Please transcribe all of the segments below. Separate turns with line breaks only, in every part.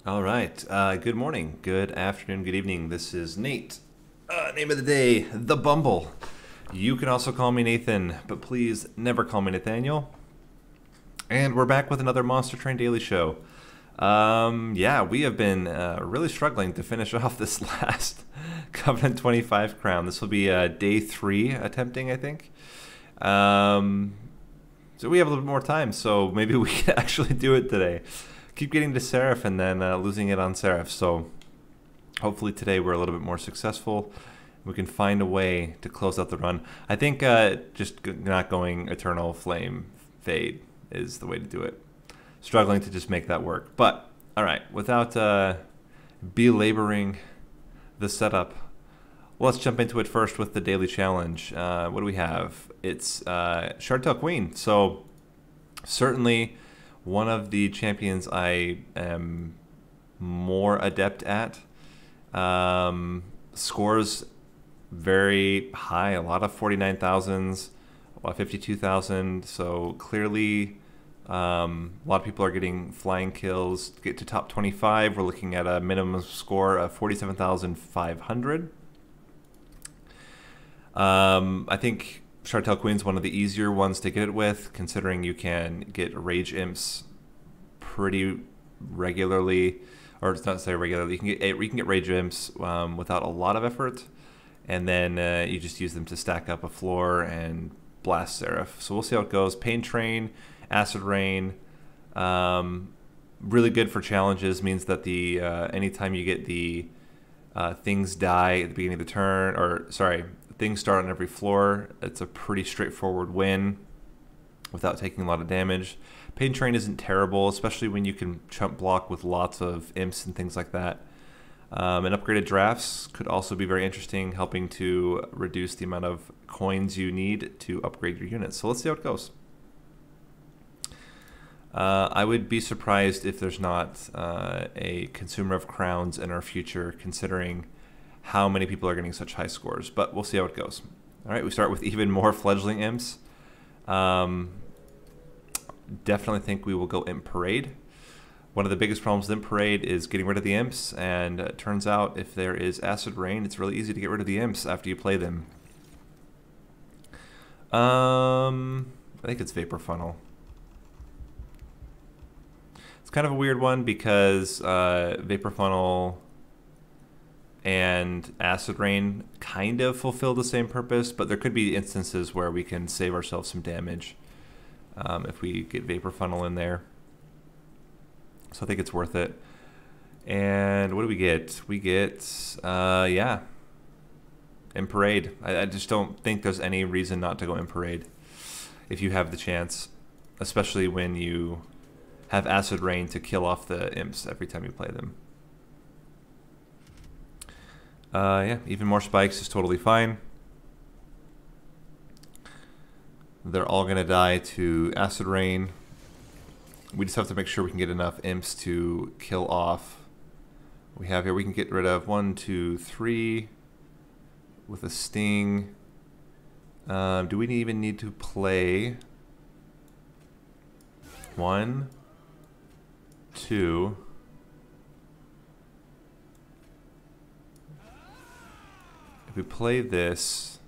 All right. Good morning, good afternoon, good evening. This is Nate. Name of the day, The Bumble. You can also call me Nathan, but please never call me Nathaniel. And we're back with another Monster Train Daily Show. Yeah, we have been really struggling to finish off this last Covenant 25 crown. This will be day 3 attempting, I think. So we have a little bit more time, so maybe we can actually do it today. Keep getting to Seraph and then losing it on Seraph. So hopefully today we're a little bit more successful. We can find a way to close out the run. I think just not going Eternal Flame Fade is the way to do it. Struggling to just make that work. But, all right, without belaboring the setup, let's jump into it first with the daily challenge. What do we have? It's Shardtail Queen. So certainly one of the champions I am more adept at. Scores very high, a lot of 49,000s, 52,000. So clearly a lot of people are getting flying kills. To get to top 25, we're looking at a minimum score of 47,500. I think Shardtail Queen's one of the easier ones to get it with, considering you can get Rage Imps pretty regularly, or it's not say regularly. You can get Rage Imps without a lot of effort, and then you just use them to stack up a floor and blast Seraph. So we'll see how it goes. Pain Train, Acid Rain, really good for challenges. Means that the anytime you get the things die at the beginning of the turn, or sorry, things start on every floor, it's a pretty straightforward win without taking a lot of damage. Pain Train isn't terrible, especially when you can chump block with lots of imps and things like that. And upgraded drafts could also be very interesting, helping to reduce the amount of coins you need to upgrade your units. So let's see how it goes. I would be surprised if there's not a consumer of crowns in our future, considering how many people are getting such high scores, but we'll see how it goes. All right, we start with even more fledgling imps. Definitely think we will go Imp Parade. One of the biggest problems with Imp Parade is getting rid of the imps, and it turns out if there is Acid Rain, it's really easy to get rid of the imps after you play them. I think it's Vapor Funnel. It's kind of a weird one because Vapor Funnel and Acid Rain kind of fulfill the same purpose, but there could be instances where we can save ourselves some damage if we get Vapor Funnel in there. So I think it's worth it. And what do we get? We get, yeah, Imp Parade. I just don't think there's any reason not to go Imp Parade if you have the chance, especially when you have Acid Rain to kill off the imps every time you play them. Yeah, even more spikes is totally fine. They're all going to die to Acid Rain. We just have to make sure we can get enough imps to kill off. We have here, we can get rid of 1, 2, 3 with a Sting. Do we even need to play 1, 2... If we play this,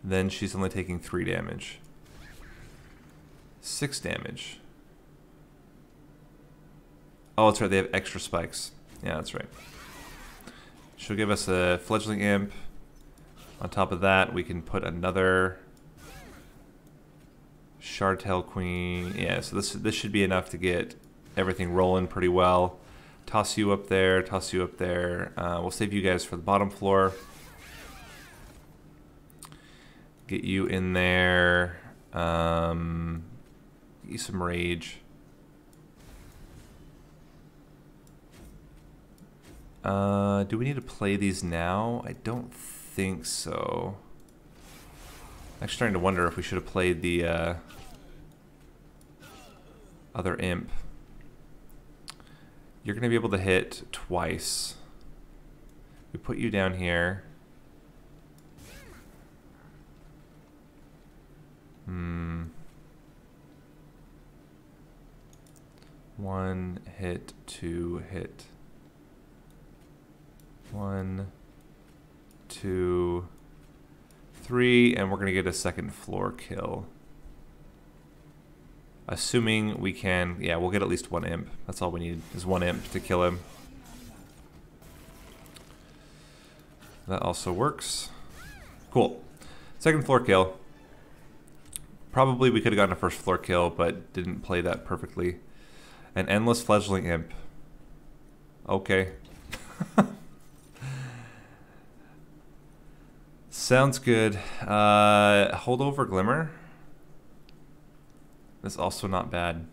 then she's only taking 3 damage. 6 damage. Oh, that's right, they have extra spikes. Yeah, that's right. She'll give us a Fledgling Imp. On top of that, we can put another Shardtail Queen. Yeah, so this should be enough to get everything rolling pretty well. Toss you up there, toss you up there. We'll save you guys for the bottom floor. Get you in there. Get you some rage. Do we need to play these now? I don't think so. I'm actually starting to wonder if we should have played the other imp. You're going to be able to hit twice. We put you down here. 1 hit, 2 hit. 1, 2, 3, and we're gonna get a second floor kill. Assuming we can, yeah, we'll get at least 1 imp. That's all we need, is 1 imp to kill him. That also works. Cool. Second floor kill. Probably we could have gotten a first floor kill, but didn't play that perfectly. An endless fledgling imp. Okay. Sounds good. Holdover Glimmer. That's also not bad.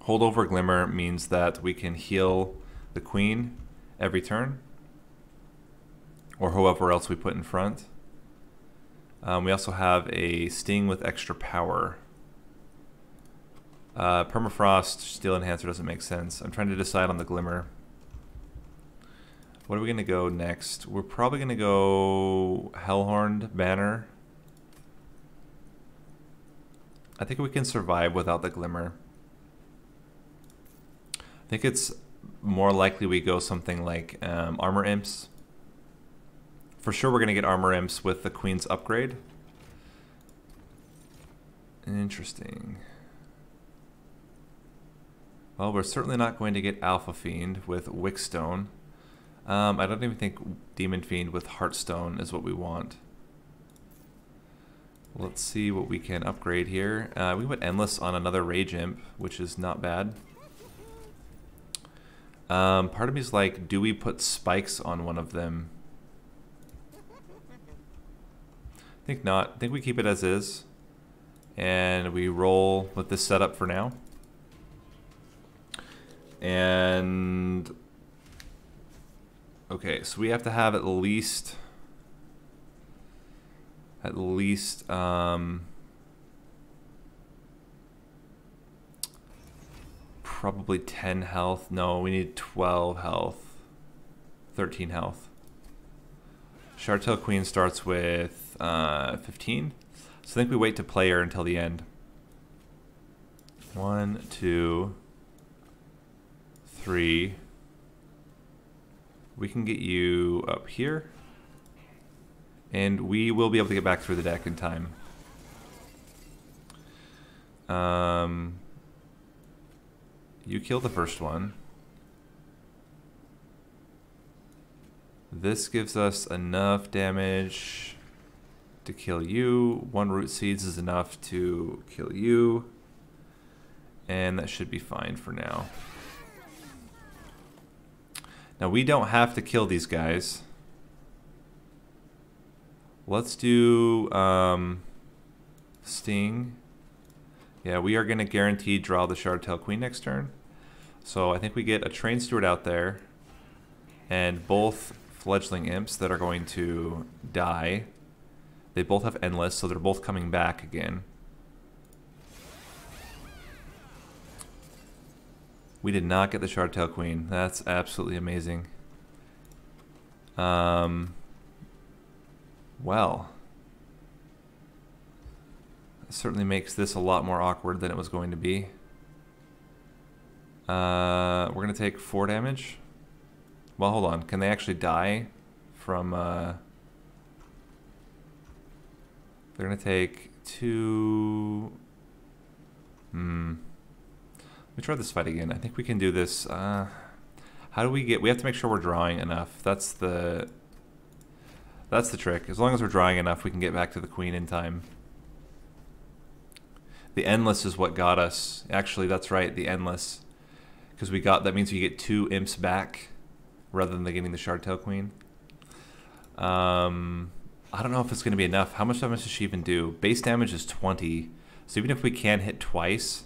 Holdover Glimmer means that we can heal the queen every turn, or whoever else we put in front. We also have a Sting with extra power. Permafrost, Steel Enhancer doesn't make sense. I'm trying to decide on the Glimmer. What are we going to go next? We're probably going to go Hellhorned Banner. I think we can survive without the Glimmer. I think it's more likely we go something like Armor Imps. For sure we're going to get Armor Imps with the Queen's upgrade. Interesting. Well, we're certainly not going to get Alpha Fiend with Wickstone. I don't even think Demon Fiend with Heartstone is what we want. Let's see what we can upgrade here. We put Endless on another Rage Imp, which is not bad. Part of me is like, do we put Spikes on one of them? I think not. I think we keep it as is. And we roll with this setup for now. And okay, so we have to have at least probably 10 health. No, we need 12 health. 13 health. Shardtail Queen starts with 15. So I think we wait to play her until the end. 1, 2, 3. We can get you up here. And we will be able to get back through the deck in time. You kill the first one. This gives us enough damage to kill you. 1 Root Seeds is enough to kill you. And that should be fine for now. Now we don't have to kill these guys. Let's do Sting. Yeah, we are going to guarantee draw the Shardtail Queen next turn. So I think we get a Train Steward out there and both Fledgling Imps that are going to die. They both have Endless, so they're both coming back again. We did not get the Shardtail Queen. That's absolutely amazing. Well, it certainly makes this a lot more awkward than it was going to be. We're going to take 4 damage. Well, hold on. Can they actually die from... They're going to take 2... Let me try this fight again. I think we can do this. How do we get... We have to make sure we're drawing enough. That's the trick. As long as we're drawing enough, we can get back to the Queen in time. The Endless is what got us. Actually, that's right, the Endless. Because we got... That means we get 2 Imps back rather than getting the Shardtail Queen. I don't know if it's going to be enough. How much damage does she even do? Base damage is 20. So even if we can hit twice...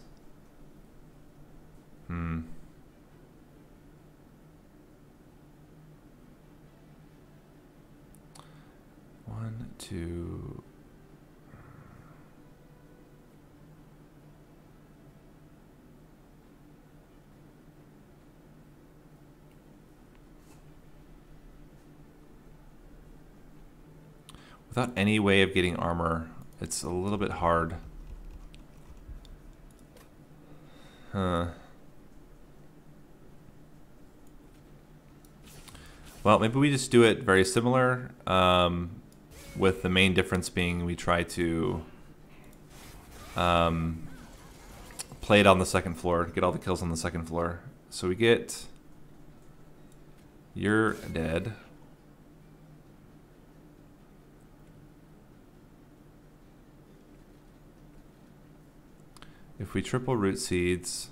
1, 2... Without any way of getting armor, it's a little bit hard. Huh. Well, maybe we just do it very similar, with the main difference being we try to play it on the second floor, get all the kills on the second floor. So we get... You're dead. If we triple root seeds...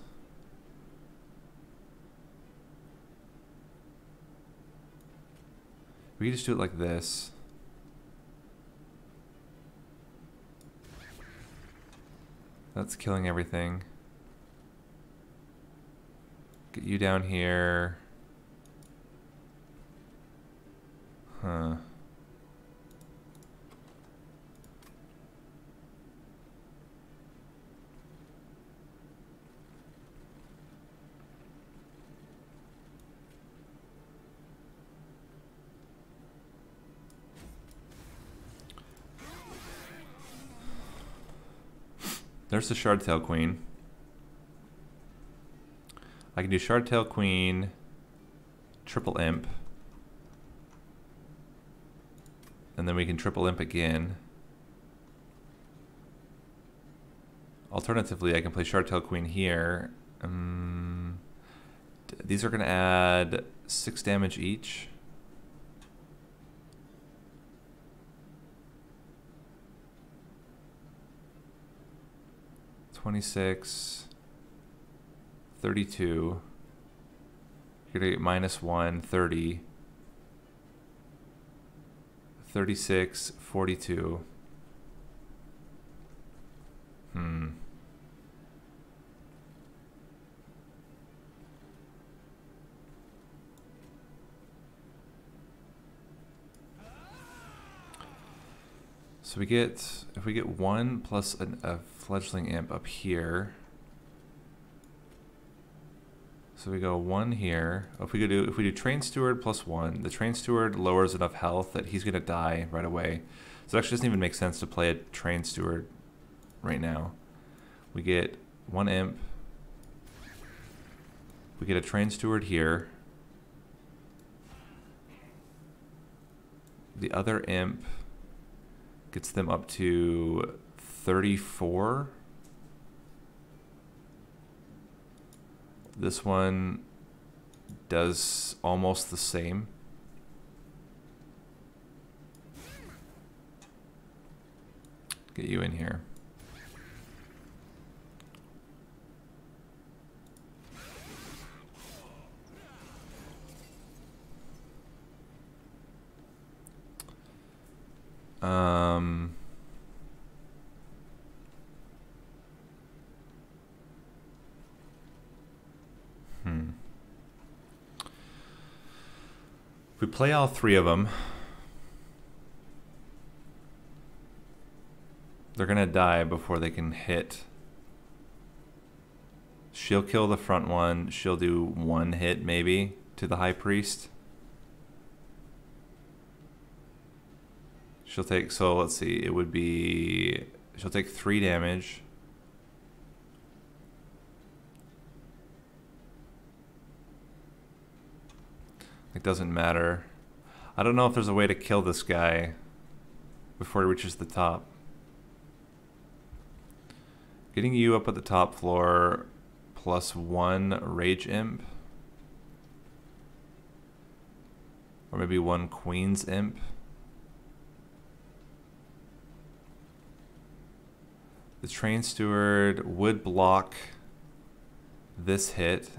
We can just do it like this. That's killing everything. Get you down here. Huh. There's the Shardtail Queen. I can do Shardtail Queen, triple imp, and then we can triple imp again. Alternatively, I can play Shardtail Queen here. These are going to add 6 damage each. $26, $32. You're gonna get -1, 30, 36, 42. So we get, if we get 1 plus a fledgling imp up here. So we go 1 here. If we do train steward plus 1, the train steward lowers enough health that he's gonna die right away. So it actually doesn't even make sense to play a train steward right now. We get 1 imp. We get a train steward here. The other imp gets them up to 34. This one does almost the same. Get you in here. If we play all 3 of them, they're gonna die before they can hit. She'll kill the front one. She'll do 1 hit maybe to the High Priest. She'll take, so let's see, it would be, she'll take 3 damage. It doesn't matter. I don't know if there's a way to kill this guy before he reaches the top. Getting you up at the top floor plus 1 Rage Imp. Or maybe 1 Queen's Imp. The Train Steward would block this hit.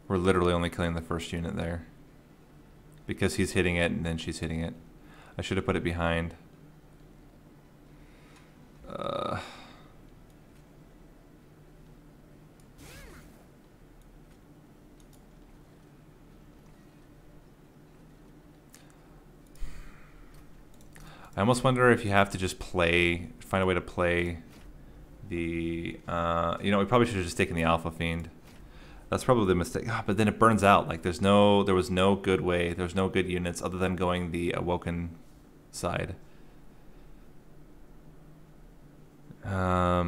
We're literally only killing the first unit there. Because he's hitting it and then she's hitting it. I should have put it behind. I almost wonder if you have to just play, find a way to play the, you know, we probably should have just taken the Alpha Fiend. That's probably the mistake. Oh, but then it burns out. Like there was no good way. There's no good units other than going the Awoken side. I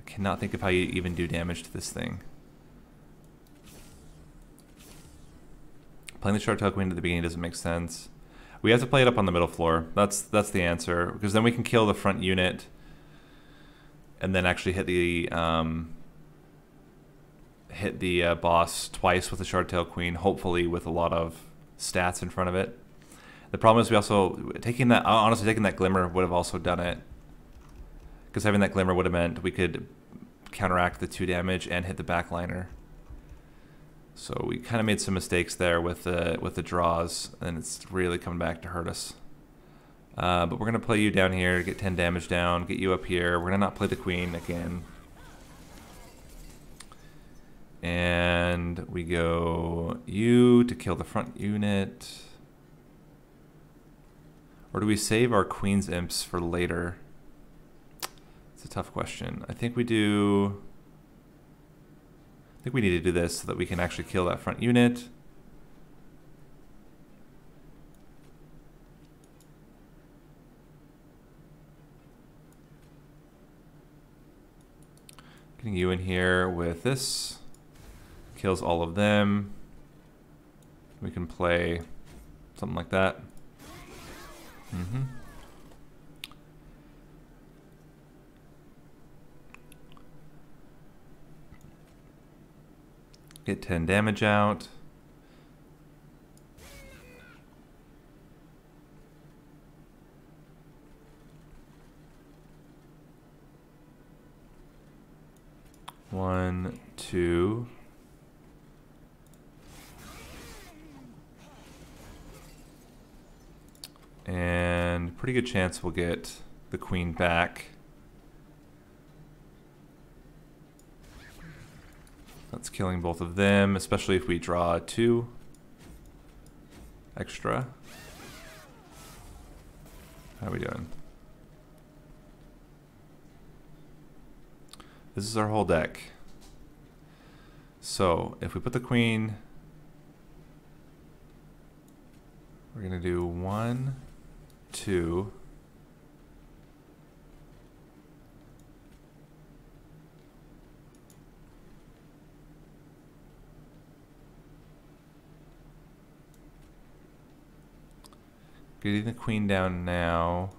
cannot think of how you even do damage to this thing. Playing the Short Tail Queen at the beginning doesn't make sense. We have to play it up on the middle floor. That's the answer, because then we can kill the front unit and then actually hit the boss twice with the Short Tail Queen, hopefully with a lot of stats in front of it. The problem is we also honestly taking that Glimmer would have also done it, because having that Glimmer would have meant we could counteract the 2 damage and hit the backliner. So we kind of made some mistakes there with the draws, and it's really coming back to hurt us. But we're going to play you down here, get 10 damage down, get you up here. We're going to not play the Queen again. And we go you to kill the front unit. Or do we save our Queen's Imps for later? It's a tough question. I think we do... I think we need to do this so that we can actually kill that front unit. Getting you in here with this. Kills all of them. We can play something like that. Get 10 damage out. One, two. And pretty good chance we'll get the Queen back. That's killing both of them, especially if we draw 2 extra. How are we doing? This is our whole deck. So if we put the Queen, we're gonna do 1, 2. Getting the Queen down now.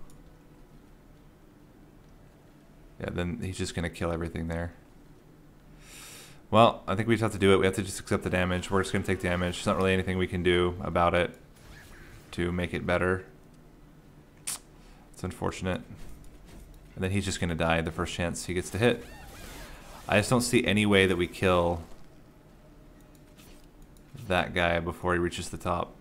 Yeah, then he's just going to kill everything there. Well, I think we just have to do it. We have to just accept the damage. We're just going to take damage. There's not really anything we can do about it to make it better. It's unfortunate. And then he's just going to die the first chance he gets to hit. I just don't see any way that we kill that guy before he reaches the top.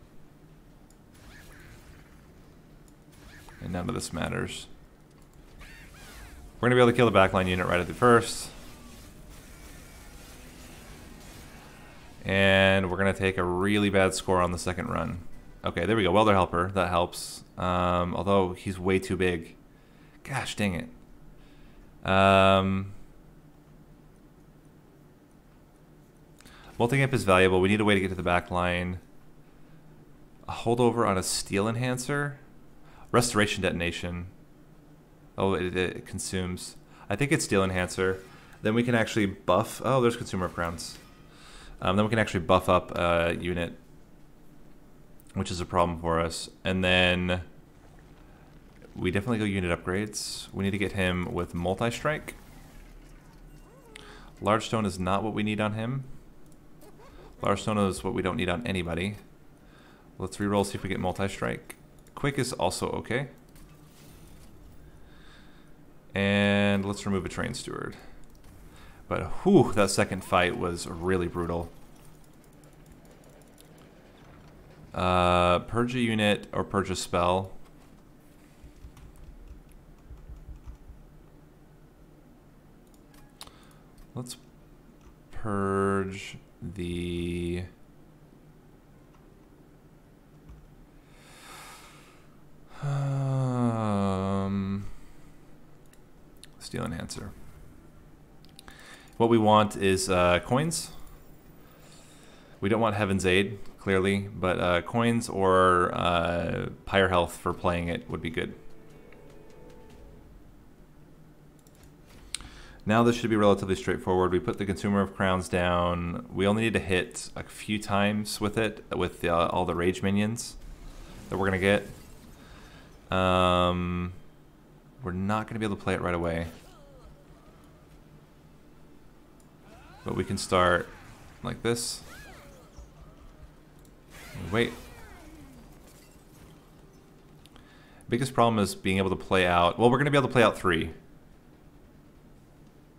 And none of this matters. We're going to be able to kill the backline unit right at the first. And we're going to take a really bad score on the second run. Okay, there we go. Welder Helper. That helps. Although he's way too big. Gosh dang it. Multi-amp is valuable. We need a way to get to the back line. A holdover on a steel enhancer. Restoration detonation. Oh, it consumes. I think it's steel enhancer. Then we can actually buff. Oh, there's consumer of crowns. Then we can actually buff up a unit, which is a problem for us. And then we definitely go unit upgrades. We need to get him with multi-strike. Large stone is not what we need on him. Large stone is what we don't need on anybody. Let's reroll, see if we get multi-strike. Quick is also okay. And let's remove a train steward. But whew, that second fight was really brutal. Purge a unit or purge a spell. Let's purge the... Steel Enhancer. What we want is coins. We don't want Heaven's Aid, clearly, but coins or Pyre Health for playing it would be good. Now this should be relatively straightforward. We put the Consumer of Crowns down. We only need to hit a few times with it, with all the Rage minions that we're going to get. We're not going to be able to play it right away. But we can start like this. Wait. Biggest problem is being able to play out... Well, we're going to be able to play out 3.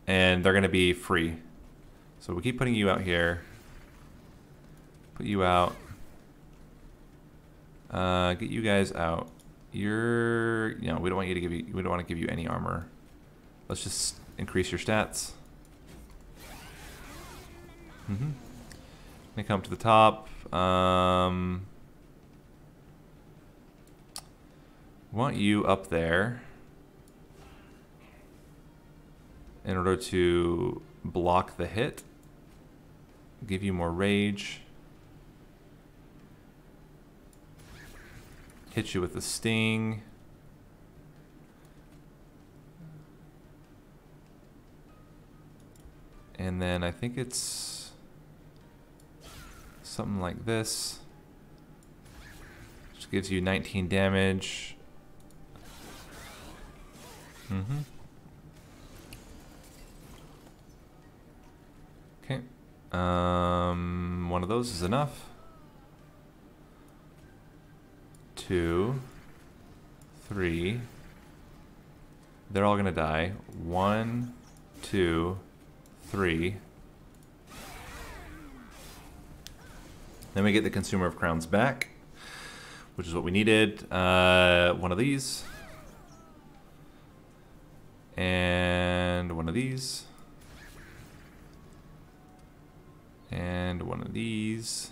And they're going to be free. So we keep putting you out here. Put you out. Get you guys out. You're... You know, we don't want you to give you... We don't want to give you any armor. Let's just increase your stats. They come to the top. Want you up there in order to block the hit, give you more rage, hit you with the sting, and then I think it's something like this, which gives you 19 damage. Okay. One of those is enough. 2, 3. They're all gonna die. 1, 2, 3. Then we get the Consumer of Crowns back, which is what we needed. One of these. And one of these. And one of these.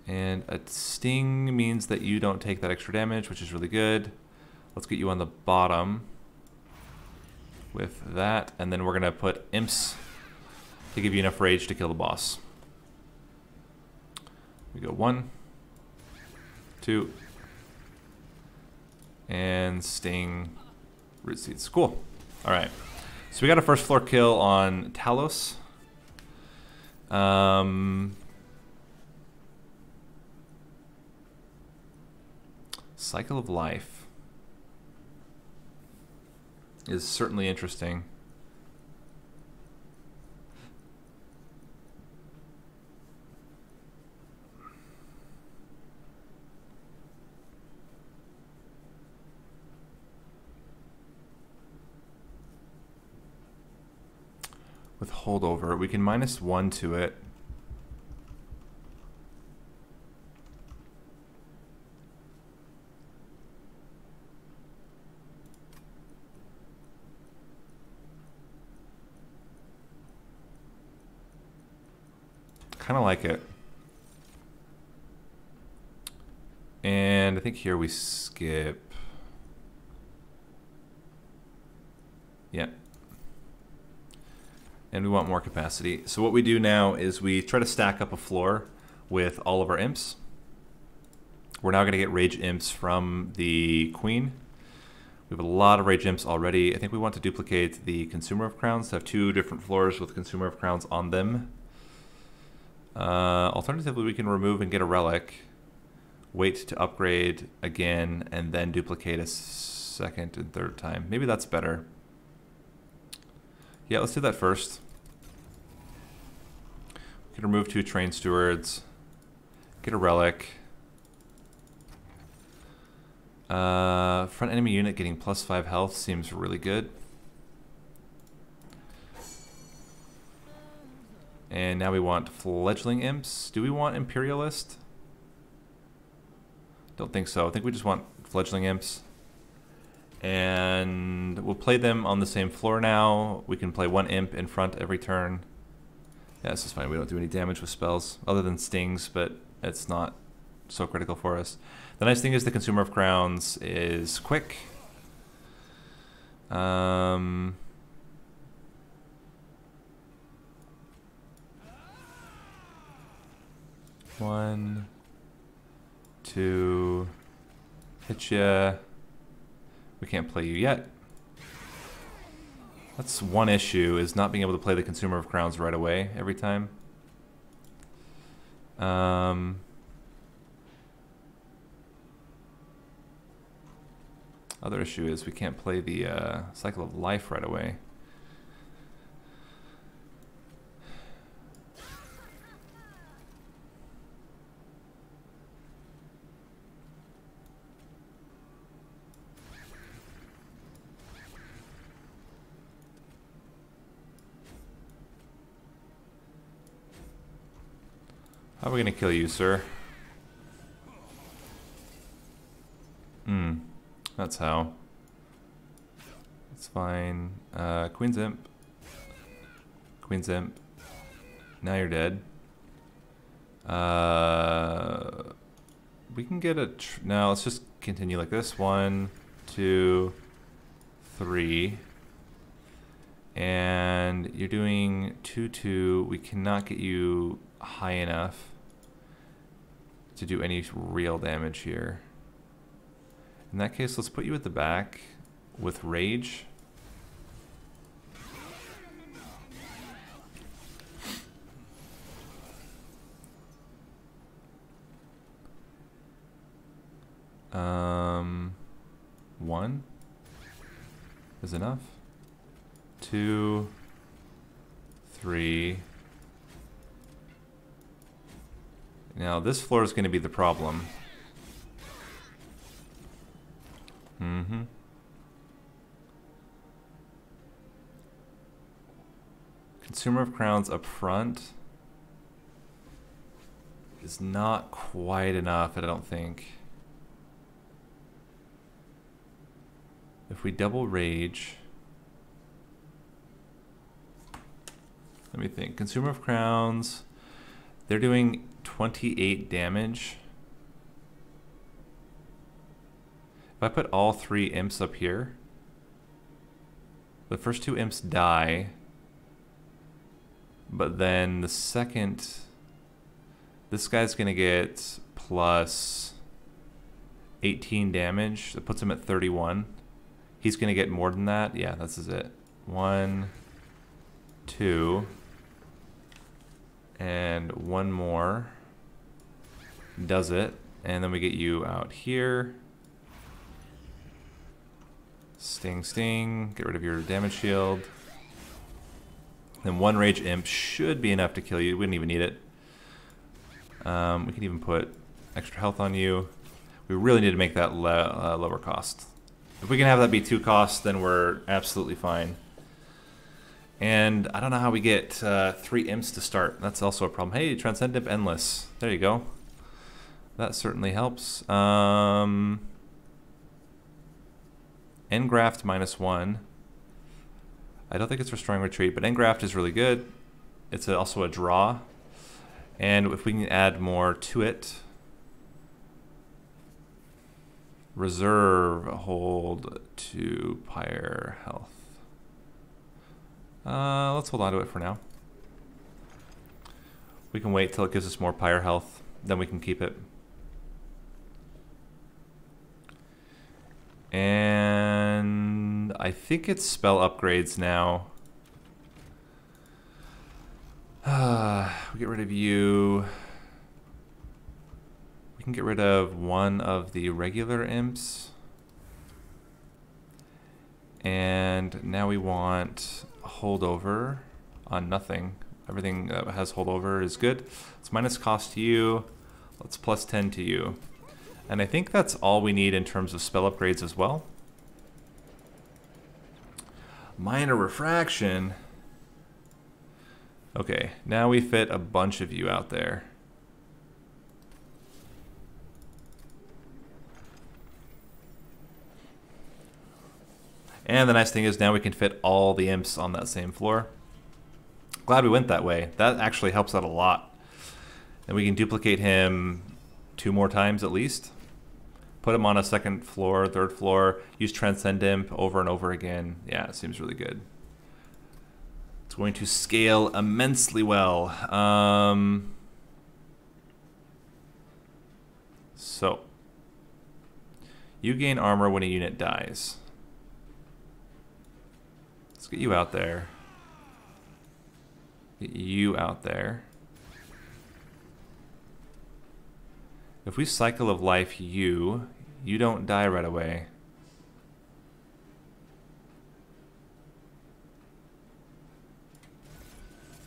And a sting means that you don't take that extra damage, which is really good. Let's get you on the bottom with that, and then we're gonna put imps to give you enough rage to kill the boss. We go 1, 2, and sting, root seeds. Cool. All right, so we got a first floor kill on Talos. Cycle of Life is certainly interesting. With holdover, we can -1 to it. Kind of like it. And I think here we skip. Yeah. And we want more capacity. So what we do now is we try to stack up a floor with all of our imps. We're now going to get rage imps from the queen. We have a lot of rage imps already. I think we want to duplicate the Consumer of Crowns to have 2 different floors with Consumer of Crowns on them. Alternatively, we can remove and get a relic, wait to upgrade again, and then duplicate a second and third time. Maybe that's better. Yeah, let's do that first. We can remove 2 train stewards, get a relic. Front enemy unit getting +5 health seems really good. And now we want fledgling imps. Do we want Imperialist? Don't think so. I think we just want fledgling imps. And we'll play them on the same floor now. We can play 1 imp in front every turn. Yeah, this is fine. We don't do any damage with spells other than stings, but it's not so critical for us. The nice thing is the Consumer of Crowns is quick. 1, 2, hit ya. We can't play you yet. That's one issue, is not being able to play the Consumer of Crowns right away every time. Other issue is we can't play the Cycle of Life right away. How are we gonna kill you, sir? That's how. It's fine. Queen's Imp. Queen's Imp. Now you're dead. We can get a... Now let's just continue like this. 1, 2, 3. And you're doing 2, 2. We cannot get you high enough to do any real damage here. In that case, let's put you at the back with Rage. One is enough. 2, 3. Now this floor is going to be the problem. Consumer of Crowns up front is not quite enough, I don't think. If we double Rage, let me think. Consumer of Crowns, they're doing 28 damage. If I put all 3 imps up here, the first 2 imps die, but then the second, this guy's gonna get plus 18 damage. That puts him at 31. He's gonna get more than that. Yeah, this is it. 1, 2, and 1 more does it. And then we get you out here. Sting, sting, get rid of your damage shield. Then 1 Rage Imp should be enough to kill you. We wouldn't even need it. We can even put extra health on you. We really need to make that lower cost. If we can have that be 2 costs, then we're absolutely fine. And I don't know how we get 3 imps to start. That's also a problem. Hey, Transcend Imp Endless. There you go. That certainly helps. Engraft -1. I don't think it's Restoring Retreat, but Engraft is really good. It's also a draw. And if we can add more to it, reserve hold to Pyre health. Let's hold on to it for now. We can wait till it gives us more Pyre health, then we can keep it. And I think it's spell upgrades now. We get rid of you. We can get rid of 1 of the regular imps. And now we want a holdover on nothing. Everything that has holdover is good. It's minus cost to you. Let's plus 10 to you. And I think that's all we need in terms of spell upgrades as well. Minor Refraction. Okay, now we fit a bunch of you out there. And the nice thing is now we can fit all the imps on that same floor. Glad we went that way. That actually helps out a lot. And we can duplicate him 2 more times at least. Put him on a 2nd floor, 3rd floor. Use Transcend Imp over and over again. Yeah, it seems really good. It's going to scale immensely well. So, you gain armor when a unit dies. Let's get you out there. Get you out there. If we cycle of life you don't die right away.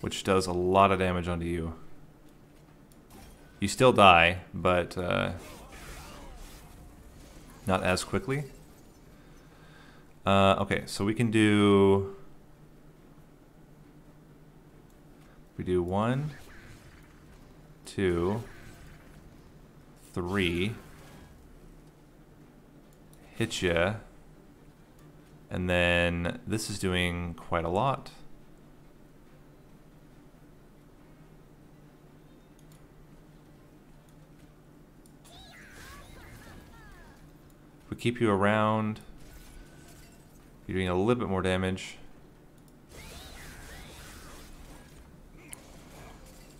Which does a lot of damage onto you. You still die, but not as quickly. Okay, so we can do... We do 1, 2, 3, hit ya, and then this is doing quite a lot. If we keep you around, you're doing a little bit more damage.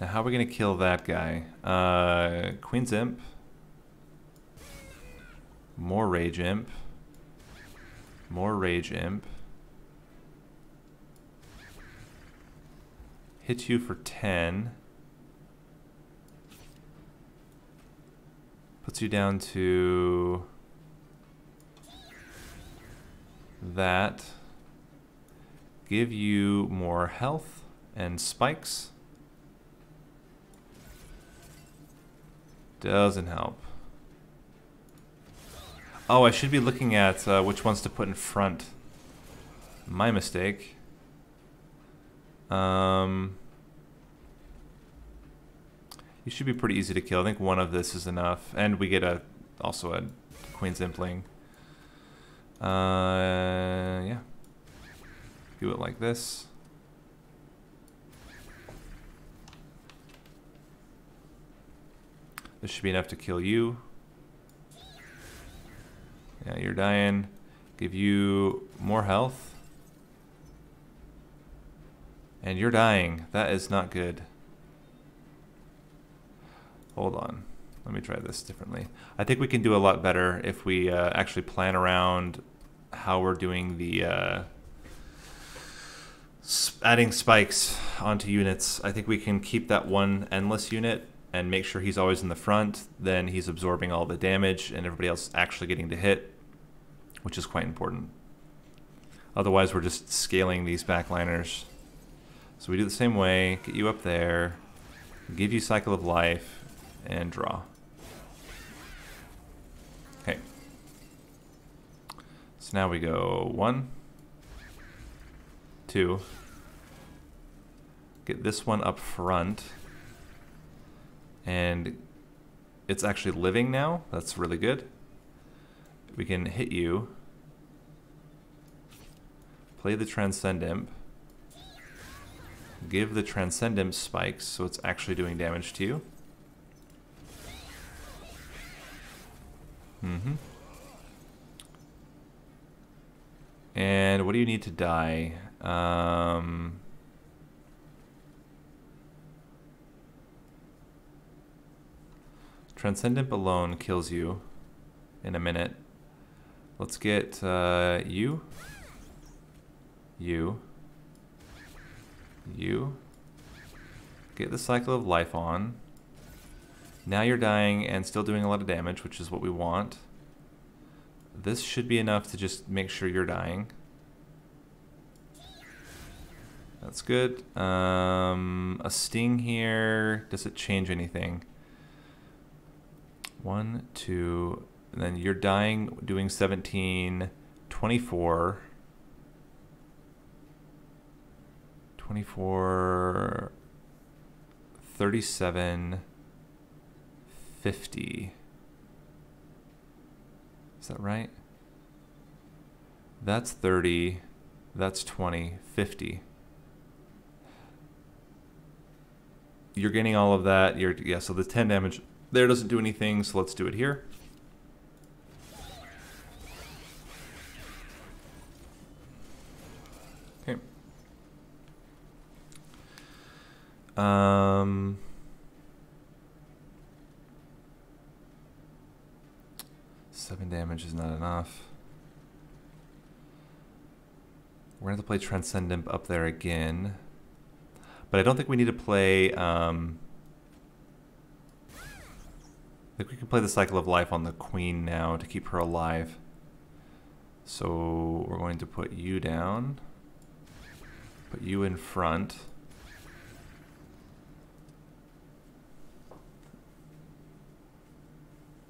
Now how are we going to kill that guy? Queen's Imp. More Rage Imp. More Rage Imp. Hit you for 10. Puts you down to that. Give you more health and spikes. Doesn't help. Oh, I should be looking at which ones to put in front. My mistake. You should be pretty easy to kill. I think one of this is enough. And we get also a Queen's Impling. Yeah. Do it like this. This should be enough to kill you. Yeah, you're dying. Give you more health. And you're dying. That is not good. Hold on. Let me try this differently. I think we can do a lot better if we actually plan around how we're doing the adding spikes onto units. I think we can keep that one endless unit and make sure he's always in the front. Then he's absorbing all the damage and everybody else actually getting to hit, which is quite important. Otherwise, we're just scaling these backliners. So we do the same way, get you up there, give you Cycle of Life, and draw. Okay. So now we go 1, 2, get this one up front, and it's actually living now. That's really good. We can hit you, play the Transcend Imp, give the Transcend Imp spikes so it's actually doing damage to you. And what do you need to die? Transcendent alone kills you in a minute. Let's get you. Get the Cycle of Life on. Now you're dying and still doing a lot of damage, which is what we want. This should be enough to just make sure you're dying. That's good. A sting here. Does it change anything? 1, 2, and then you're dying, doing 17, 24, 24, 37, 50. Is that right? That's 30, that's 20, 50. You're getting all of that. Yeah, so the 10 damage There doesn't do anything, so let's do it here. Okay. 7 damage is not enough. We're going to have to play Transcendent up there again. But I don't think we need to play... I think we can play the Cycle of Life on the Queen now to keep her alive. So we're going to put you down. Put you in front.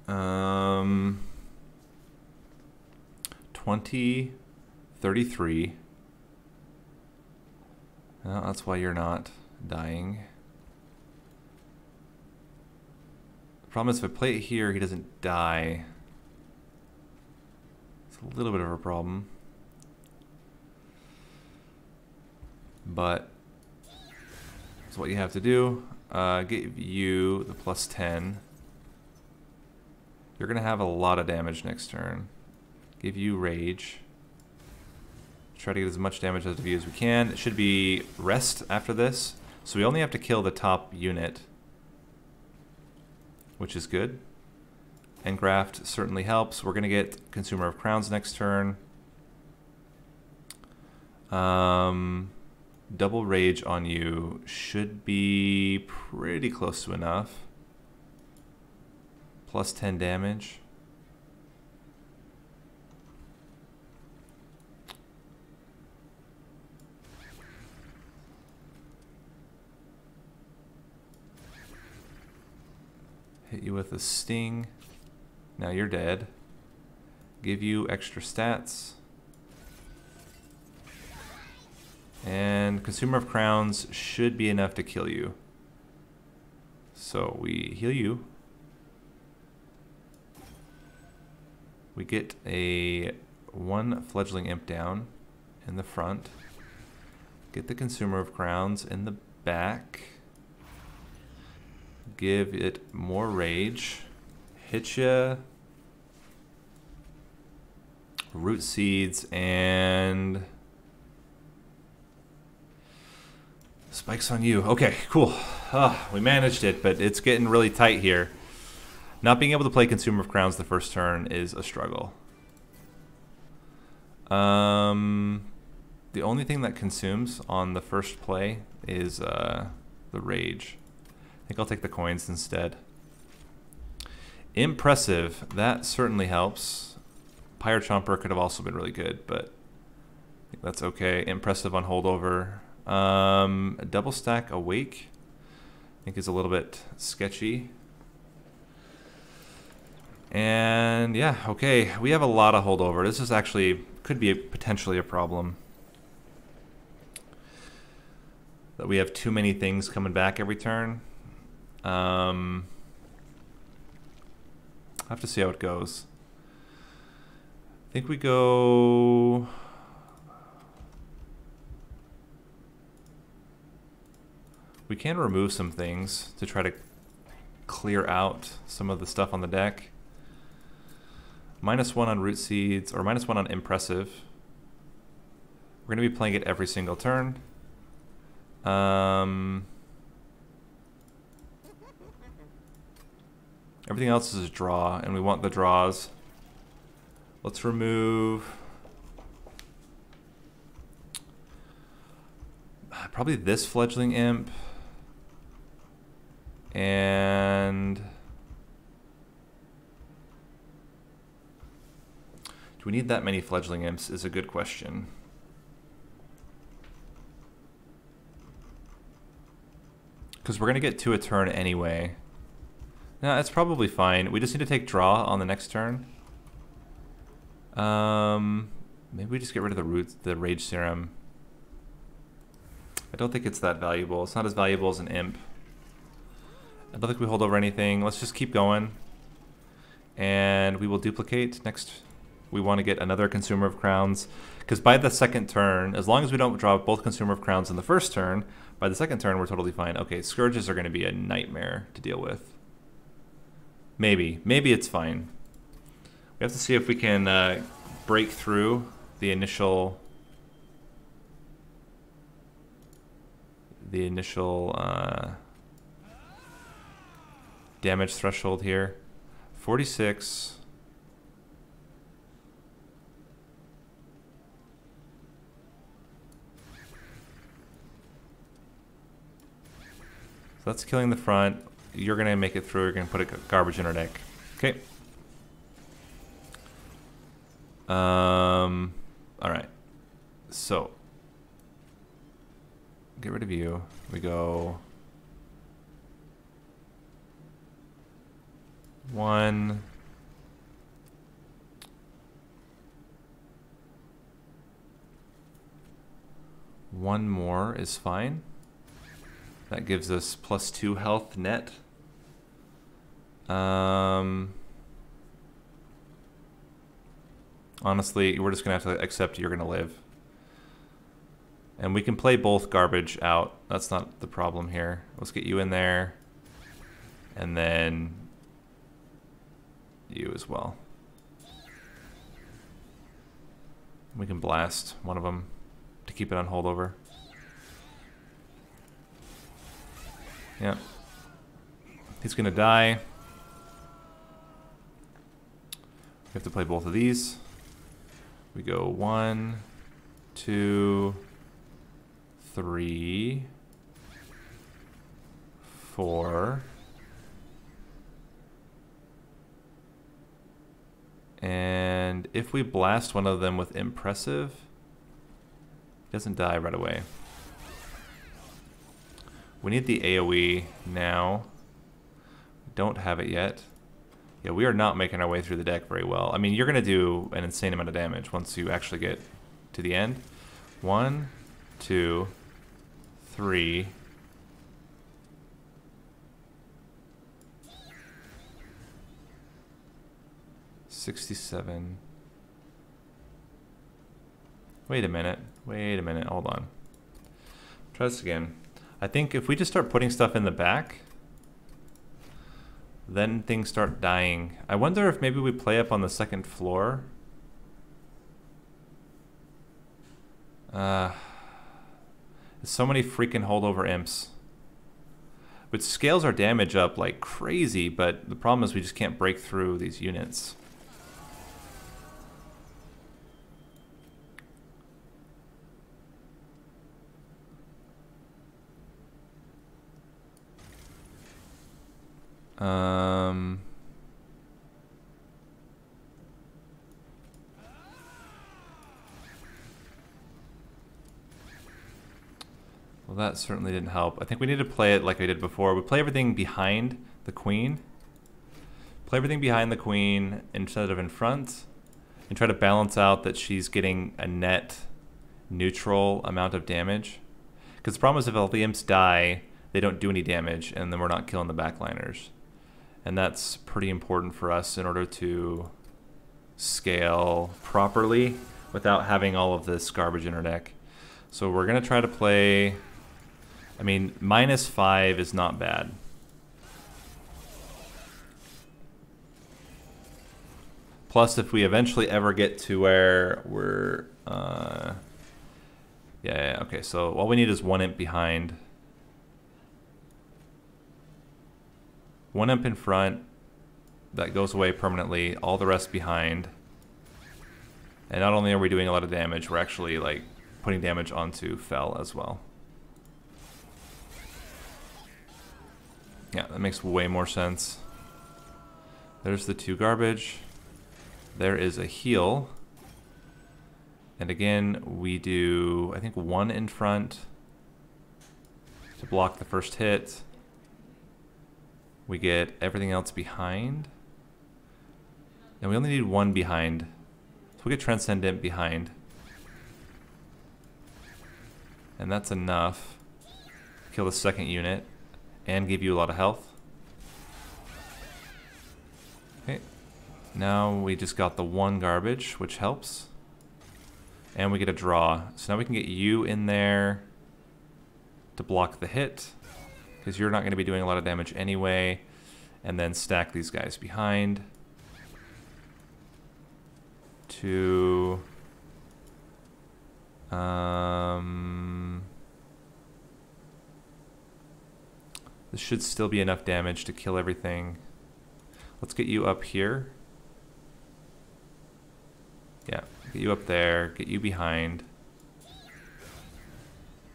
Um... 20, 33. Well, that's why you're not dying. The problem is if I play it here, he doesn't die. It's a little bit of a problem. But that's what you have to do. Give you the +10. You're going to have a lot of damage next turn. Give you Rage. Try to get as much damage out of you as we can. It should be Rest after this. So we only have to kill the top unit, which is good. Engraft certainly helps. We're going to get Consumer of Crowns next turn. Double Rage on you should be pretty close to enough. +10 damage. Hit you with a Sting. Now you're dead. Give you extra stats. And Consumer of Crowns should be enough to kill you. So we heal you. We get a 1 Fledgling Imp down in the front. Get the Consumer of Crowns in the back. Give it more Rage. Hit ya. Root Seeds and spikes on you. Okay, cool. We managed it, but it's getting really tight here. Not being able to play Consumer of Crowns the first turn is a struggle. The only thing that consumes on the first play is the Rage. I think I'll take the coins instead. Impressive. That certainly helps. Pyre Chomper could have also been really good, but I think that's okay. Impressive on holdover. A double stack Awake I think is a little bit sketchy. And yeah, okay. We have a lot of holdover. This is actually, could be potentially a problem. That we have too many things coming back every turn. I'll have to see how it goes. I think we go... We can remove some things to try to clear out some of the stuff on the deck. -1 on Root Seeds, or -1 on Impressive. We're going to be playing it every single turn. Everything else is a draw, and we want the draws. Let's remove... probably this Fledgling Imp. And... do we need that many Fledgling Imps is a good question. Because we're going to get 2 a turn anyway. No, that's probably fine. We just need to take draw on the next turn. Maybe we just get rid of the Rage Serum. I don't think it's that valuable. It's not as valuable as an Imp. I don't think we hold over anything. Let's just keep going. And we will duplicate next. We want to get another Consumer of Crowns. Because by the second turn, as long as we don't draw both Consumer of Crowns in the first turn, by the second turn we're totally fine. Okay, Scourges are going to be a nightmare to deal with. Maybe it's fine. We have to see if we can break through the initial damage threshold here. 46. So that's killing the front. You're gonna make it through. You're gonna put a garbage in our deck. Okay. All right. So get rid of you. We go 1. One more is fine. That gives us +2 health net. Honestly, we're just gonna have to accept you're gonna live. And we can play both garbage out. That's not the problem here. Let's get you in there. And then you as well. We can blast one of them to keep it on holdover. Yeah. He's gonna die. We have to play both of these. We go 1, 2, 3, 4. And if we blast one of them with impressive, he doesn't die right away. We need the AoE now. Don't have it yet. Yeah, we are not making our way through the deck very well. I mean, you're going to do an insane amount of damage once you actually get to the end. 1, 2, 3. $67. Wait a minute. Hold on. Try this again. I think if we just start putting stuff in the back, then things start dying. I wonder if maybe we play up on the second floor. There's so many freaking holdover imps. Which scales our damage up like crazy, but the problem is we just can't break through these units. Well, that certainly didn't help. I think we need to play it like I did before. We play everything behind the queen. Play everything behind the queen instead of in front. And try to balance out that she's getting a net neutral amount of damage. Because the problem is if all the imps die, they don't do any damage, and then we're not killing the backliners. And that's pretty important for us in order to scale properly without having all of this garbage in our deck. So we're going to try to play... I mean, -5 is not bad. Plus, if we eventually ever get to where we're... yeah, okay, so all we need is 1 imp behind. 1 imp in front. That goes away permanently. All the rest behind. And not only are we doing a lot of damage, we're actually, like, putting damage onto Fel as well. Yeah, that makes way more sense. There's the 2 garbage. There is a heal. And again, we do, I think, 1 in front to block the first hit. We get everything else behind. And we only need 1 behind. So we get Transcendent behind. And that's enough to kill the second unit and give you a lot of health. Okay. Now we just got the 1 garbage, which helps. And we get a draw. So now we can get you in there to block the hit, because you're not going to be doing a lot of damage anyway. and then stack these guys behind. 2. This should still be enough damage to kill everything. Let's get you up here. Yeah, get you up there, get you behind.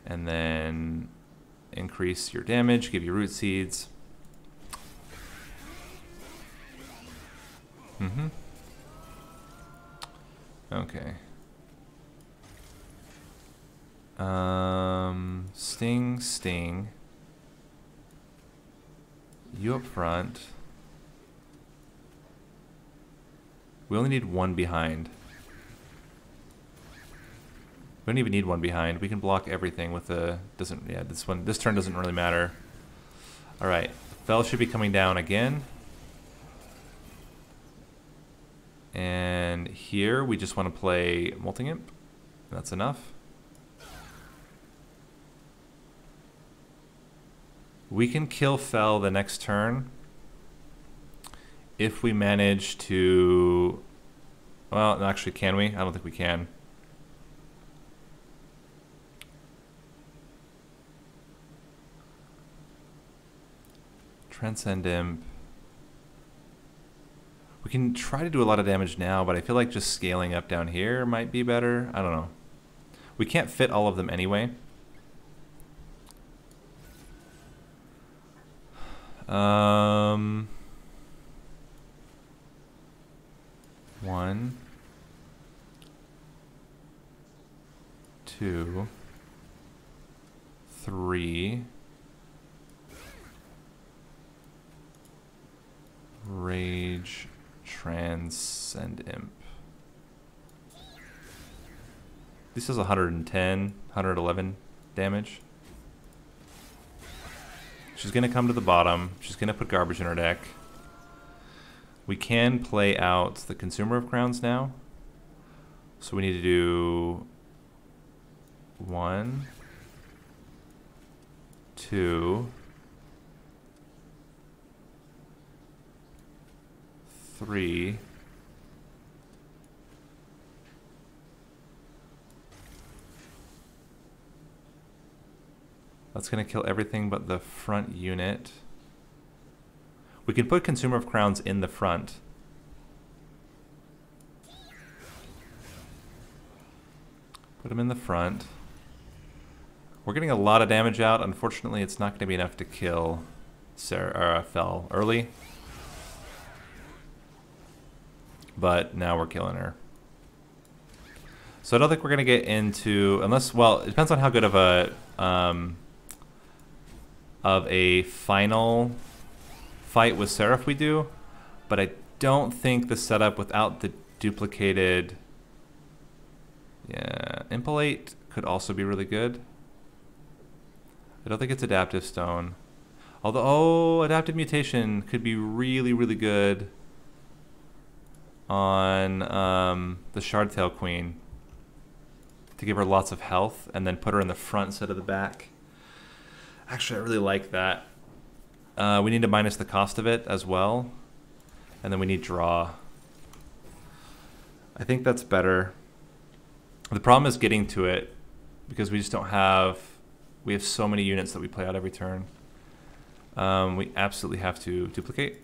And then increase your damage, give you root seeds. Okay. Sting, sting. You up front. We only need one behind. We don't even need one behind. We can block everything with the this turn doesn't really matter. Alright. Fel should be coming down again. And here we just want to play Molting Imp. That's enough. We can kill Fel the next turn if we manage to... Well, actually, can we? I don't think we can. Transcend Imp. We can try to do a lot of damage now, but I feel like just scaling up down here might be better. I don't know. We can't fit all of them anyway. 1, 2, 3. Rage, Transcend Imp. This is 110, 111 damage. She's going to come to the bottom. She's going to put garbage in her deck. We can play out the Consumer of Crowns now. So we need to do 1, 2, 3. That's going to kill everything but the front unit. We can put Consumer of Crowns in the front. Put him in the front. We're getting a lot of damage out. Unfortunately, it's not going to be enough to kill Fel early. But now we're killing her. So I don't think we're going to get into... Unless, well, it depends on how good of a final fight with Seraph we do, but I don't think the setup without the duplicated Impalate could also be really good. I don't think it's Adaptive Stone. Although, Adaptive Mutation could be really, really good on the Shardtail Queen to give her lots of health and then put her in the front instead of the back. Actually, I really like that. We need to minus the cost of it as well. And then we need draw. I think that's better. The problem is getting to it because we just don't have... We have so many units that we play out every turn. We absolutely have to duplicate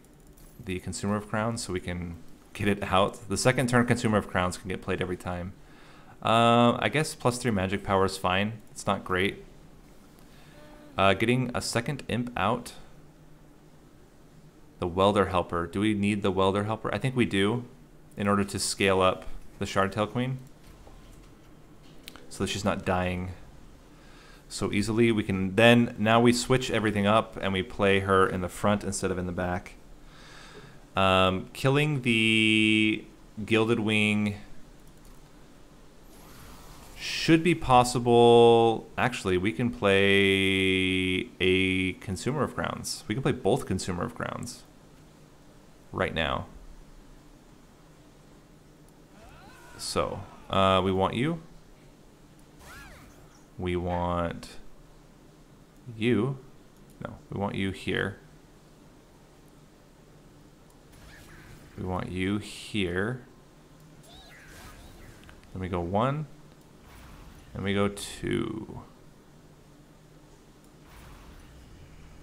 the Consumer of Crowns so we can get it out. The second turn Consumer of Crowns can get played every time. I guess +3 magic power is fine. It's not great. Getting a second imp out. The Welder Helper. Do we need the Welder Helper? I think we do in order to scale up the Shardtail Queen so that she's not dying so easily. We can then, now we switch everything up and we play her in the front instead of in the back. Killing the Gilded Wing should be possible. Actually, we can play a Consumer of Crowns. We can play both Consumer of Crowns right now. So, we want you. We want you. No, we want you here. We want you here. Then we go 1. And we go 2.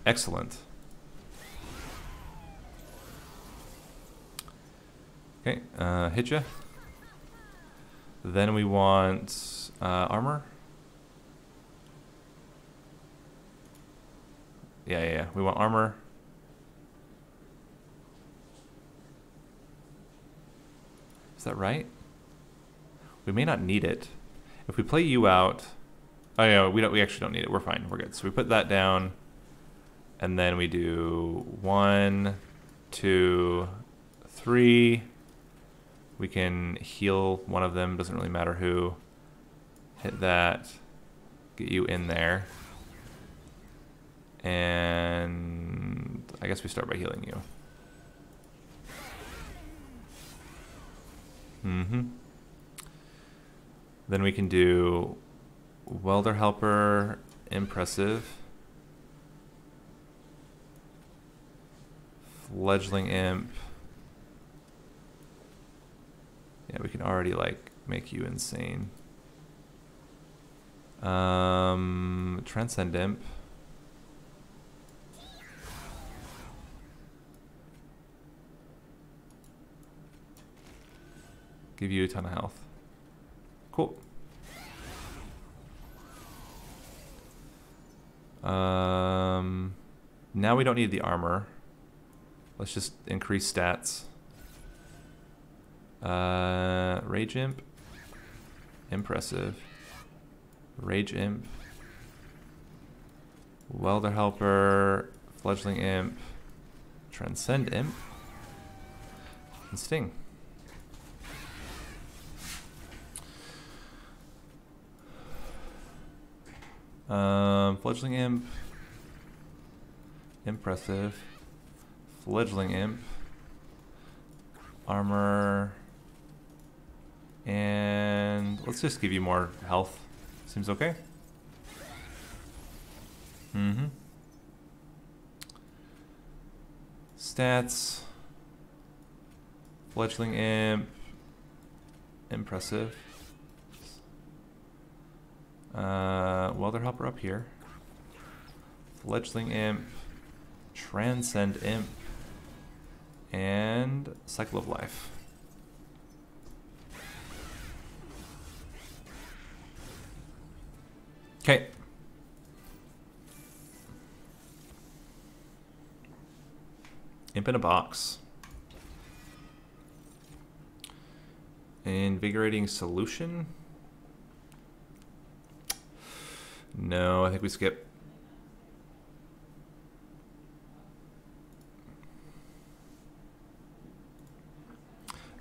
Excellent. Okay, hit ya. Then we want armor. Yeah. We want armor. Is that right? We may not need it. If we play you out, oh yeah, we actually don't need it. We're fine. We're good. So we put that down, and then we do 1, 2, 3. We can heal one of them. Doesn't really matter who. Hit that. Get you in there. And I guess we start by healing you. Then we can do Welder Helper, Impressive, Fledgling Imp. Yeah, we can already like make you insane. Transcend Imp. Give you a ton of health. Cool. Now we don't need the armor. Let's just increase stats. Rage Imp. Impressive. Rage Imp. Welder Helper. Fledgling Imp. Transcend Imp. And Sting. Fledgling Imp. Impressive. Fledgling Imp. Armor. And let's just give you more health. Seems okay. Stats. Fledgling Imp. Impressive. Welder Helper up here. Fledgling Imp. Transcend Imp. And Cycle of Life. Okay. Imp in a box. Invigorating Solution. No, I think we skip.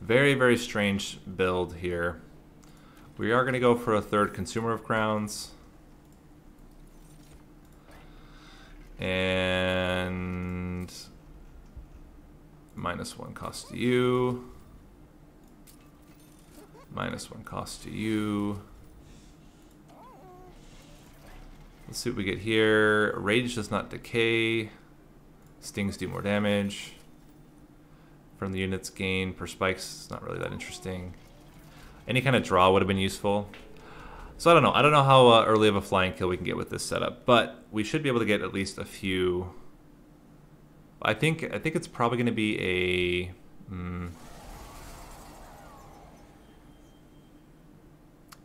Very, very strange build here. We are going to go for a third Consumer of Crowns. And -1 cost to you. -1 cost to you. Let's see what we get here. Rage does not decay. Stings do more damage. From the units gain per spikes, it's not really that interesting. Any kind of draw would have been useful. So I don't know. I don't know how early of a flying kill we can get with this setup, but we should be able to get at least a few. I think it's probably going to be a.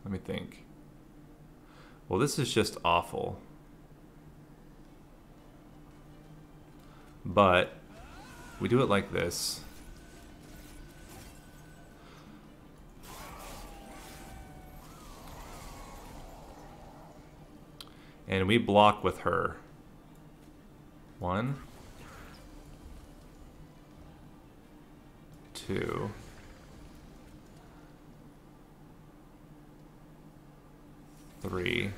Let me think. Well, this is just awful. But we do it like this. And we block with her. 1, 2. 3.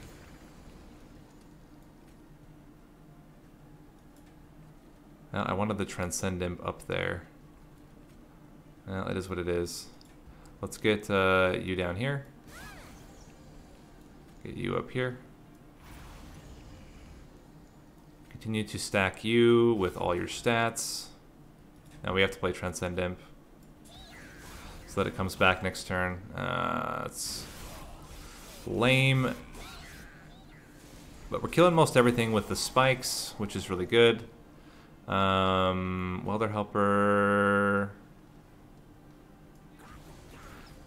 I wanted the Transcend Imp up there. Well, it is what it is. Let's get you down here. Get you up here. Continue to stack you with all your stats. Now we have to play Transcend Imp. so that it comes back next turn. It's lame. But we're killing most everything with the spikes, which is really good. Welder Helper.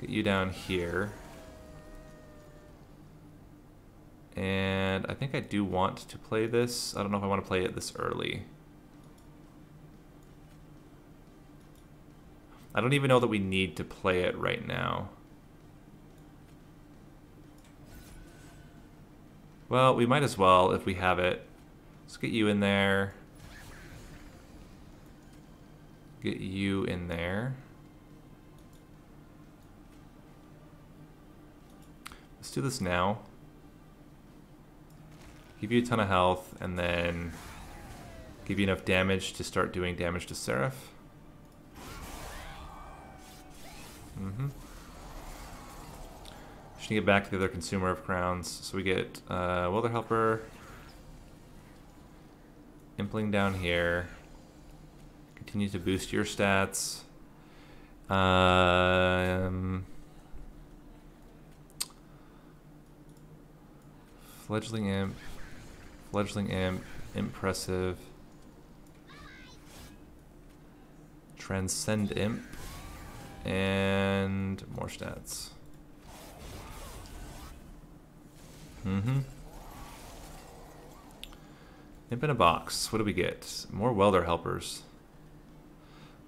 Get you down here. And I think I do want to play this. I don't know if I want to play it this early. I don't even know that we need to play it right now. Well, we might as well if we have it. Let's get you in there. Get you in there. Let's do this now. Give you a ton of health, and then give you enough damage to start doing damage to Seraph. Just need to get back to the other consumer of crowns. So we get Welder Helper, Impling down here. Continue to boost your stats. Fledgling Imp, Fledgling Imp, Impressive, Transcend Imp, and more stats. Imp in a box. What do we get? More Welder Helpers.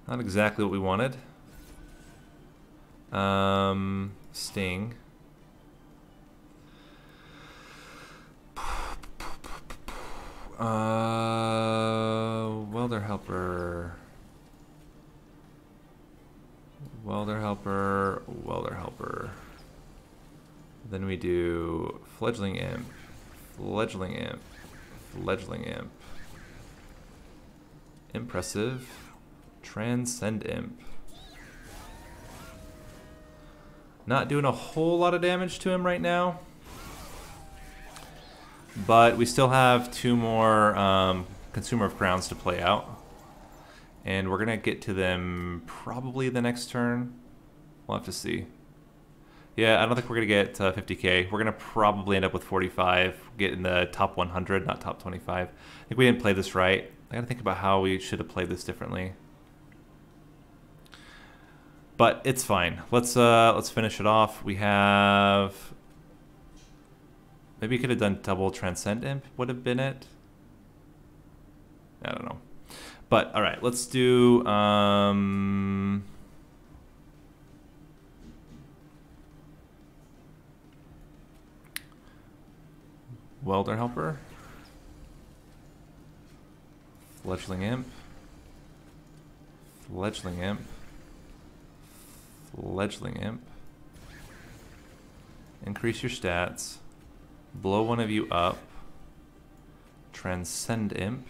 Not exactly what we wanted. Sting. Welder Helper. Welder Helper. Welder Helper. Then we do Fledgling Imp. Fledgling Imp. Fledgling Imp. Impressive. Transcend Imp. Not doing a whole lot of damage to him right now. But we still have 2 more Consumer of Crowns to play out. And we're going to get to them probably the next turn. We'll have to see. Yeah, I don't think we're going to get 50k. We're going to probably end up with 45. Get in the top 100, not top 25. I think we didn't play this right. I got to think about how we should have played this differently. But it's fine. Let's finish it off. We have... Maybe we could have done double Transcend Imp, would have been it. I don't know. But, alright, let's do... Welder Helper. Fledgling Imp. Fledgling Imp. Fledgling Imp. Increase your stats. Blow one of you up. Transcend Imp.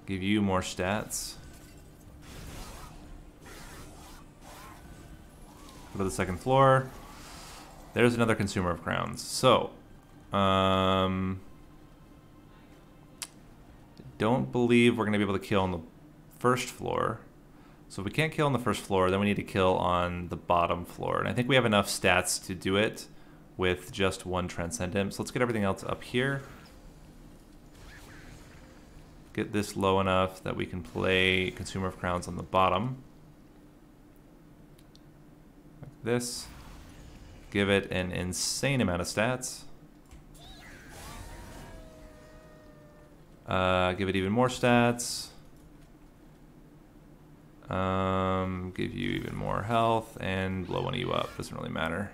Give you more stats. Go to the second floor. There's another Consumer of Crowns. So, don't believe we're going to be able to kill on the first floor. So if we can't kill on the first floor, then we need to kill on the bottom floor. And I think we have enough stats to do it with just 1 Transcend Imp. So let's get everything else up here. Get this low enough that we can play Consumer of Crowns on the bottom. Like this. Give it an insane amount of stats. Give it even more stats. Give you even more health and blow one of you up. Doesn't really matter.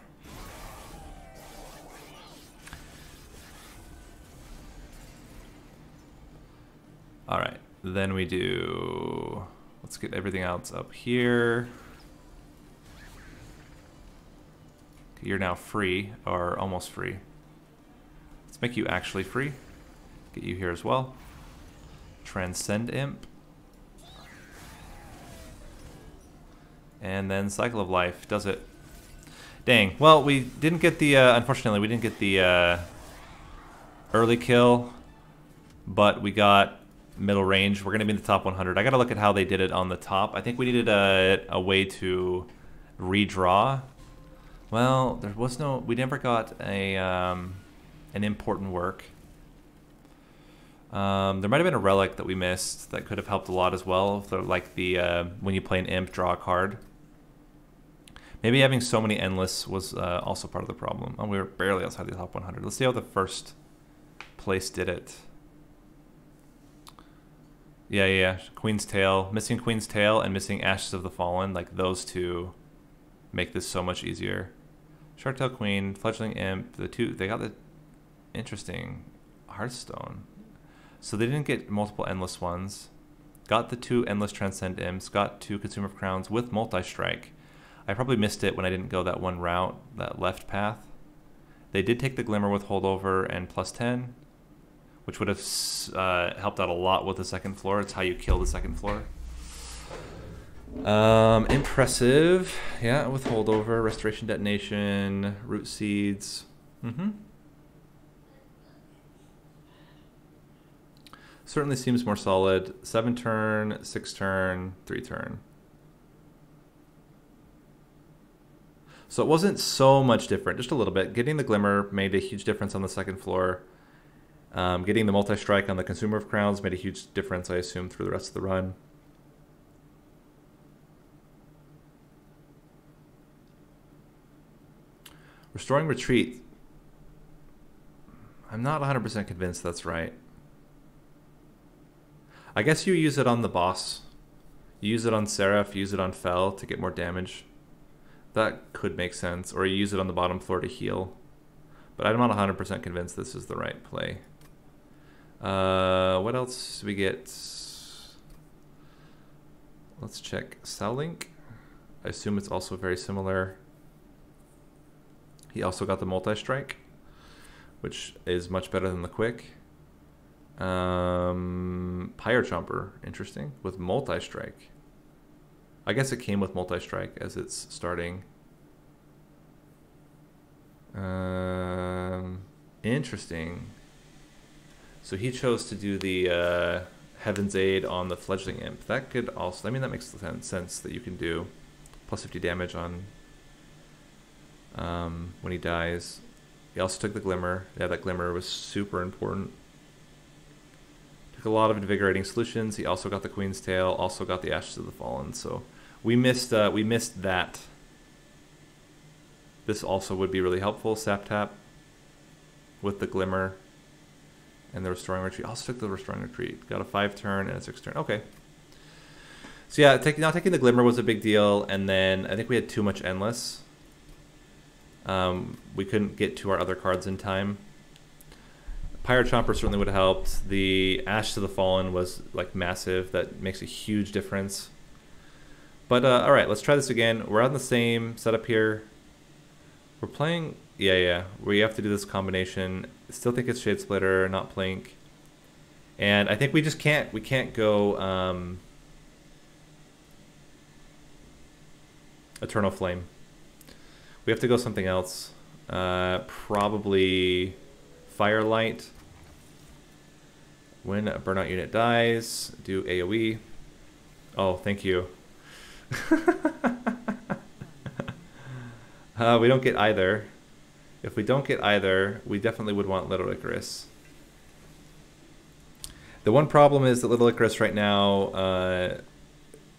Alright, then we do... Let's get everything else up here. Okay, you're now free, or almost free. Let's make you actually free. Get you here as well. Transcend Imp. And then Cycle of Life does it. Dang. Well, we didn't get the... unfortunately, we didn't get the early kill. But we got middle range. We're going to be in the top 100. I got to look at how they did it on the top. I think we needed a way to redraw. Well, there was no... We never got a an important work. There might have been a relic that we missed that could have helped a lot as well. So like the when you play an imp, draw a card. Maybe having so many endless was also part of the problem. Oh, we were barely outside the top 100. Let's see how the first place did it. Yeah. Queen's Tail. Missing Queen's Tail and missing Ashes of the Fallen. Like, those two make this so much easier. Shark-Tail Queen, Fledgling Imp. The two, they got the interesting Hearthstone. So they didn't get multiple endless ones. Got the 2 endless Transcend Imps. Got 2 Consumer of Crowns with multi-strike. I probably missed it when I didn't go that one route, that left path. They did take the Glimmer with holdover and +10, which would have helped out a lot with the second floor. It's how you kill the second floor. Impressive. Yeah, with holdover, Restoration Detonation, Root Seeds. Certainly seems more solid. 7 turn, 6 turn, 3 turn. So it wasn't so much different, just a little bit. Getting the Glimmer made a huge difference on the second floor. Getting the multi-strike on the Consumer of Crowns made a huge difference, I assume, through the rest of the run. Restoring Retreat. I'm not 100% convinced that's right. I guess you use it on the boss. You use it on Seraph, you use it on Fel to get more damage. That could make sense. Or you use it on the bottom floor to heal. But I'm not 100% convinced this is the right play. What else do we get? Let's check Link. I assume it's also very similar. He also got the multi-strike, which is much better than the quick. Pyre Chomper, interesting, with multi-strike. I guess it came with multi-strike as it's starting. Interesting. So he chose to do the Heaven's Aid on the Fledgling Imp. That could also, I mean, that makes sense that you can do plus 50 damage on when he dies. He also took the Glimmer. Yeah, that Glimmer was super important. Took a lot of invigorating solutions. He also got the Queen's Tail, also got the Ashes of the Fallen. So we missed that. This also would be really helpful. Sap Tap with the Glimmer and the Restoring Retreat. Also took the Restoring Retreat. Got a 5 turn and a 6 turn. Okay. So yeah, not taking the Glimmer was a big deal. And then I think we had too much Endless. We couldn't get to our other cards in time. Pyre Chomper certainly would have helped. The Ashes of the Fallen was like massive. That makes a huge difference. But all right, let's try this again. We're on the same setup here. We're playing, yeah. We have to do this combination. Still think it's Shade Splitter, not Plink. And I think we just can't. We can't go Eternal Flame. We have to go something else. Probably Firelight. When a burnout unit dies, do AoE. Oh, thank you. We don't get either. If we don't get either, we definitely would want Little Icarus. The one problem is that Little Icarus right now,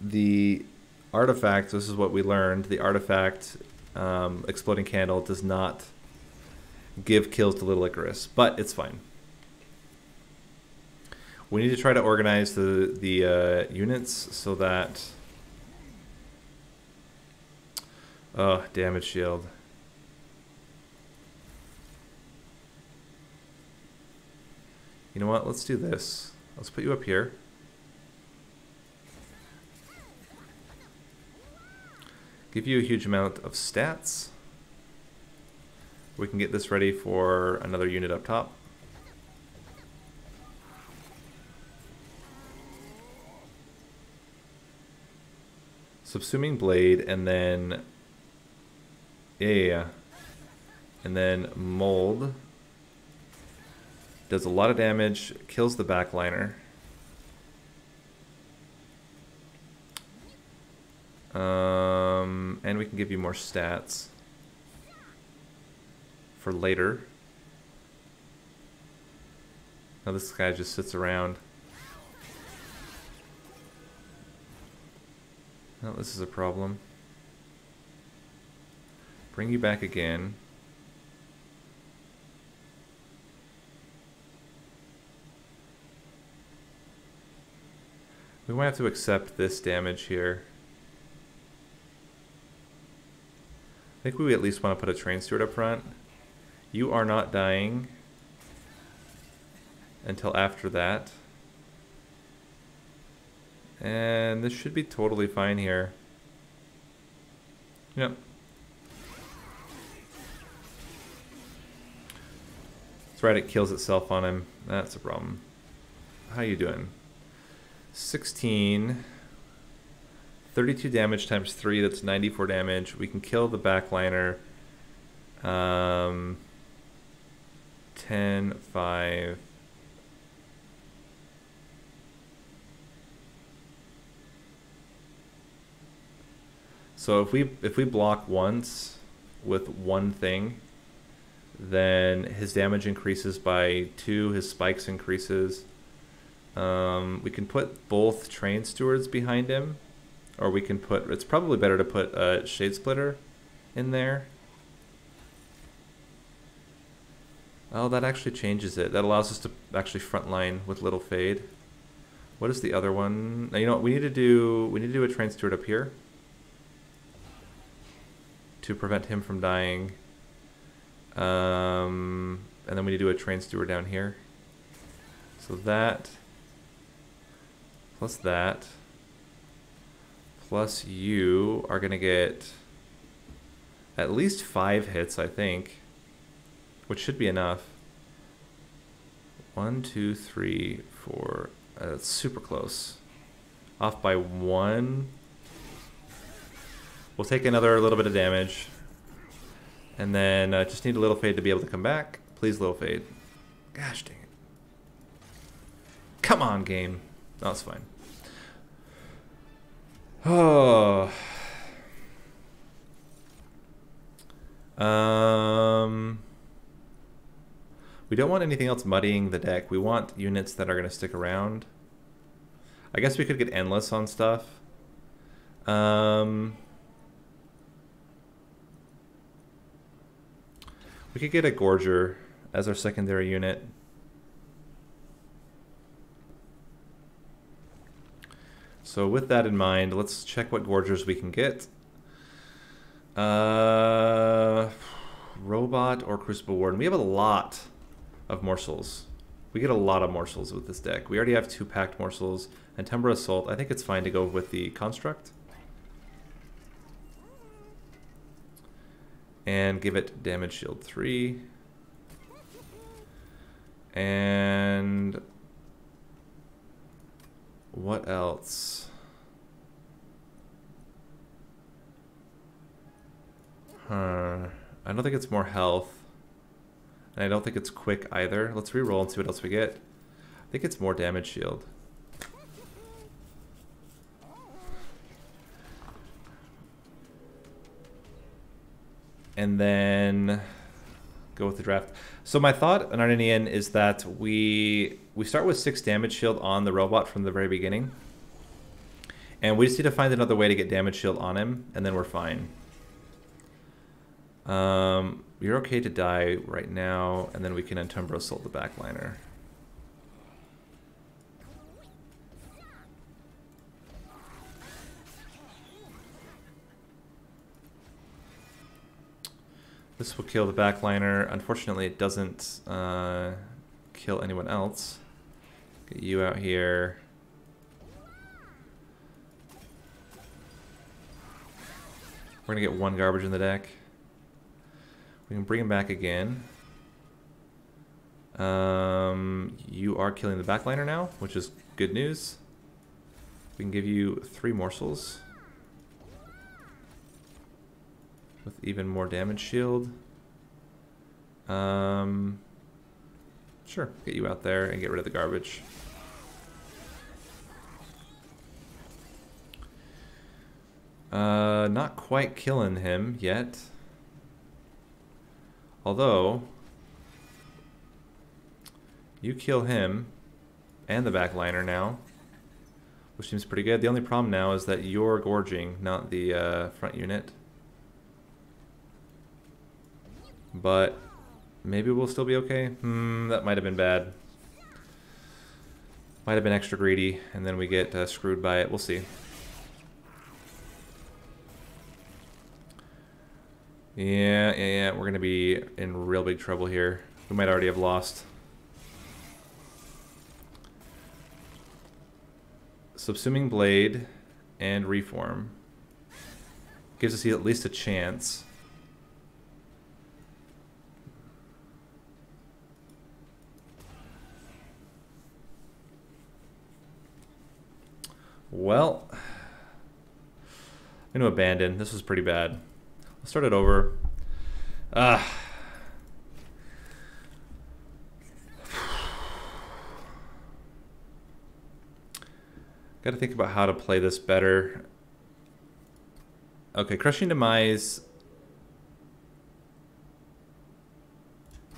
the artifact, this is what we learned, the artifact Exploding Candle does not give kills to Little Icarus, but it's fine. We need to try to organize the units so that... Oh, damage shield. You know what? Let's do this. Let's put you up here. Give you a huge amount of stats. We can get this ready for another unit up top. Subsuming Blade, and then... Yeah. And then Mold. Does a lot of damage, kills the backliner. And we can give you more stats for later. Now this guy just sits around. Oh, this is a problem. Bring you back again. We might have to accept this damage here. I think we at least want to put a train steward up front. You are not dying until after that. And this should be totally fine here. Yep. That's right, it kills itself on him. That's a problem. How you doing? 16. 32 damage times 3, that's 94 damage. We can kill the backliner. 10, 5. So if we block once with one thing, then his damage increases by 2, his spikes increases. We can put both train stewards behind him, or we can put, it's probably better to put a shade splitter in there. Oh, that actually changes it. That allows us to actually frontline with little fade. What is the other one? Now, you know what we need to do a train steward up here to prevent him from dying. And then we need to do a train steward down here. So that plus that plus you are gonna get at least 5 hits, I think, which should be enough. 1, 2, 3, 4. That's super close. Off by 1. We'll take another little bit of damage. And then just need a little fade to be able to come back. Please, little fade. Gosh dang it. Come on, game. No, it's fine. Oh. We don't want anything else muddying the deck. We want units that are going to stick around. I guess we could get endless on stuff. We could get a Gorger as our secondary unit. So with that in mind, let's check what Gorgers we can get. Robot or Crucible Warden. We have a lot of morsels. We get a lot of morsels with this deck. We already have 2 packed morsels and Timber Assault. I think it's fine to go with the Construct. And give it damage shield 3. And what else? I don't think it's more health. And I don't think it's quick either. Let's re-roll and see what else we get. I think it's more damage shield. And then go with the draft. So my thought on Arninian is that we start with 6 damage shield on the robot from the very beginning. And we just need to find another way to get damage shield on him, and then we're fine. You're okay to die right now, and then we can Entumbra Assault the backliner. This will kill the backliner. Unfortunately, it doesn't kill anyone else. Get you out here. We're gonna get 1 garbage in the deck. We can bring him back again. You are killing the backliner now, which is good news. We can give you 3 morsels. With even more damage shield. Sure, get you out there and get rid of the garbage. Not quite killing him yet. Although, you kill him and the backliner now, which seems pretty good. The only problem now is that you're gorging, not the front unit. But maybe we'll still be okay. That might have been bad. Might have been extra greedy, and then we get screwed by it. We'll see. Yeah, we're gonna be in real big trouble here. We might already have lost. Subsuming Blade and Reform gives us at least a chance. Well, I'm going to abandon. This was pretty bad. Let's start it over. Got to think about how to play this better. Okay, Crushing Demise.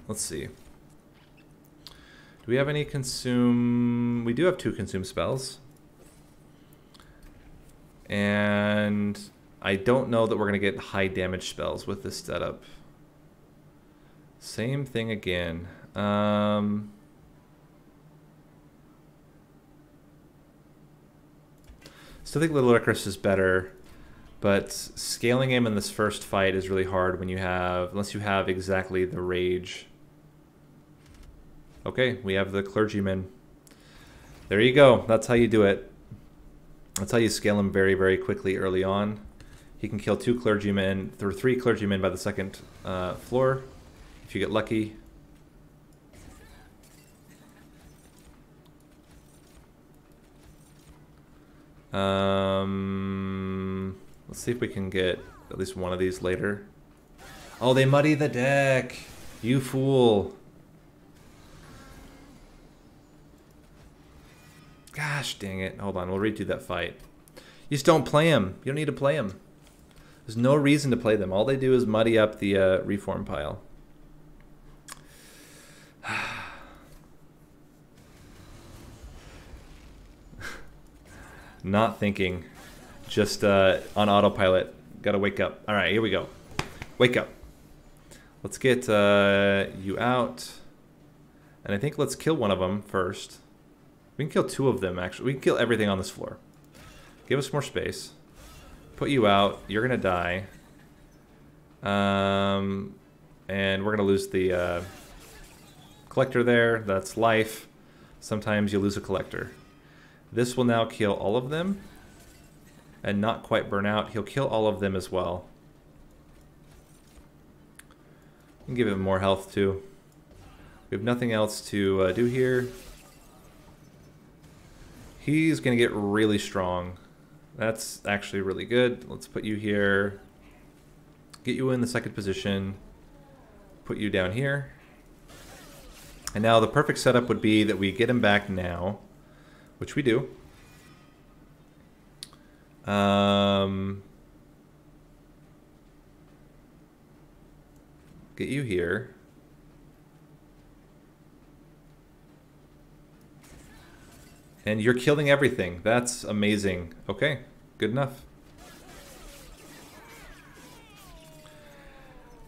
Let's see. Do we have any consume? We do have 2 consume spells. And I don't know that we're going to get high damage spells with this setup. Same thing again. Still think Little Icarus is better, but scaling him in this first fight is really hard when you have, unless you have exactly the rage. Okay, we have the Clergyman. There you go. That's how you do it. That's how you scale him very, very quickly early on. He can kill 2 clergymen, or 3 clergymen by the second floor, if you get lucky. Let's see if we can get at least one of these later. Oh, they muddy the deck! You fool! Gosh dang it. Hold on, we'll redo that fight. You just don't play them. You don't need to play them. There's no reason to play them. All they do is muddy up the reform pile. Not thinking. Just on autopilot. Gotta wake up. Alright, here we go. Wake up. Let's get you out. And I think let's kill one of them first. We can kill 2 of them, actually. We can kill everything on this floor. Give us more space. Put you out. You're going to die. And we're going to lose the collector there. That's life. Sometimes you lose a collector. This will now kill all of them. And not quite burn out. He'll kill all of them as well. We can give him more health, too. We have nothing else to do here. He's going to get really strong. That's actually really good. Let's put you here. Get you in the second position. Put you down here. And now the perfect setup would be that we get him back now, which we do. Get you here. And you're killing everything. That's amazing. Okay, good enough.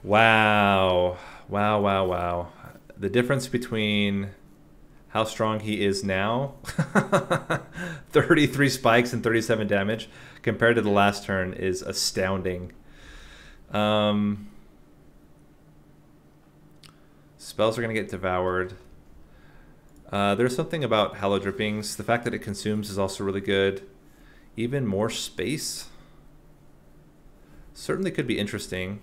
Wow. Wow, wow, wow. The difference between how strong he is now, 33 spikes and 37 damage, compared to the last turn is astounding. Spells are going to get devoured. There's something about Hallow Drippings. The fact that it consumes is also really good. Even more space certainly could be interesting.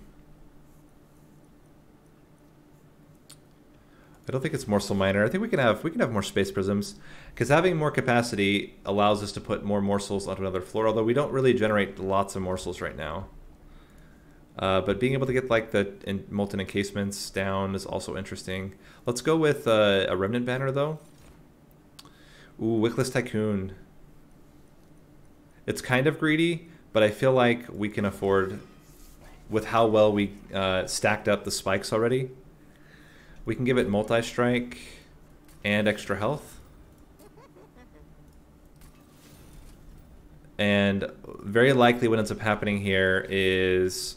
I don't think it's Morsel Miner. I think we can have more Space Prisms, because having more capacity allows us to put more morsels onto another floor, although we don't really generate lots of morsels right now. But being able to get like the molten encasements down is also interesting. Let's go with a Remnant Banner though. Ooh, Wickless Tycoon. It's kind of greedy, but I feel like we can afford, with how well we stacked up the spikes already, we can give it multi-strike and extra health. And very likely what ends up happening here is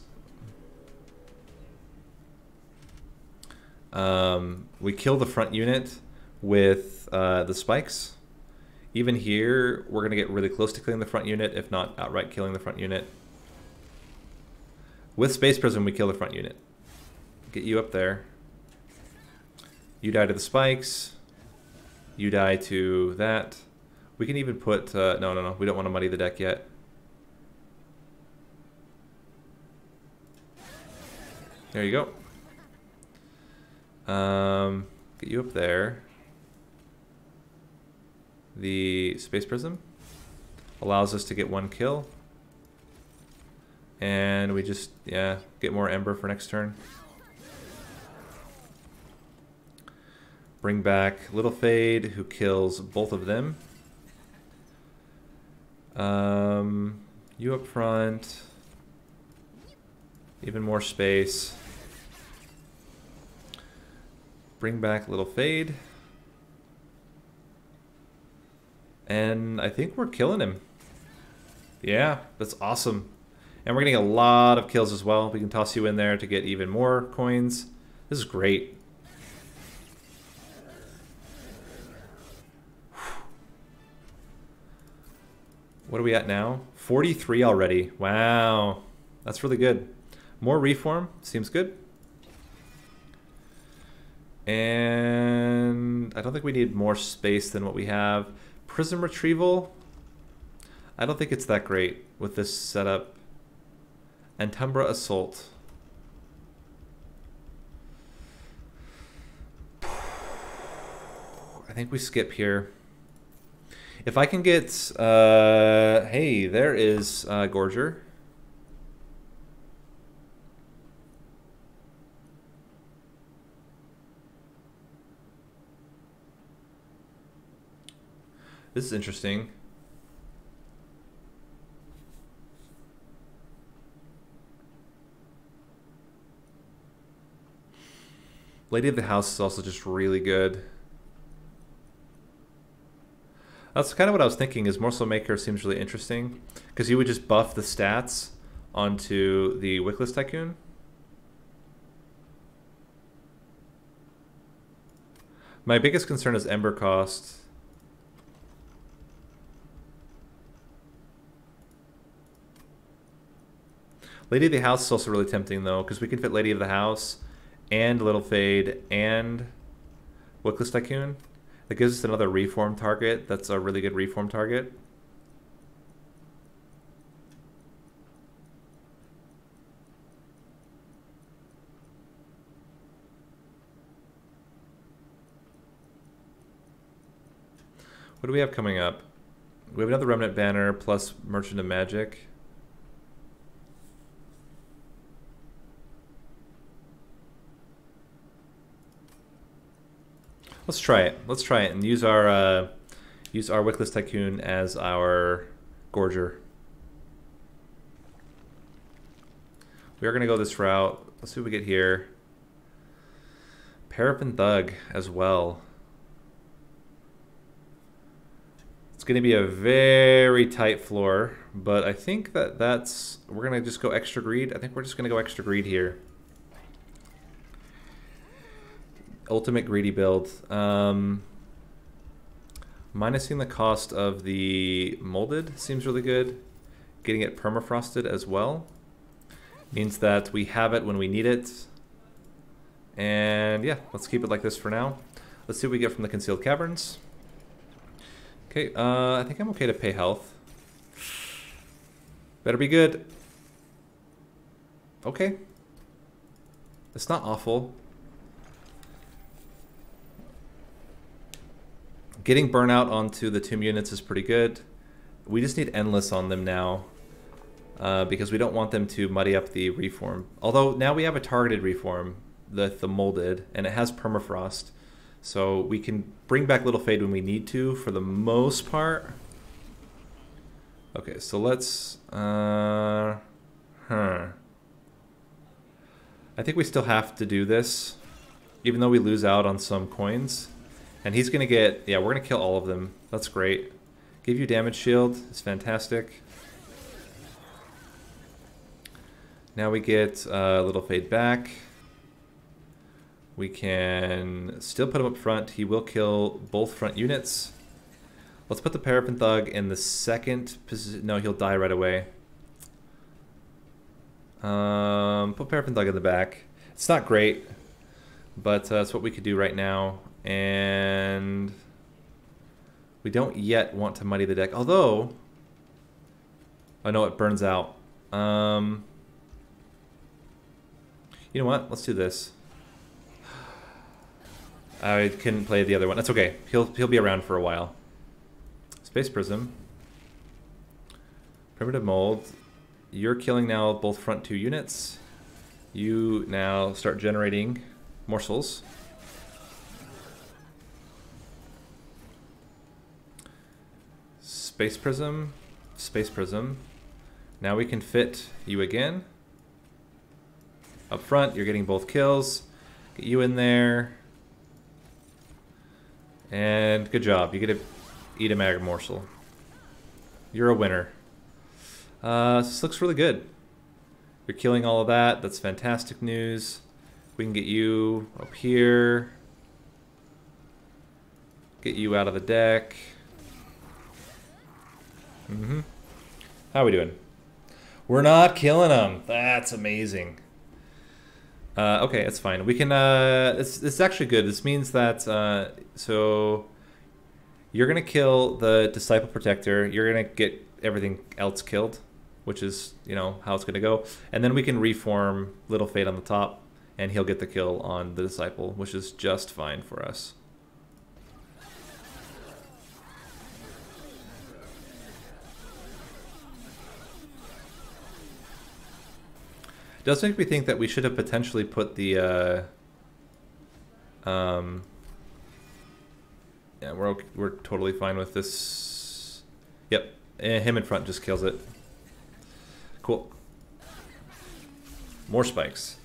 we kill the front unit with the spikes. Even here, we're going to get really close to killing the front unit, if not outright killing the front unit. With Space Prism, we kill the front unit. Get you up there. You die to the spikes. You die to that. We can even put... no. We don't want to muddy the deck yet. There you go. Get you up there. The Space Prism allows us to get 1 kill. And we just, yeah, get more Ember for next turn. Bring back Little Fade, who kills both of them. You up front. Even more space. Bring back Little Fade. And I think we're killing him. Yeah, that's awesome. And we're getting a lot of kills as well. We can toss you in there to get even more coins. This is great. What are we at now? 43 already. Wow. That's really good. More reform. Seems good. And I don't think we need more space than what we have. Prism Retrieval. I don't think it's that great with this setup. Antumbra Assault. I think we skip here. If I can get... hey, there is Gorger. This is interesting. Lady of the House is also just really good. That's kind of what I was thinking, is Morsel Maker seems really interesting, because you would just buff the stats onto the Wickless Tycoon. My biggest concern is Ember cost. Lady of the House is also really tempting, though, because we can fit Lady of the House and Little Fade and Wickless Tycoon. That gives us another reform target. That's a really good reform target. What do we have coming up? We have another Remnant Banner plus Merchant of Magic. Let's try it. Let's try it and use our Wickless Tycoon as our Gorger. We are going to go this route. Let's see what we get here. Paraffin Thug as well. It's going to be a very tight floor, but I think we're going to just go extra greed. I think we're just going to go extra greed here. Ultimate greedy build. Minusing the cost of the molded seems really good. Getting it permafrosted as well means that we have it when we need it. And yeah, let's keep it like this for now. Let's see what we get from the Concealed Caverns. Okay, I think I'm okay to pay health. Better be good. Okay. It's not awful. Getting burnout onto the tomb units is pretty good. We just need endless on them now because we don't want them to muddy up the reform. Although now we have a targeted reform, the molded, and it has permafrost. So we can bring back Little Fade when we need to for the most part. Okay, so let's... I think we still have to do this, even though we lose out on some coins. And he's going to get... Yeah, we're going to kill all of them. That's great. Give you damage shield. It's fantastic. Now we get a little fade back. We can still put him up front. He will kill both front units. Let's put the Paraffin Thug in the second position. No, he'll die right away. Put Paraffin Thug in the back. It's not great, but it's what we could do right now. And we don't yet want to muddy the deck. Although, oh no, it burns out. You know what? Let's do this. I couldn't play the other one. That's okay. He'll be around for a while. Space Prism. Primitive Mold. You're killing now both front 2 units. You now start generating morsels. Space Prism. Space Prism. Now we can fit you again. Up front, you're getting both kills. Get you in there. And good job. You get to eat a mag morsel. You're a winner. This looks really good. You're killing all of that. That's fantastic news. We can get you up here. Get you out of the deck. How are we doing? We're not killing them. That's amazing. Okay, it's fine. We can, it's actually good. This means that, so you're going to kill the Disciple Protector. You're going to get everything else killed, which is, you know, how it's going to go. And then we can reform Little Fate on the top, and he'll get the kill on the Disciple, which is just fine for us. It does make me think that we should have potentially put the, yeah, we're totally fine with this. Yep, him in front just kills it. Cool. More spikes.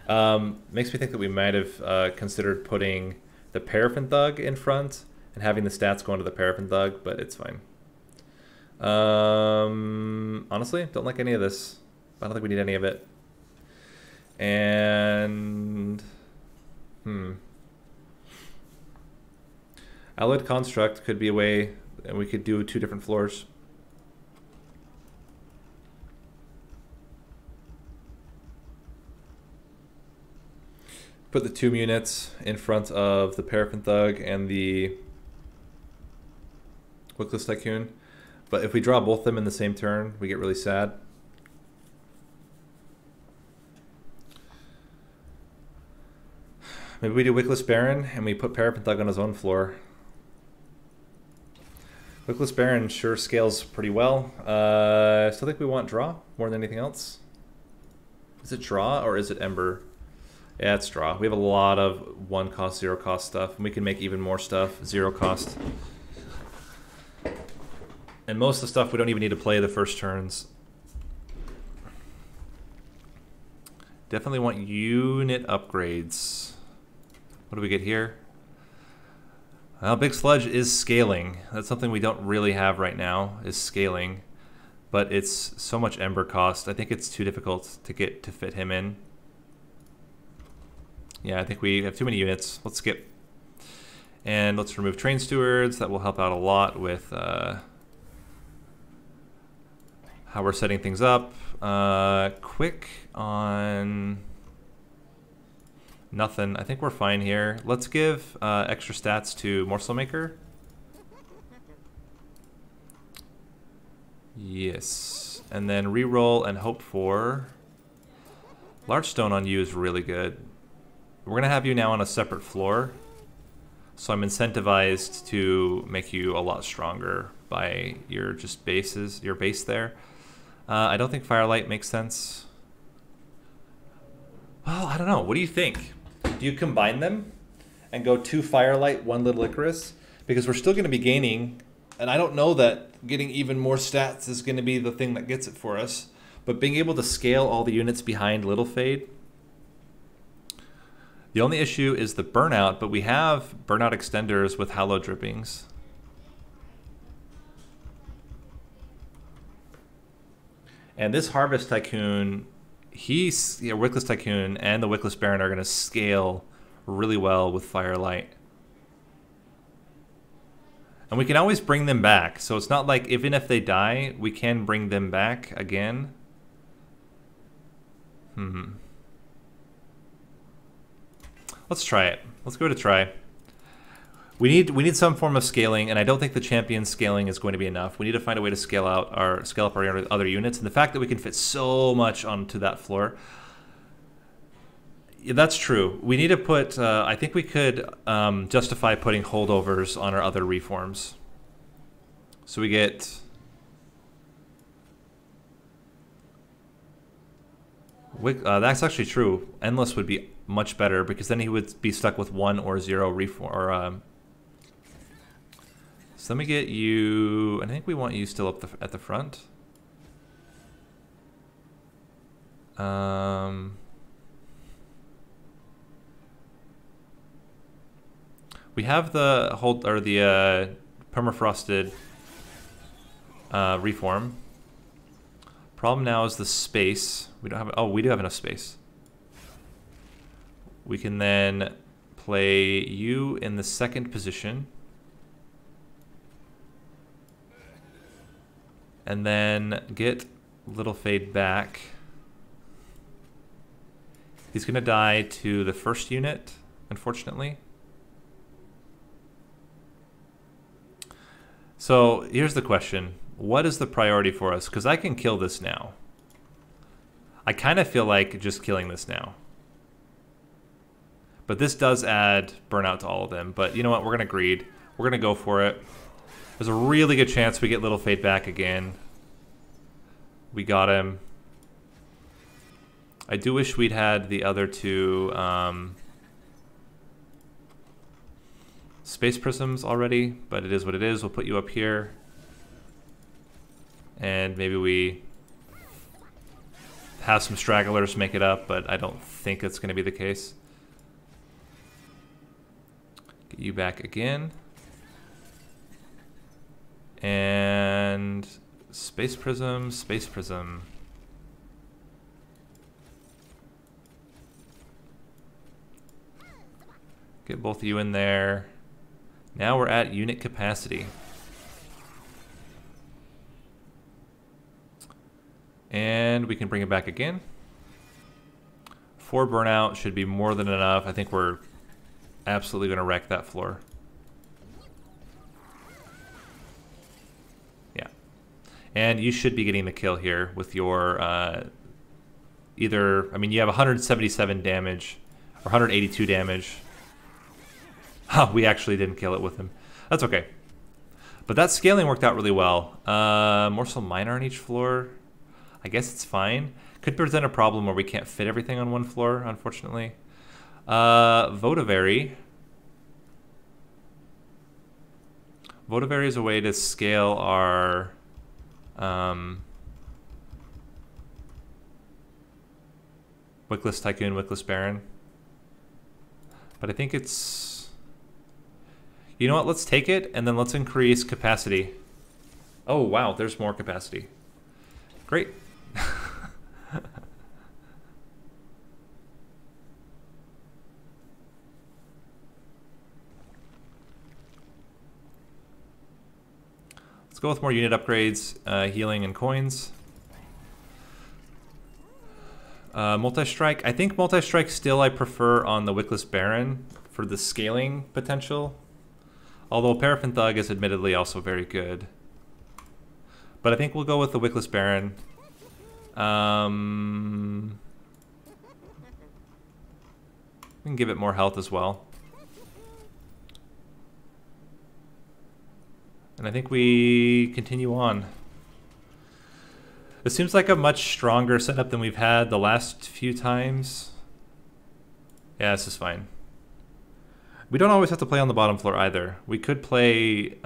Makes me think that we might have considered putting the Paraffin Thug in front and having the stats go into the Paraffin Thug, but it's fine. Honestly, don't like any of this. I don't think we need any of it. And Alloyed Construct could be a way, and we could do 2 different floors. Put the 2 units in front of the Paraffin Thug and the Wickless Tycoon. But if we draw both of them in the same turn, we get really sad. Maybe we do Wickless Baron and we put Paraffin Thug on his own floor. Wickless Baron sure scales pretty well. I still think we want draw more than anything else. Is it draw or is it Ember? Yeah, it's draw. We have a lot of 1 cost, 0 cost stuff, and we can make even more stuff 0 cost. And most of the stuff we don't even need to play the first turns. Definitely want unit upgrades. What do we get here? Well, Big Sludge is scaling. That's something we don't really have right now, is scaling. But it's so much Ember cost. I think it's too difficult to get to fit him in. Yeah, I think we have too many units. Let's skip. And let's remove Train Stewards. That will help out a lot with how we're setting things up. Quick on nothing. I think we're fine here. Let's give extra stats to Morsel Maker. Yes. And then reroll and hope for Large Stone on you is really good. We're going to have you now on a separate floor. So I'm incentivized to make you a lot stronger by your just bases, your base there. I don't think Firelight makes sense. Well, I don't know. What do you think? Do you combine them and go 2 Firelight, 1 Little Icarus? Because we're still going to be gaining And I don't know that getting even more stats is going to be the thing that gets it for us. But being able to scale all the units behind Little Fade. The only issue is the burnout, but we have burnout extenders with Hallow Drippings. And this Harvest Tycoon, Wickless Tycoon and the Wickless Baron are going to scale really well with Firelight. And we can always bring them back. So it's not like even if they die, we can bring them back again. Let's try it. Let's go to try. We need some form of scaling, and I don't think the champion scaling is going to be enough. We need to find a way to scale up our other units, and the fact that we can fit so much onto that floor. Yeah, that's true. We need to put. I think we could justify putting holdovers on our other reforms. So we get. That's actually true. Endless would be much better because then he would be stuck with 1 or 0 reform. So let me get you. I think we want you still up at the front. We have the permafrosted reform. Problem now is the space. We don't have. Oh, we do have enough space. We can then play you in the second position. And then get Little Fade back. He's going to die to the first unit, unfortunately. So here's the question. What is the priority for us? Because I can kill this now. I kind of feel like just killing this now. But this does add burnout to all of them. But you know what? We're going to greed. We're going to go for it. There's a really good chance we get Little Fade back again. We got him. I do wish we'd had the other two Space Prisms already, but it is what it is. We'll put you up here. And maybe we have some stragglers make it up, but I don't think it's going to be the case. Get you back again. And Space Prism, Space Prism. Get both of you in there. Now we're at unit capacity. And we can bring it back again. 4 burnout should be more than enough. I think we're absolutely going to wreck that floor. Yeah. And you should be getting the kill here with your either, I mean, you have 177 damage or 182 damage. Oh, we actually didn't kill it with him. That's okay. But that scaling worked out really well. Morsel Miner on each floor. I guess it's fine. Could present a problem where we can't fit everything on one floor, unfortunately. Votivary. Votivary is a way to scale our... Wickless Tycoon, Wickless Baron. But I think it's... You know what? Let's take it, and then let's increase capacity. Oh, wow. There's more capacity. Great. Let's go with more unit upgrades, healing, and coins. Multi-strike. I think multi-strike still I prefer on the Wickless Baron for the scaling potential. Although Paraffin Thug is admittedly also very good. But I think we'll go with the Wickless Baron. We can give it more health as well. And I think we continue on. It seems like a much stronger setup than we've had the last few times. Yeah, this is fine. We don't always have to play on the bottom floor either. We could play,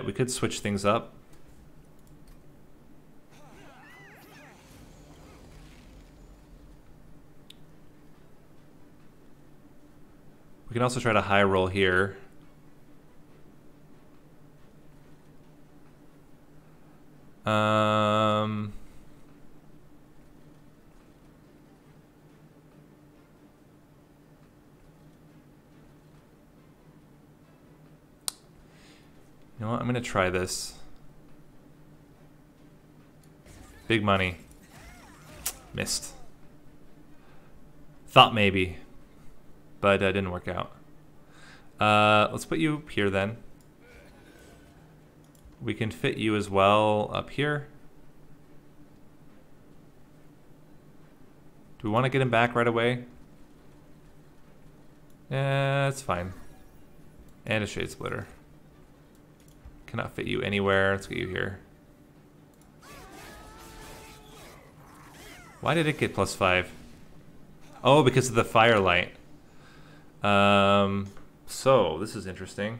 we could switch things up. We can also try to high roll here. You know what? I'm gonna try this. Big money. Missed. Thought maybe, but didn't work out. Let's put you here then. We can fit you as well up here. Do we want to get him back right away? Yeah, that's fine. And a shade splitter. Cannot fit you anywhere. Let's get you here. Why did it get +5? Oh, because of the firelight. So this is interesting.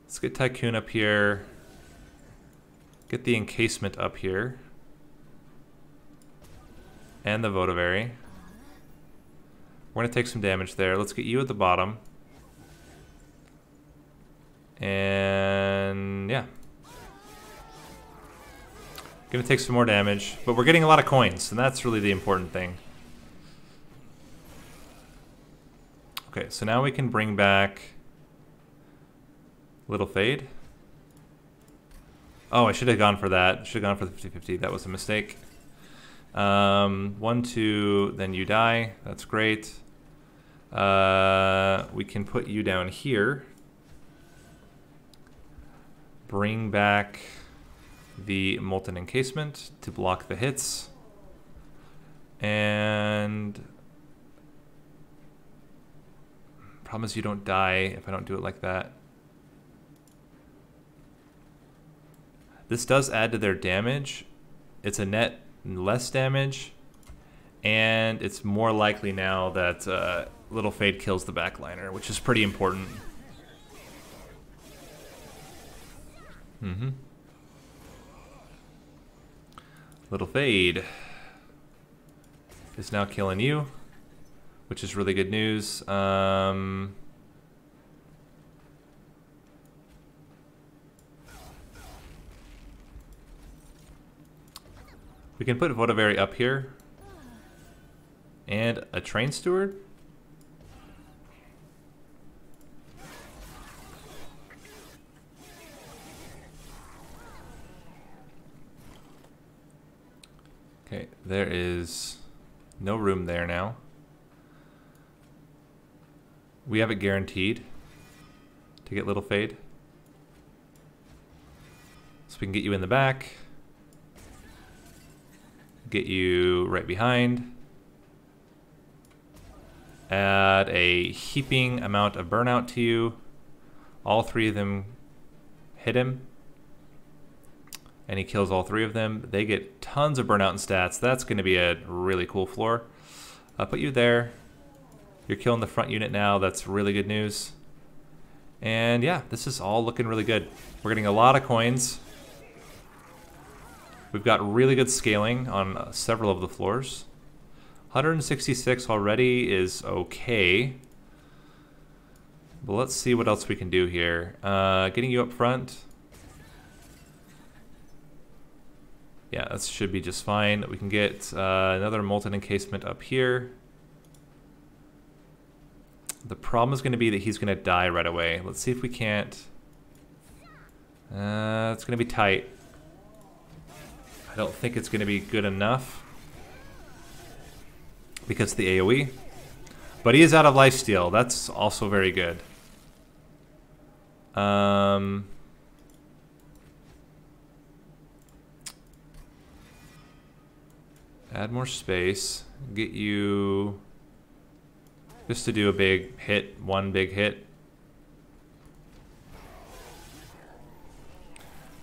Let's get Tycoon up here. Get the encasement up here. And the Votivary. We're going to take some damage there. Let's get you at the bottom. And yeah. Going to take some more damage. But we're getting a lot of coins, and that's really the important thing. Okay, so now we can bring back Little Fade. Oh, I should have gone for that. Should have gone for the 50-50. That was a mistake. 1, 2, then you die. That's great. We can put you down here. Bring back the Molten Encasement to block the hits. And promise you don't die if I don't do it like that. This does add to their damage. It's a net less damage, and it's more likely now that Little Fade kills the backliner, which is pretty important. Little Fade is now killing you, which is really good news. We can put Votivary up here. And a Train Steward. Okay, there is no room there now. We have it guaranteed to get Little Fade. So we can get you in the back. Get you right behind. Add a heaping amount of burnout to you. All 3 of them hit him. And he kills all 3 of them. They get tons of burnout and stats. That's going to be a really cool floor. I'll put you there. You're killing the front unit now. That's really good news. And yeah, this is all looking really good. We're getting a lot of coins. We've got really good scaling on several of the floors. 166 already is okay. But let's see what else we can do here. Getting you up front. Yeah, that should be just fine. We can get another Molten Encasement up here. The problem is going to be that he's going to die right away. Let's see if we can't. It's going to be tight. I don't think it's going to be good enough because of the AoE. But he is out of lifesteal. That's also very good. Add more space. Get you just to do a big hit, one big hit.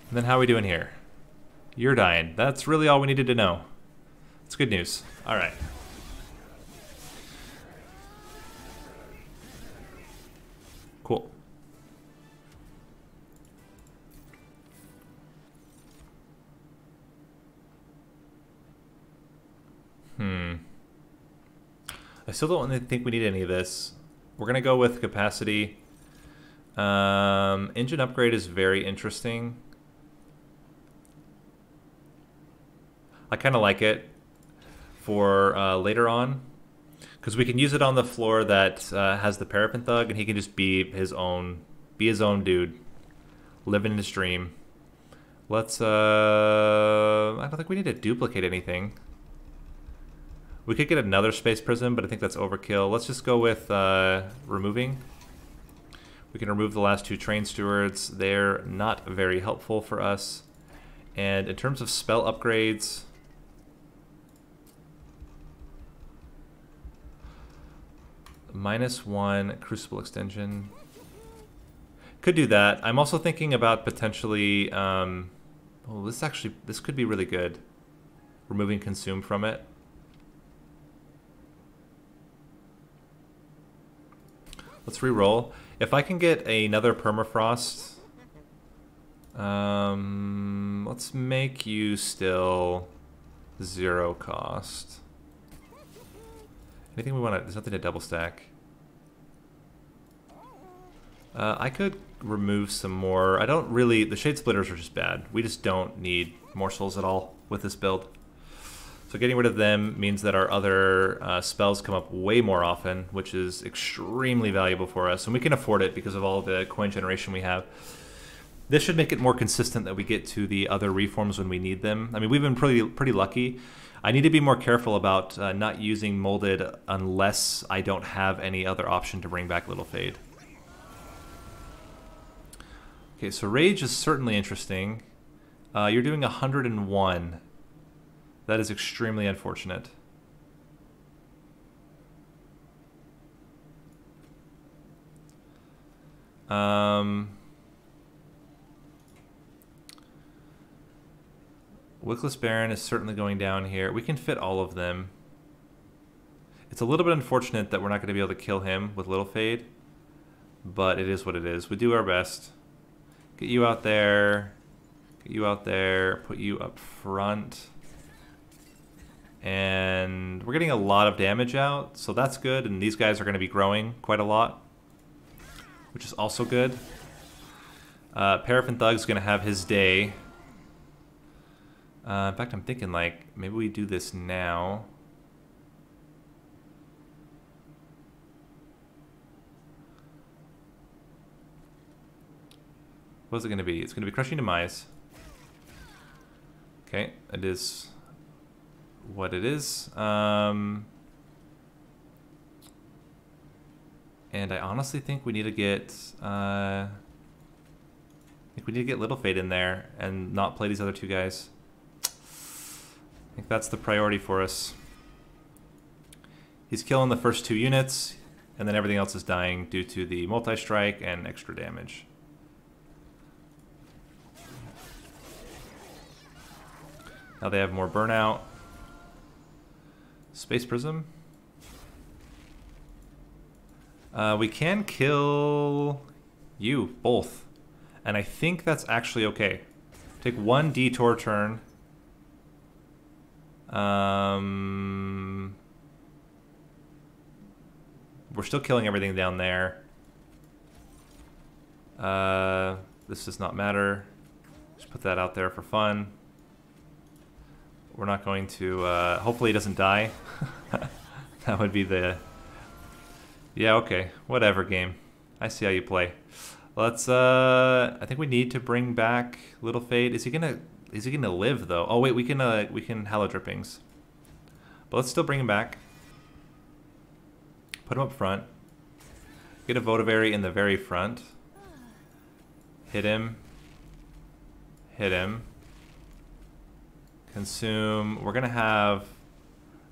And then how are we doing here? You're dying. That's really all we needed to know. It's good news. All right. Cool. I still don't think we need any of this. We're going to go with capacity. Engine upgrade is very interesting. I kind of like it for later on, because we can use it on the floor that has the Paraffin Thug, and he can just be his own dude, living his dream. Let's. I don't think we need to duplicate anything. We could get another space prism, but I think that's overkill. Let's just go with removing. We can remove the last two train stewards. They're not very helpful for us. And in terms of spell upgrades, -1 Crucible Extension. Could do that. I'm also thinking about potentially... oh, this could be really good. Removing Consume from it. Let's re-roll. If I can get another Permafrost, let's make you still 0 cost. Anything we want to... There's nothing to double stack. I could remove some more. I don't really... The Shade Splitters are just bad. We just don't need morsels at all with this build. So getting rid of them means that our other spells come up way more often, which is extremely valuable for us. And we can afford it because of all the coin generation we have. This should make it more consistent that we get to the other reforms when we need them. I mean, we've been pretty lucky. I need to be more careful about not using Molded unless I don't have any other option to bring back Little Fade. Okay, so Rage is certainly interesting. You're doing 101. That is extremely unfortunate. Wickless Baron is certainly going down here. We can fit all of them. It's a little bit unfortunate that we're not going to be able to kill him with Little Fade, but it is what it is. We do our best. Get you out there. Get you out there. Put you up front. And we're getting a lot of damage out, so that's good. And these guys are going to be growing quite a lot, which is also good. Paraffin Thug's going to have his day. In fact, I'm thinking, like, maybe we do this now. What's it going to be? It's going to be Crushing Demise. Okay, it is what it is. And I honestly think we need to get... I think we need to get Little Fade in there and not play these other two guys. I think that's the priority for us. He's killing the first 2 units, and then everything else is dying due to the multi-strike and extra damage. Now they have more burnout. Space Prism. We can kill you, both. And I think that's actually okay. Take 1 detour turn. We're still killing everything down there. This does not matter. Just put that out there for fun. We're not going to... hopefully he doesn't die. That would be the... Yeah, okay. Whatever, game. I see how you play. Let's... I think we need to bring back Little Fade. Is he gonna live, though? Oh, wait, we can Hallow Drippings. But let's still bring him back. Put him up front. Get a Votivary in the very front. Hit him. Hit him. Consume. We're going to have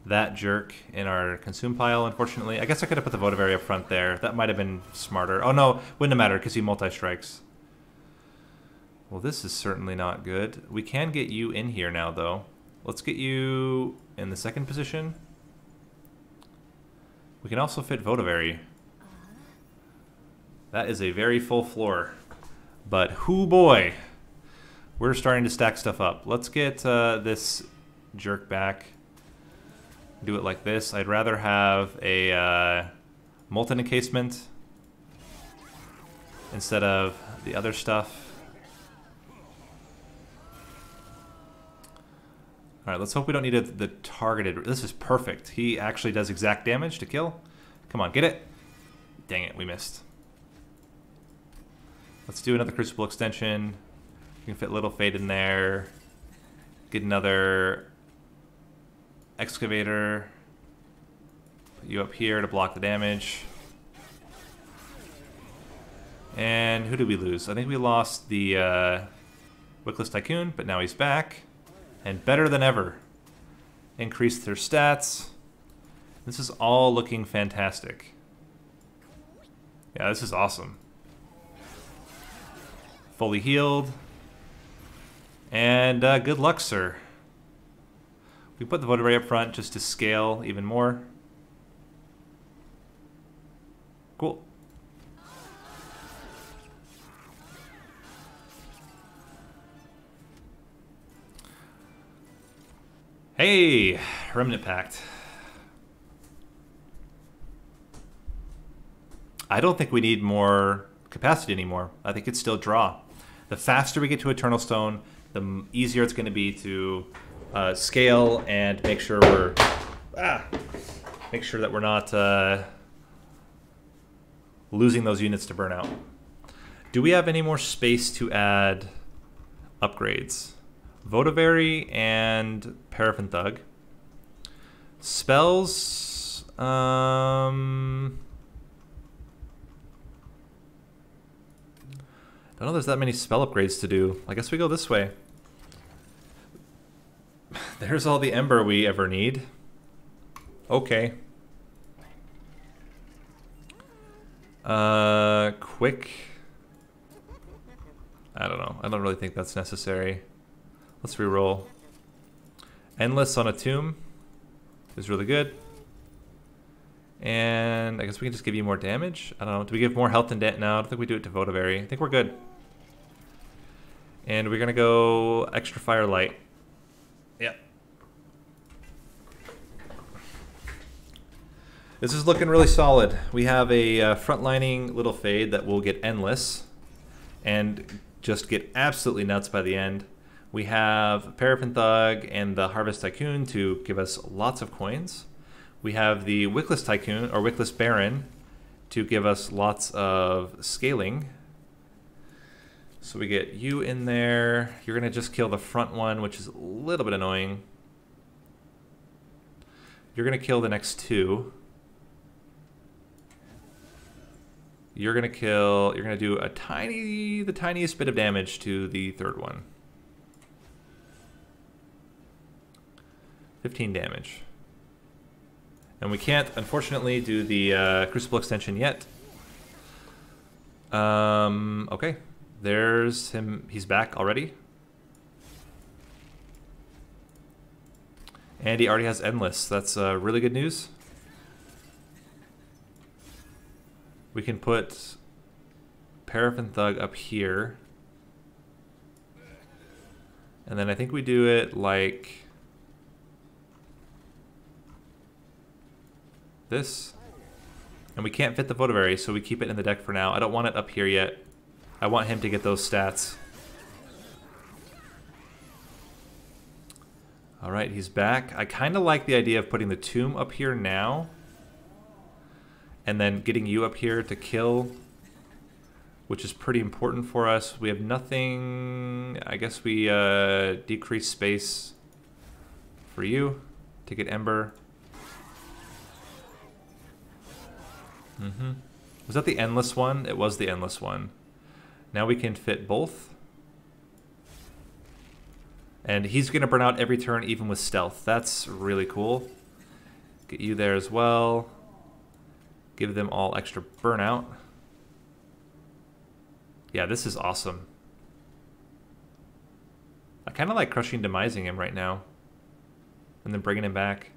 that jerk in our consume pile, unfortunately. I guess I could have put the Votivary up front there. That might have been smarter. Oh, no. Wouldn't have mattered because he multi-strikes. Well, this is certainly not good. We can get you in here now, though. Let's get you in the second position. We can also fit Votivary. That is a very full floor. But hoo boy, we're starting to stack stuff up. Let's get this jerk back. Do it like this. I'd rather have a molten encasement instead of the other stuff. Alright, let's hope we don't need the targeted. This is perfect. He actually does exact damage to kill. Come on, get it. Dang it, we missed. Let's do another Crucible extension. We can fit Little Fade in there. Get another Excavator. Put you up here to block the damage. And who did we lose? I think we lost the Wickless Tycoon, but now he's back. And better than ever. Increased their stats. This is all looking fantastic. Yeah, this is awesome. Fully healed. And good luck, sir. We put the Votivary up front just to scale even more. Cool. Hey, Remnant Pact. I don't think we need more capacity anymore. I think it's still draw. The faster we get to Eternal Stone, the easier it's going to be to scale and make sure we're that we're not losing those units to burnout. Do we have any more space to add upgrades? Votivary and Paraffin Thug. Spells. I don't know there's that many spell upgrades to do. I guess we go this way. There's all the Ember we ever need. Okay. Quick. I don't know. I don't really think that's necessary. Let's reroll. Endless on a Tomb is really good. And I guess we can just give you more damage. I don't know. Do we give more health and no, I don't think we do it to Votivary. I think we're good. And we're going to go extra Firelight. Yep. This is looking really solid. We have a frontlining Little Fade that will get Endless and just get absolutely nuts by the end. We have Paraffin Thug and the Harvest Tycoon to give us lots of coins. We have the Wickless Tycoon, or Wickless Baron, to give us lots of scaling. So we get you in there. You're going to just kill the front one, which is a little bit annoying. You're going to kill the next two. You're going to do the tiniest bit of damage to the third one. 15 damage. And we can't, unfortunately, do the Crucible extension yet. Okay. There's him. He's back already. And he already has Endless. That's really good news. We can put Paraffin Thug up here. And then I think we do it like this. And we can't fit the Votivary, so we keep it in the deck for now. I don't want it up here yet. I want him to get those stats. Alright, he's back. I kind of like the idea of putting the Tomb up here now. And then getting you up here to kill, which is pretty important for us. We have nothing. I guess we decrease space for you to get Ember. Was that the Endless one? It was the Endless one. Now we can fit both. And he's going to burn out every turn, even with stealth. That's really cool. Get you there as well. Give them all extra burnout. Yeah, this is awesome. I kind of like crushing demising him right now. and then bringing him back.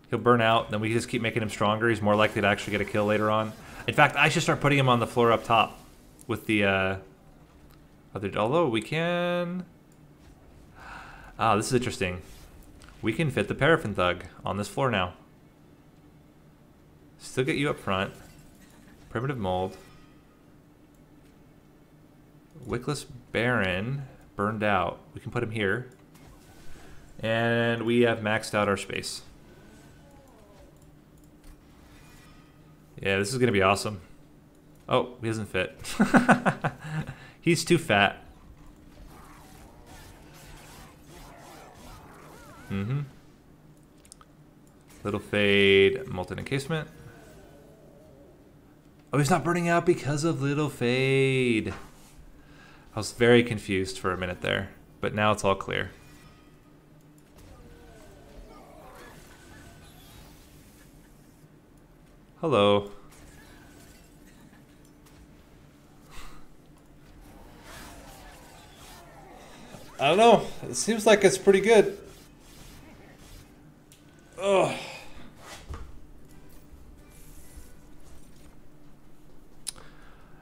He'll burn out, then we just keep making him stronger. He's more likely to actually get a kill later on. In fact, I should start putting him on the floor up top with the other. Although we can. Ah, this is interesting. We can fit the Paraffin Thug on this floor now. Still get you up front. Primitive Mold. Wickless Baron burned out. We can put him here. And we have maxed out our space. Yeah, this is going to be awesome. Oh, he doesn't fit. He's too fat. Mm-hmm. Little Fade, Molten Encasement. Oh, he's not burning out because of Little Fade. I was very confused for a minute there, but now it's all clear. Hello. I don't know. It seems like it's pretty good. Ugh.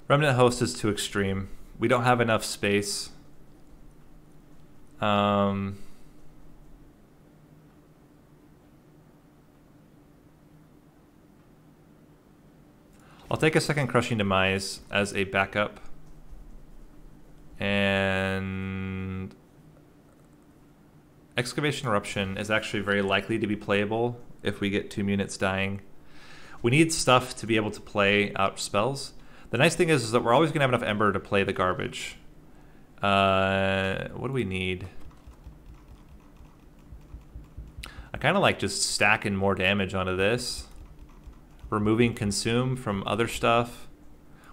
Remnant Host is too extreme. We don't have enough space. I'll take a second Crushing Demise as a backup. And Excavation Eruption is actually very likely to be playable if we get 2 units dying. We need stuff to be able to play out spells. The nice thing is that we're always going to have enough Ember to play the garbage. What do we need? I kind of like just stacking more damage onto this. Removing Consume from other stuff.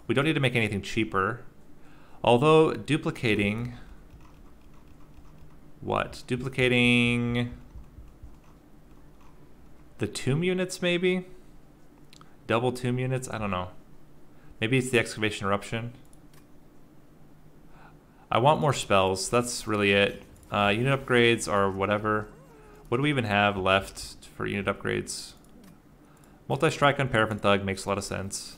We don't need to make anything cheaper. Although duplicating... What? Duplicating the Tomb units maybe? Double Tomb units? I don't know. Maybe it's the Excavation Eruption. I want more spells. That's really it. Unit upgrades are whatever. What do we even have left for unit upgrades? Multi-strike on Paraffin Thug makes a lot of sense.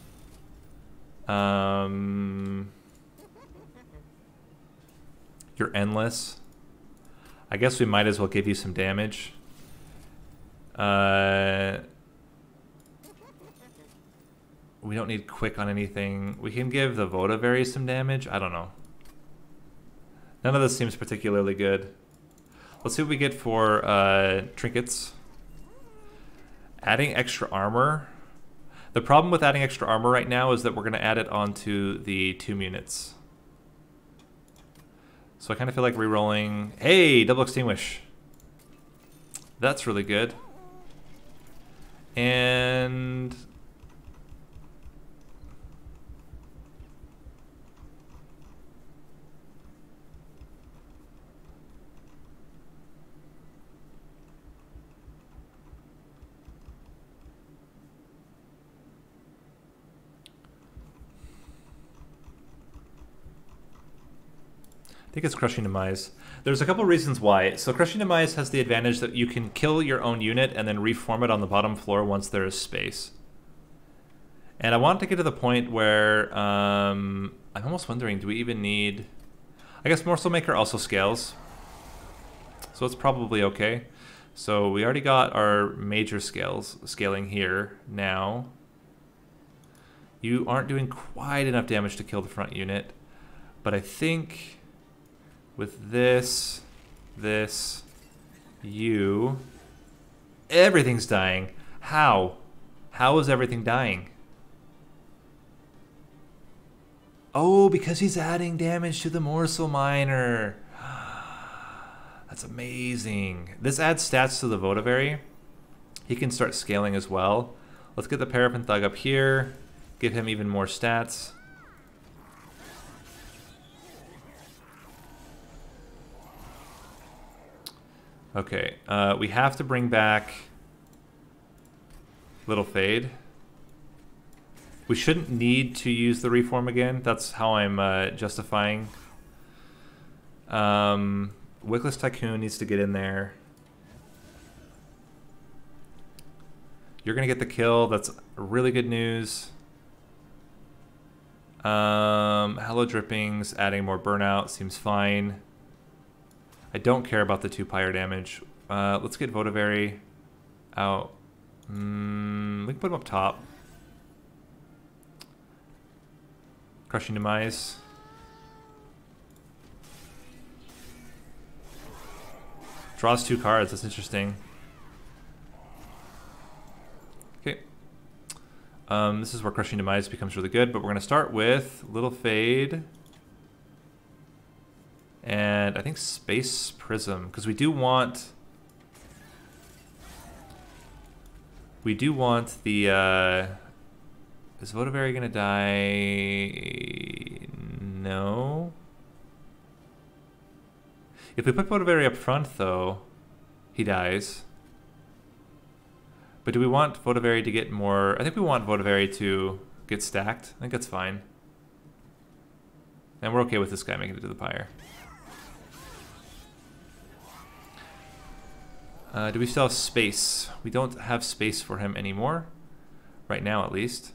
You're endless. I guess we might as well give you some damage. We don't need quick on anything. We can give the Votivary some damage. I don't know. None of this seems particularly good. Let's see what we get for trinkets. Adding extra armor. The problem with adding extra armor right now is that we're going to add it onto the Tomb units. So I kind of feel like re-rolling. Hey, double extinguish. That's really good. And I think it's Crushing Demise. There's a couple reasons why. So Crushing Demise has the advantage that you can kill your own unit and then reform it on the bottom floor once there is space. And I want to get to the point where I'm almost wondering, do we even need... I guess Morsel Maker also scales. So it's probably okay. So we already got our major scaling here now. You aren't doing quite enough damage to kill the front unit. But I think... with this, everything's dying. How? How is everything dying? Oh, because he's adding damage to the Morsel Miner. That's amazing. This adds stats to the Votivary. He can start scaling as well. Let's get the Paraffin Thug up here. Give him even more stats. Okay, we have to bring back Little Fade. We shouldn't need to use the reform again. That's how I'm justifying Wickless Tycoon needs to get in there. You're going to get the kill. That's really good news. Hello Drippings, adding more burnout seems fine. I don't care about the 2 pyre damage. Let's get Votivary out. We can put him up top. Crushing Demise. Draws 2 cards, that's interesting. Okay. This is where Crushing Demise becomes really good, but we're going to start with Little Fade. And I think Space Prism, because we do want the, is Votivary going to die? No. If we put Votivary up front, though, he dies. But do we want Votivary to get more? I think we want Votivary to get stacked. I think that's fine. And we're okay with this guy making it to the pyre. Do we still have space? We don't have space for him anymore. Right now, at least.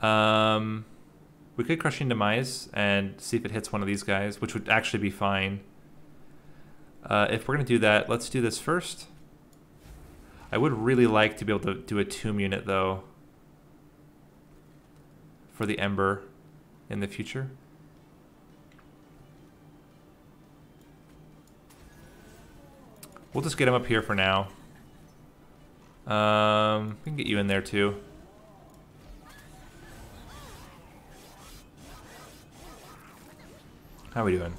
We could Crushing Demise and see if it hits one of these guys, which would actually be fine. If we're going to do that, let's do this first. I would really like to be able to do a Tomb unit, though, for the Ember in the future. We'll just get him up here for now. We can get you in there, too. How are we doing?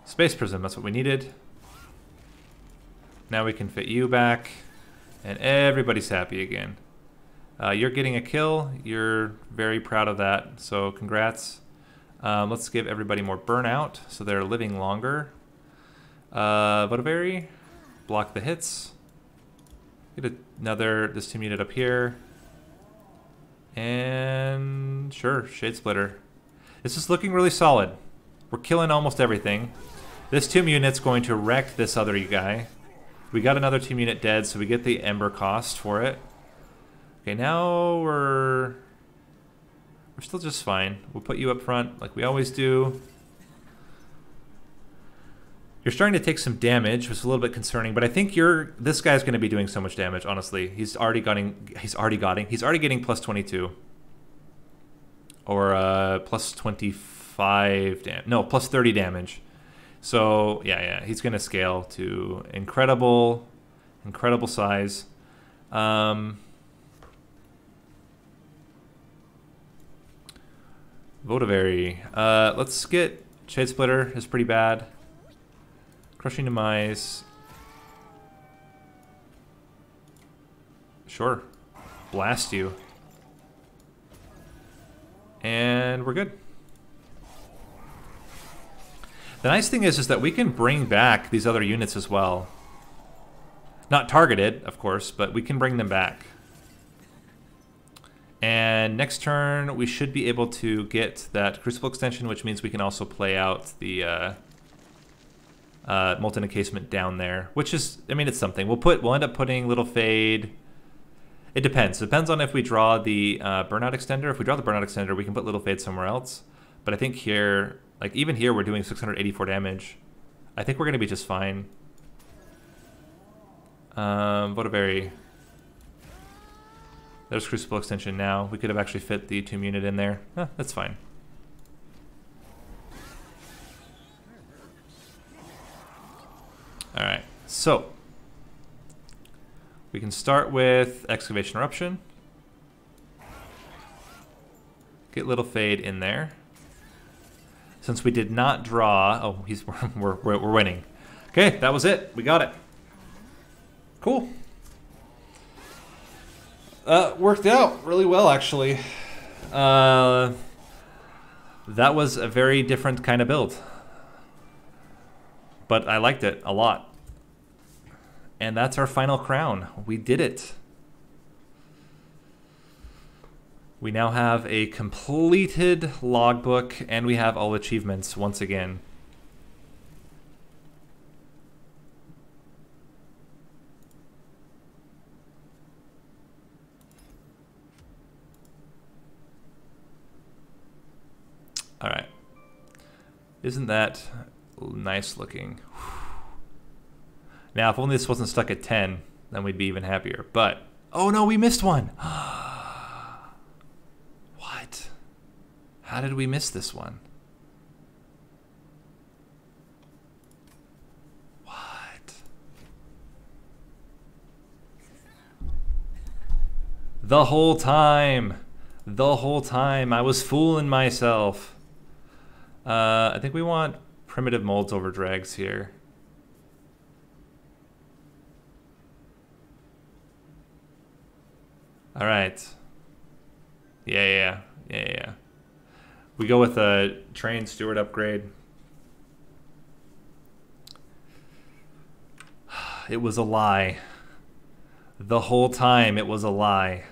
Space Prism, that's what we needed. Now we can fit you back, and everybody's happy again. You're getting a kill. You're very proud of that, so congrats. Let's give everybody more burnout, so they're living longer. Votivary, block the hits. Get another, this Tomb unit up here. And sure, Shade Splitter. This is looking really solid. We're killing almost everything. This Tomb unit's going to wreck this other guy. We got another Tomb unit dead, so we get the Ember cost for it. Okay, now we're still just fine. We'll put you up front like we always do. You're starting to take some damage, which is a little bit concerning, but I think this guy's going to be doing so much damage, honestly. He's already getting plus 22. Or plus 25 no, plus 30 damage. So, yeah, he's going to scale to incredible size. Votivary. Let's get Shade Splitter is pretty bad. Crushing Demise. Sure. Blast you. And we're good. The nice thing is that we can bring back these other units as well. Not targeted, of course, but we can bring them back. And next turn, we should be able to get that Crucible extension, which means we can also play out the Molten Encasement down there, which is, I mean, it's something. We'll end up putting Little Fade. It depends. It depends on if we draw the Burnout Extender. If we draw the Burnout Extender, we can put Little Fade somewhere else. But I think here, like even here, we're doing 684 damage. I think we're going to be just fine. Votivary. There's Crucible Extension now. We could have actually fit the Tomb unit in there. That's fine. Alright, so we can start with Excavation Eruption. Get Little Fade in there. Since we did not draw... Oh, we're winning. Okay, that was it. We got it. Cool. Worked out really well, actually. That was a very different kind of build. But I liked it a lot. And that's our final crown. We did it. We now have a completed logbook, and we have all achievements once again. All right. Isn't that nice looking? Now, if only this wasn't stuck at 10, then we'd be even happier. But, oh no, we missed one. What? How did we miss this one? What? The whole time I was fooling myself. I think we want primitive molds over drags here. All right. Yeah. We go with a trained steward upgrade. It was a lie. The whole time it was a lie.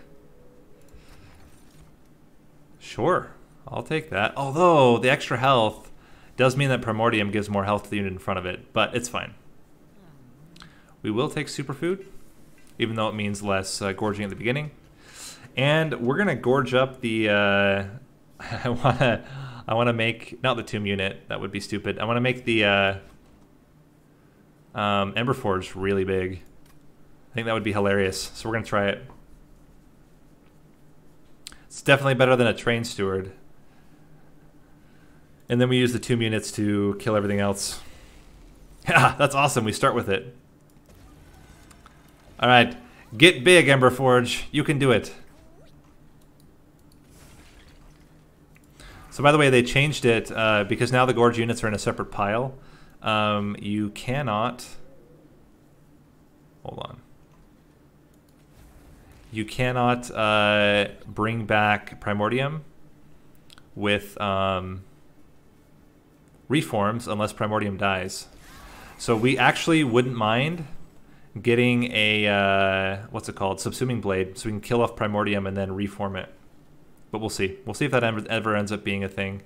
Sure, I'll take that. Although the extra health does mean that Primordium gives more health to the unit in front of it, but it's fine. We will take superfood, even though it means less gorging at the beginning. And we're gonna gorge up the. I wanna make not the tomb unit. That would be stupid. I wanna make the Emberforge really big. I think that would be hilarious. So we're gonna try it. It's definitely better than a trained steward. And then we use the tomb units to kill everything else. Yeah, that's awesome. We start with it. All right, get big, Emberforge. You can do it. So by the way, they changed it because now the gorge units are in a separate pile. You cannot... Hold on. You cannot bring back Primordium with reforms unless Primordium dies. So we actually wouldn't mind getting a, what's it called, Subsuming Blade, so we can kill off Primordium and then reform it. But we'll see. We'll see if that ever ends up being a thing.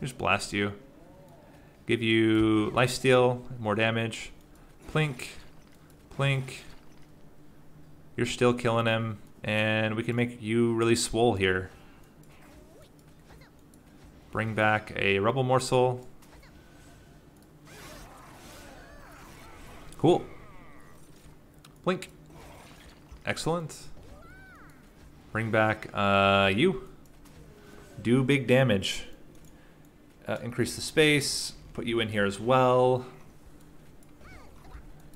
Just blast you. Give you lifesteal, more damage. Plink, plink. You're still killing him, and we can make you really swole here. Bring back a Rebel Morsel. Cool. Blink. Excellent. Bring back you. Do big damage. Increase the space. Put you in here as well.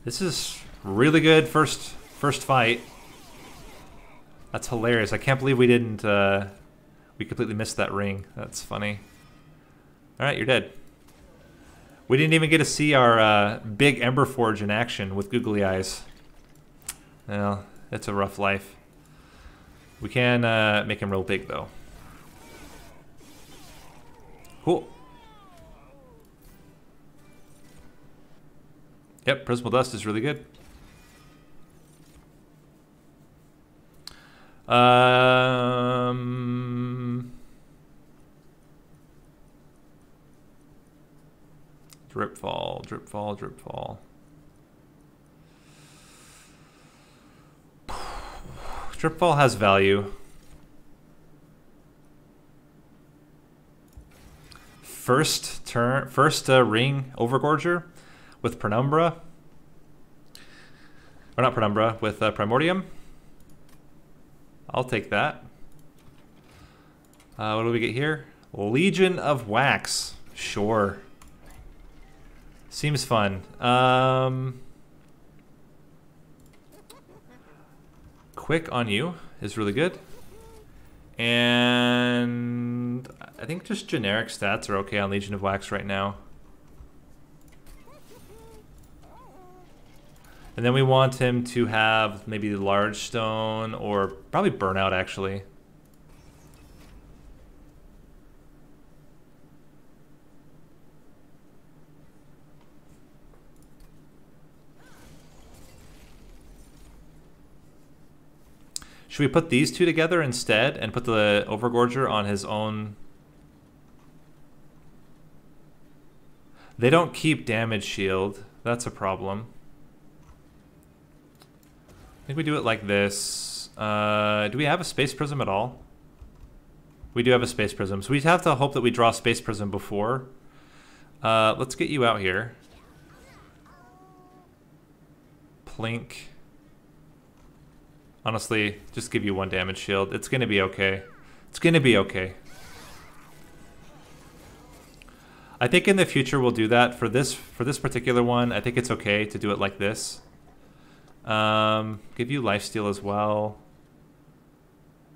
This is really good first fight. That's hilarious. I can't believe we didn't we completely missed that ring. That's funny. Alright, you're dead. We didn't even get to see our big Emberforge in action with googly eyes. Well, it's a rough life. We can make him real big though. Cool. Yep, Prismal Dust is really good. Drip fall, drip fall, drip fall. Drip fall has value. First ring Overgorger with Penumbra. Or not Penumbra, with Primordium. I'll take that. What do we get here? Legion of Wax. Sure. Seems fun. Quick on you is really good. And I think just generic stats are okay on Legion of Wax right now. And then we want him to have maybe Large Stone or probably Burnout actually. Should we put these two together instead and put the Overgorger on his own? They don't keep damage shield. That's a problem. I think we do it like this. Do we have a Space Prism at all? We do have a Space Prism. So we have to hope that we draw Space Prism before. Let's get you out here. Plink. Honestly, just give you 1 damage shield. It's gonna be okay. It's gonna be okay. I think in the future we'll do that. For this particular one, I think it's okay to do it like this. Give you lifesteal as well.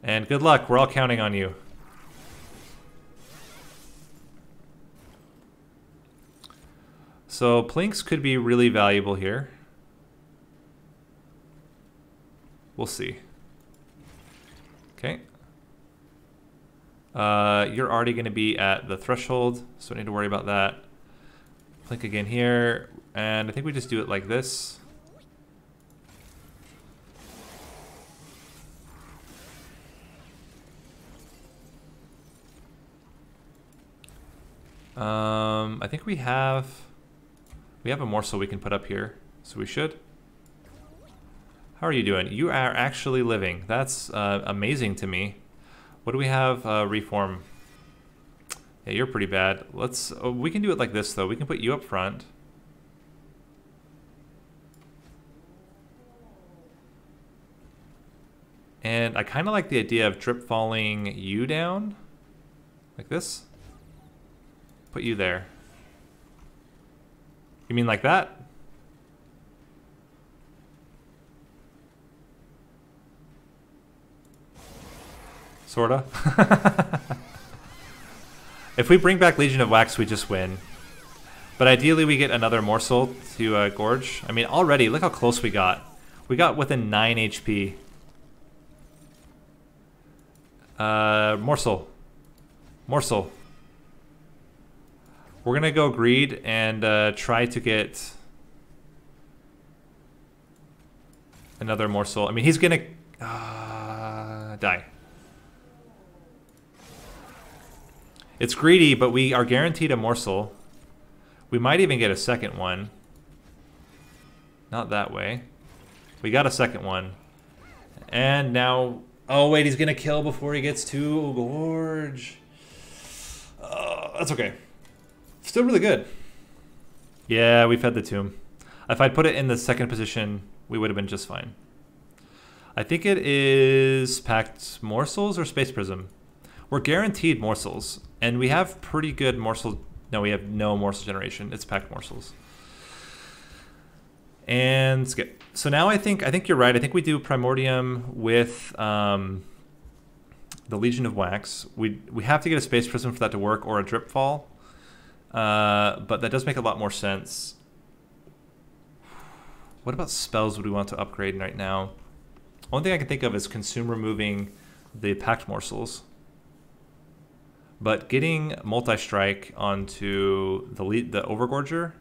And good luck. We're all counting on you. So Plinks could be really valuable here. We'll see. Okay. You're already going to be at the threshold, so don't need to worry about that. Plink again here, and I think we just do it like this. I think we have a morsel we can put up here, so we should. How are you doing? You are actually living. That's amazing to me. What do we have? Reform. Yeah, you're pretty bad. Let's. We can do it like this though. We can put you up front. And I kind of like the idea of drip falling you down, like this. Put you there. You mean like that? Sorta. If we bring back Legion of Wax, we just win. But ideally we get another morsel to gorge. I mean, already, look how close we got. We got within 9 HP. Morsel. Morsel. We're gonna go greed and try to get another morsel. I mean, he's gonna die. It's greedy, but we are guaranteed a morsel. We might even get a second one. Not that way. We got a second one. And now... Oh, wait, he's gonna kill before he gets to gorge. That's okay. Still really good. Yeah, we fed the tomb. If I'd put it in the second position, we would have been just fine. I think it is packed morsels or space prism. We're guaranteed morsels, and we have pretty good morsel. No, we have no morsel generation. It's packed morsels. And skip. So now I think you're right. I think we do Primordium with the Legion of Wax. We have to get a Space Prism for that to work, or a Drip Fall. But that does make a lot more sense. What about spells would we want to upgrade right now? One thing I can think of is consume removing the packed morsels. But getting multi-strike onto the Overgorger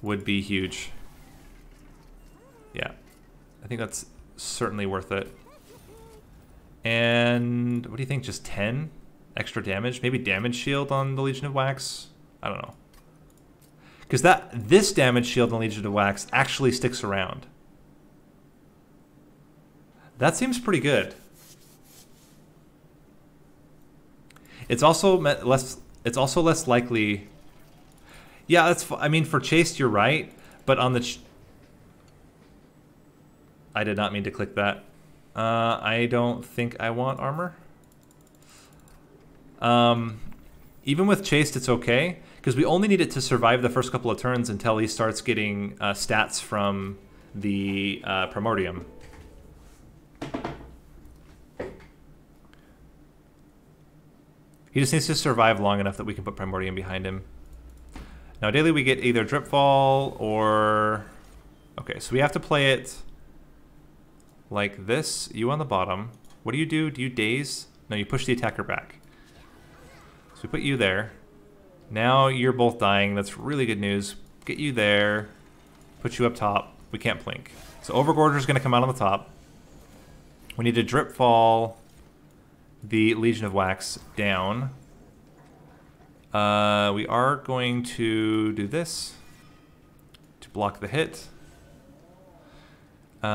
would be huge. Yeah, I think that's certainly worth it. And what do you think, just 10 extra damage? Maybe damage shield on the Legion of Wax? I don't know. Because this damage shield on Legion of Wax actually sticks around. That seems pretty good. It's also less likely. Yeah, that's. I mean, for chased, you're right, but on the. I did not mean to click that. I don't think I want armor. Even with chased, it's okay because we only need it to survive the first couple of turns until he starts getting stats from the Primordium. He just needs to survive long enough that we can put Primordium behind him. Now daily we get either Drip Fall or... Okay, so we have to play it like this. You on the bottom. What do you do? Do you daze? No, you push the attacker back. So we put you there. Now you're both dying. That's really good news. Get you there. Put you up top. We can't blink. So Overgorger's going to come out on the top. We need to drip fall the Legion of Wax down. We are going to do this to block the hit. We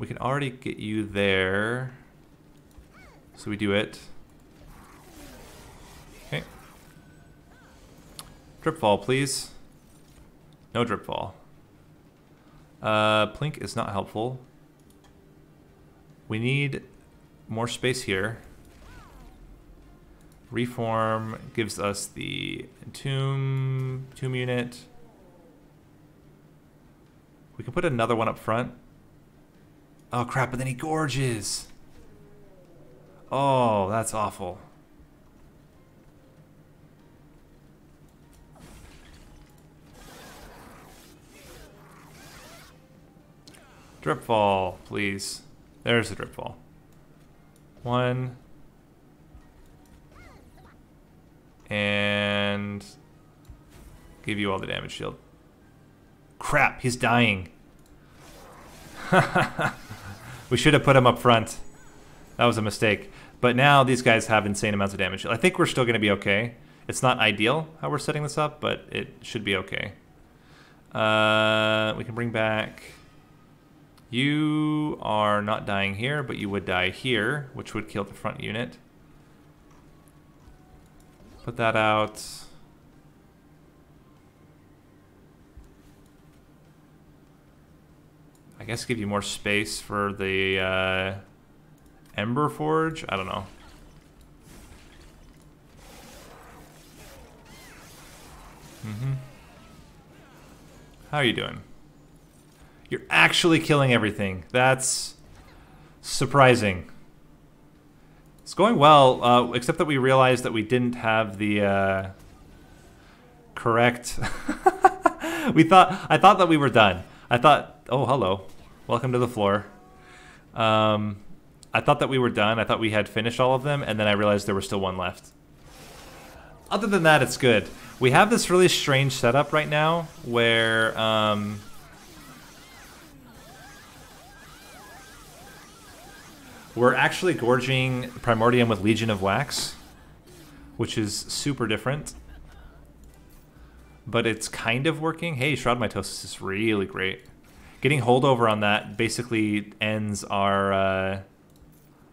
can already get you there. So we do it. Okay. Drip fall, please. No drip fall. Plink is not helpful. We need more space here. Reform gives us the tomb unit. We can put another one up front. Oh crap, but then he gorges. Oh, that's awful. Drip fall, please. There's the drip fall. 1. And give you all the damage shield. Crap, he's dying. We should have put him up front. That was a mistake. But now these guys have insane amounts of damage. I think we're still going to be okay. It's not ideal how we're setting this up, but it should be okay. We can bring back... You are not dying here, but you would die here, which would kill the front unit. Put that out. I guess give you more space for the Ember Forge? I don't know. How are you doing? You're actually killing everything. That's surprising. It's going well, except that we realized that we didn't have the correct... I thought that we were done. I thought, oh, hello. Welcome to the floor. I thought that we were done. I thought we had finished all of them, and then I realized there was still one left. Other than that, it's good. We have this really strange setup right now where... we're actually gorging Primordium with Legion of Wax, which is super different. But it's kind of working. Hey, Shroud Mitosis is really great. Getting holdover on that basically ends our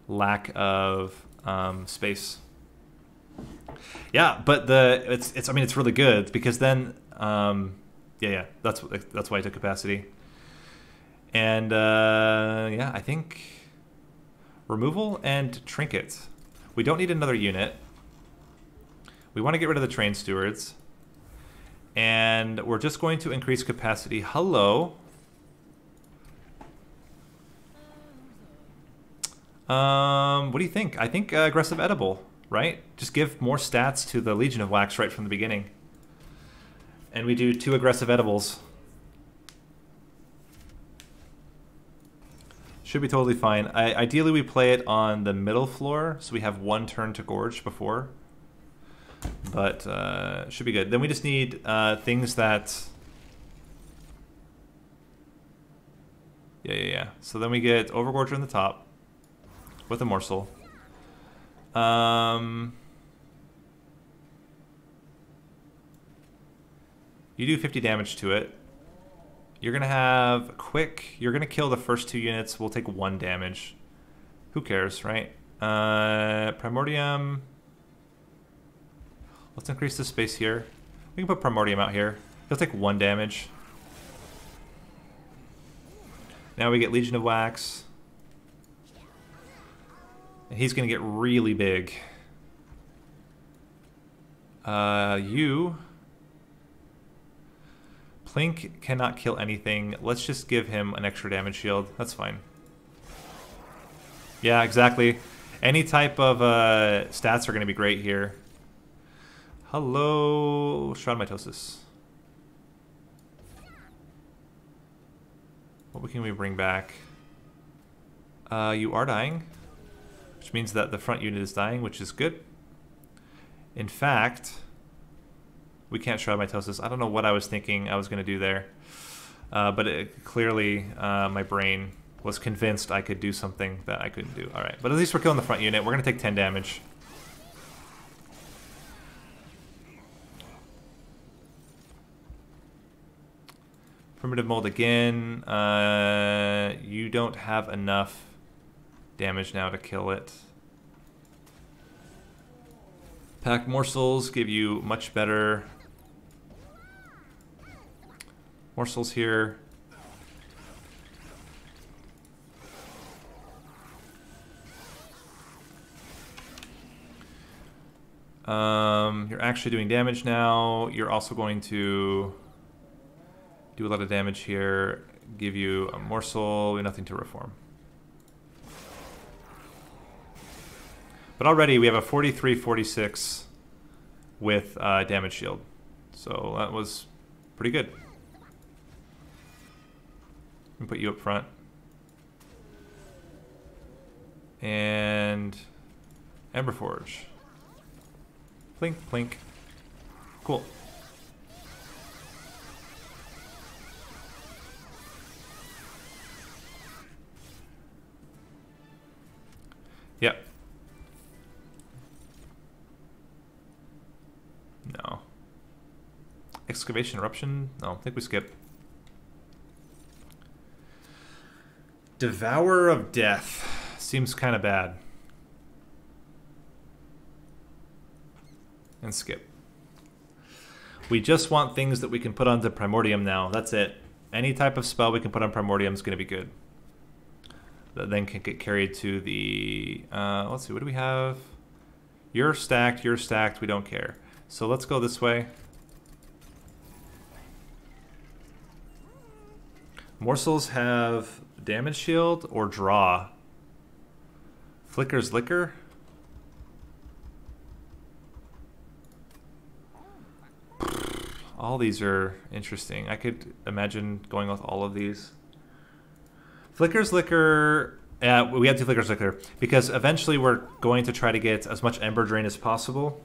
lack of space. Yeah, but I mean it's really good because then yeah, that's why I took capacity. And yeah, I think removal and trinket. We don't need another unit. We want to get rid of the train stewards. And we're just going to increase capacity. Hello. What do you think? I think aggressive edible, right? Just give more stats to the Legion of Wax right from the beginning. And we do 2 aggressive edibles. Should be totally fine. Ideally, we play it on the middle floor, so we have 1 turn to gorge before. But should be good. Then we just need things that... Yeah. So then we get Overgorger in the top with a morsel. You do 50 damage to it. You're going to have quick. You're going to kill the first 2 units. We'll take 1 damage. Who cares, right? Primordium. Let's increase the space here. We can put Primordium out here. He'll take 1 damage. Now we get Legion of Wax. And he's going to get really big. You... Plink cannot kill anything. Let's just give him an extra damage shield. That's fine. Yeah, exactly. Any type of stats are going to be great here. Hello, Shroud Mitosis. What can we bring back? You are dying, which means that the front unit is dying, which is good. In fact... We can't Shroud Mitosis. I don't know what I was thinking I was going to do there. But clearly, my brain was convinced I could do something that I couldn't do. All right, but at least we're killing the front unit. We're gonna take 10 damage. Primitive mold again. You don't have enough damage now to kill it. Pack morsels give you much better morsels here. You're actually doing damage now. You're also going to do a lot of damage here. Give you a morsel. We have nothing to reform. But already we have a 43-46 with damage shield. So that was pretty good. Let me put you up front. And Emberforge. Plink, plink. Cool. Yep. No. Excavation eruption? No, I think we skip. Devourer of Death. Seems kind of bad. And skip. We just want things that we can put onto Primordium now. That's it. Any type of spell we can put on Primordium is going to be good. That then can get carried to the... let's see, what do we have? You're stacked, we don't care. So let's go this way. Morsels have damage shield or draw. Flicker's Liquor? All these are interesting. I could imagine going with all of these. Flicker's Liquor... we have to Flicker's Liquor because eventually we're going to try to get as much Ember Drain as possible.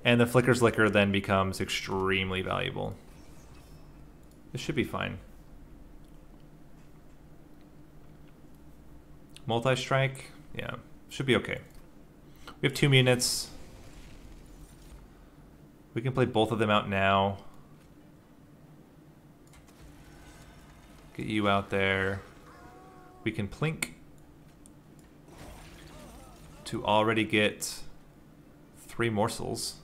And the Flicker's Liquor then becomes extremely valuable. This should be fine. Multi-strike? Yeah, should be okay. We have 2 units. We can play both of them out now. Get you out there. We can plink to already get 3 morsels.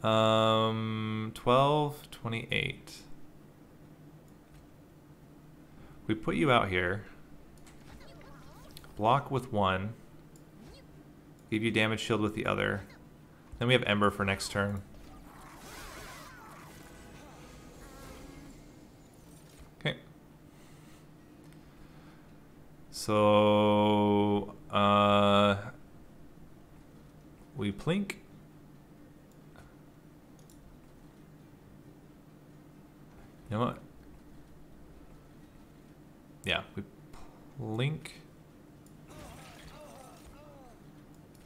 12, 28. We put you out here. Block with 1. Give you damage shield with the other. Then we have Ember for next turn. Okay. So we plink. You know what? Yeah, we plink.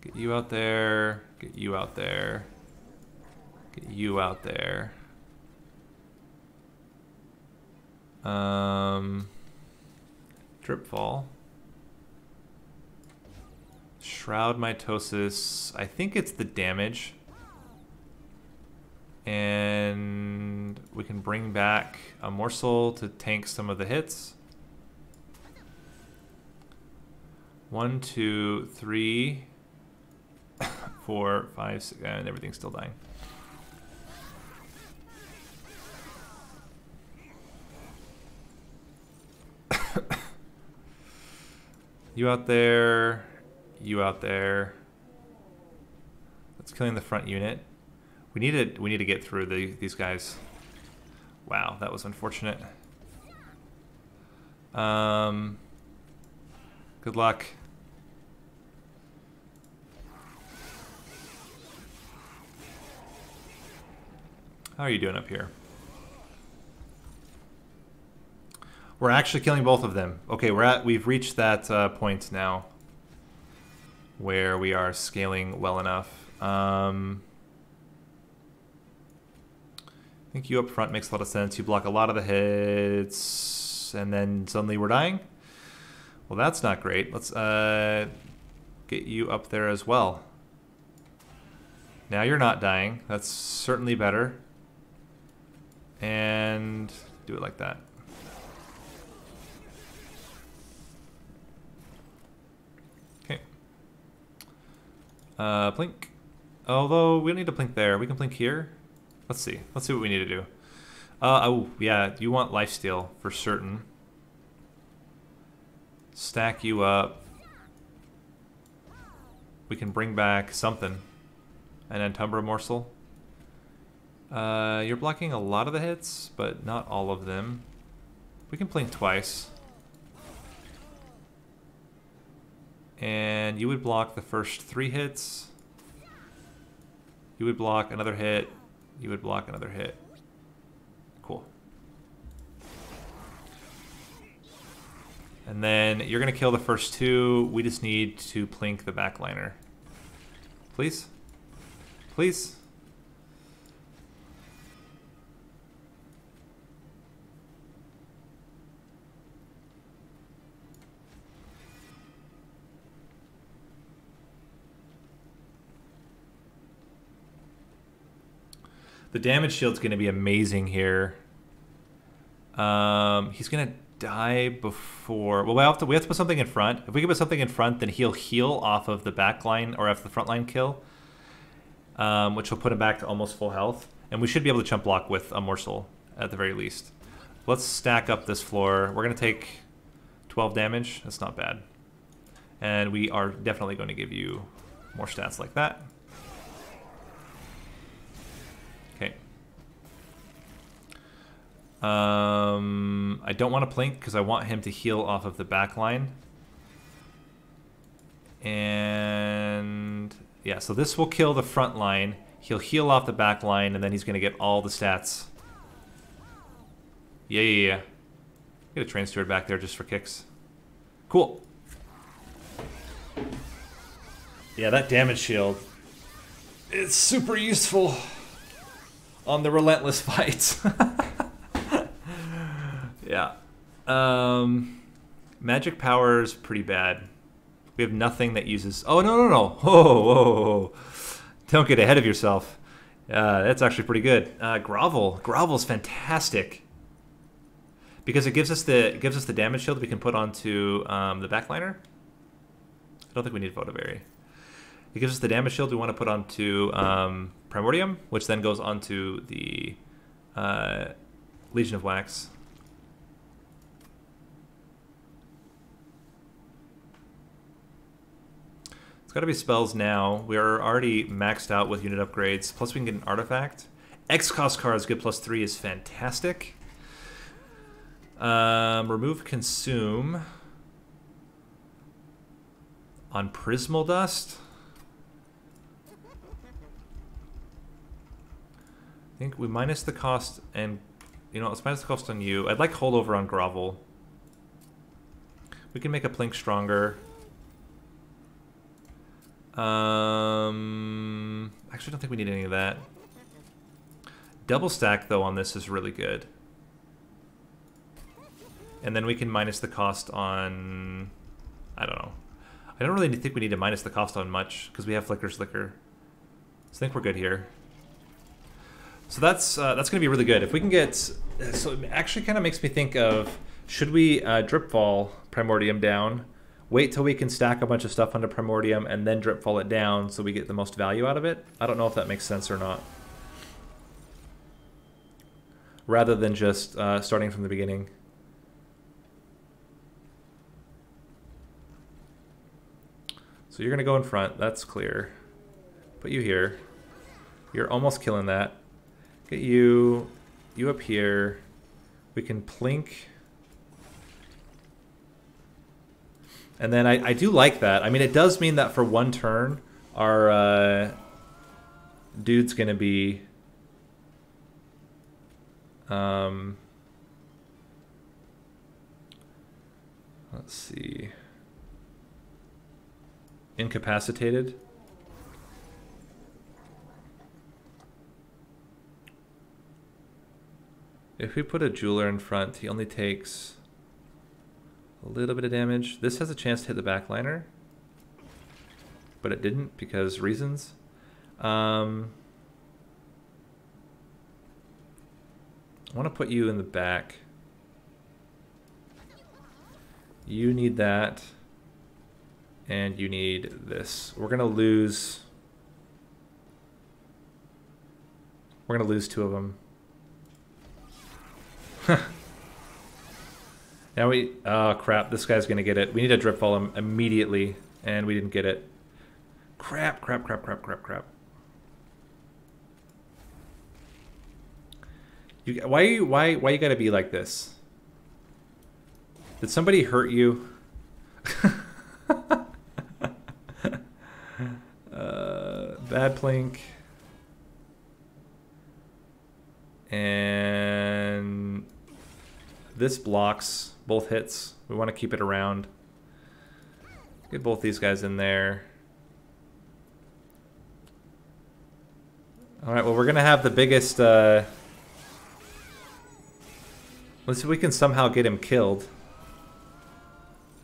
Get you out there, get you out there, get you out there. Drip Fall. Shroud Mitosis. I think it's the damage. And we can bring back a morsel to tank some of the hits. 1, 2, 3, 4, 5, 6, and everything's still dying. You out there, you out there. That's killing the front unit. We need to get through these guys. Wow, that was unfortunate. Good luck. How are you doing up here? We're actually killing both of them. Okay, we've reached that point now where we are scaling well enough. I think you up front makes a lot of sense. You block a lot of the hits. hits, and then suddenly we're dying. Well, that's not great. Let's get you up there as well. Now you're not dying. That's certainly better. And do it like that. Okay. Blink. Although we don't need to blink there. We can blink here. Let's see. Let's see what we need to do. Oh, yeah. You want lifesteal for certain. Stack you up. We can bring back something. An Entumbra morsel. You're blocking a lot of the hits, but not all of them. We can blink twice. And you would block the first 3 hits. You would block another hit. You would block another hit. Cool. And then you're going to kill the first 2. We just need to plink the backliner. Please? Please? The damage shield's going to be amazing here. He's going to die before... Well, we have to put something in front. If we can put something in front, then he'll heal off of the back line or off the front line kill, which will put him back to almost full health. And we should be able to chump block with a morsel at the very least. Let's stack up this floor. We're going to take 12 damage. That's not bad. And we are definitely going to give you more stats like that. I don't want to plink because I want him to heal off of the back line. And yeah, so this will kill the front line. He'll heal off the back line, and then he's going to get all the stats. Yeah. Get a train steward back there just for kicks. Cool. Yeah, that damage shield is super useful on the relentless fights. Yeah. Magic power is pretty bad. We have nothing that uses... Oh, no. Whoa. Don't get ahead of yourself. That's actually pretty good. Grovel. Grovel's fantastic. Because it gives us the damage shield we can put onto the backliner. I don't think we need Photoberry. It gives us the damage shield we want to put onto Primordium, which then goes onto the Legion of Wax. It's got to be spells now. We are already maxed out with unit upgrades. Plus we can get an artifact. X-Cost cards get +3 is fantastic. Remove Consume on Prismal Dust. I think we minus the cost and, let's minus the cost on you. I'd like holdover on Grovel. We can make a Plink stronger. Actually, I don't think we need any of that. Double stack, though, on this is really good. And then we can minus the cost on... I don't know. I don't really think we need to minus the cost on much, because we have Flicker's Liquor. So I think we're good here. So that's going to be really good. If we can get... So it actually kind of makes me think of, should we Dripfall Primordium down, wait till we can stack a bunch of stuff onto Primordium, and then Dripfall it down so we get the most value out of it? I don't know if that makes sense or not. Rather than just starting from the beginning. So you're going to go in front. That's clear. Put you here. You're almost killing that. Get you up here. We can plink. And then I do like that. I mean, it does mean that for one turn, our dude's going to be... let's see... incapacitated. If we put a jeweler in front, he only takes A little bit of damage. This has a chance to hit the backliner, but it didn't because reasons. I want to put you in the back. You need that. And you need this. We're gonna lose 2 of them. Now oh crap, this guy's gonna get it. We need to drip fall him immediately, and we didn't get it. Crap. Why you gotta be like this? Did somebody hurt you? Bad plink. And this blocks both hits. We want to keep it around. Get both these guys in there. Alright, well we're gonna have the biggest let's see if we can somehow get him killed.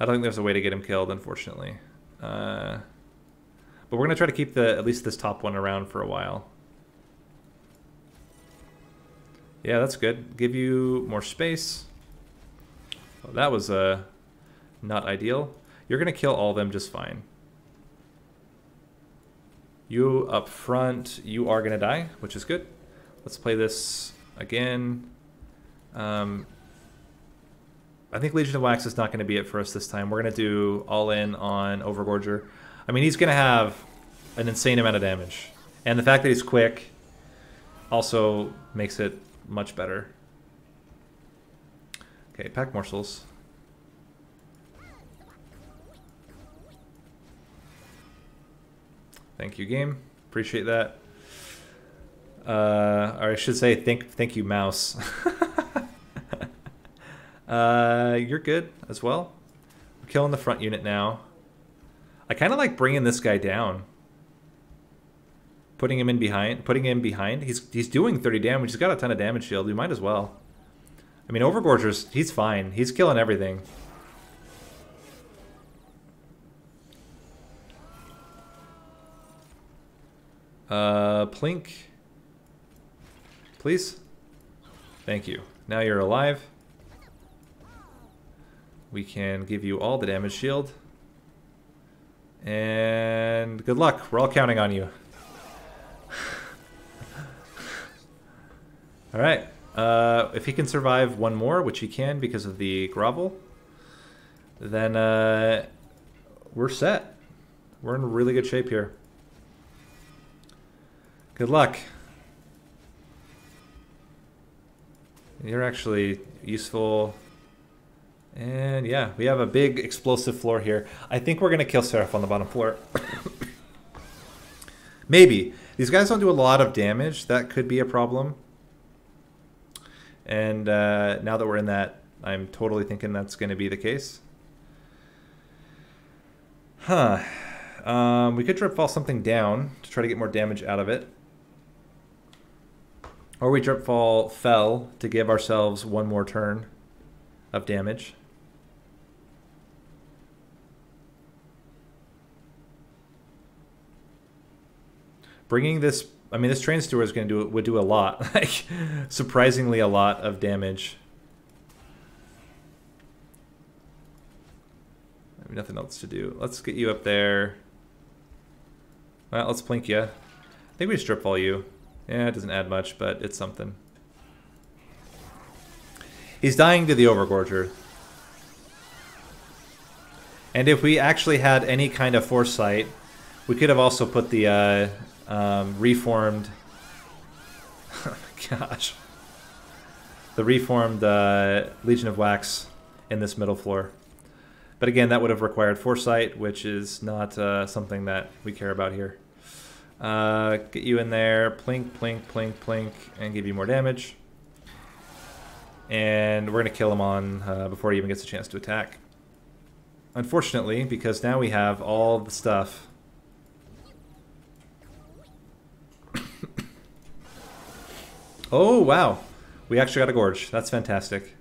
I don't think there's a way to get him killed, unfortunately. But we're going to try to keep at least this top one around for a while. Yeah, that's good. Give you more space. Oh, that was not ideal. You're going to kill all of them just fine. You up front, you are going to die, which is good. Let's play this again. I think Legion of Wax is not going to be it for us this time. We're going to do all in on Overgorger. I mean, he's going to have an insane amount of damage. And the fact that he's quick also makes it much better. Okay, pack morsels. Thank you, game. Appreciate that. Or I should say thank you, mouse. You're good as well. We're killing the front unit now. I kind of like bringing this guy down. Putting him behind. He's doing 30 damage. He's got a ton of damage shield. We might as well. I mean, Overgorger's, he's fine. He's killing everything. Plink. Please. Thank you. Now you're alive. We can give you all the damage shield. And good luck. We're all counting on you. Alright. If he can survive one more, which he can because of the grovel, then we're set. We're in really good shape here. Good luck. You're actually useful. And yeah, we have a big explosive floor here. I think we're going to kill Seraph on the bottom floor. Maybe. These guys don't do a lot of damage. That could be a problem. And now that we're in that, I'm totally thinking that's going to be the case. Huh. We could drip fall something down to try to get more damage out of it. Or we drip fall fell to give ourselves one more turn of damage. Bringing this, I mean, this train steward is going to would do a lot, like surprisingly a lot of damage. I have nothing else to do. Let's get you up there. Well, let's plink you. I think we just strip fall you. Yeah, it doesn't add much, but it's something. He's dying to the Overgorger. And if we actually had any kind of foresight, we could have also put the reformed... Oh my gosh. The reformed Legion of Wax in this middle floor. But again, that would have required foresight, which is not something that we care about here. Get you in there, plink, plink, plink, plink, and give you more damage. And we're going to kill him on before he even gets a chance to attack. Unfortunately, because now we have all the stuff. Oh, wow. We actually got a gorge. That's fantastic.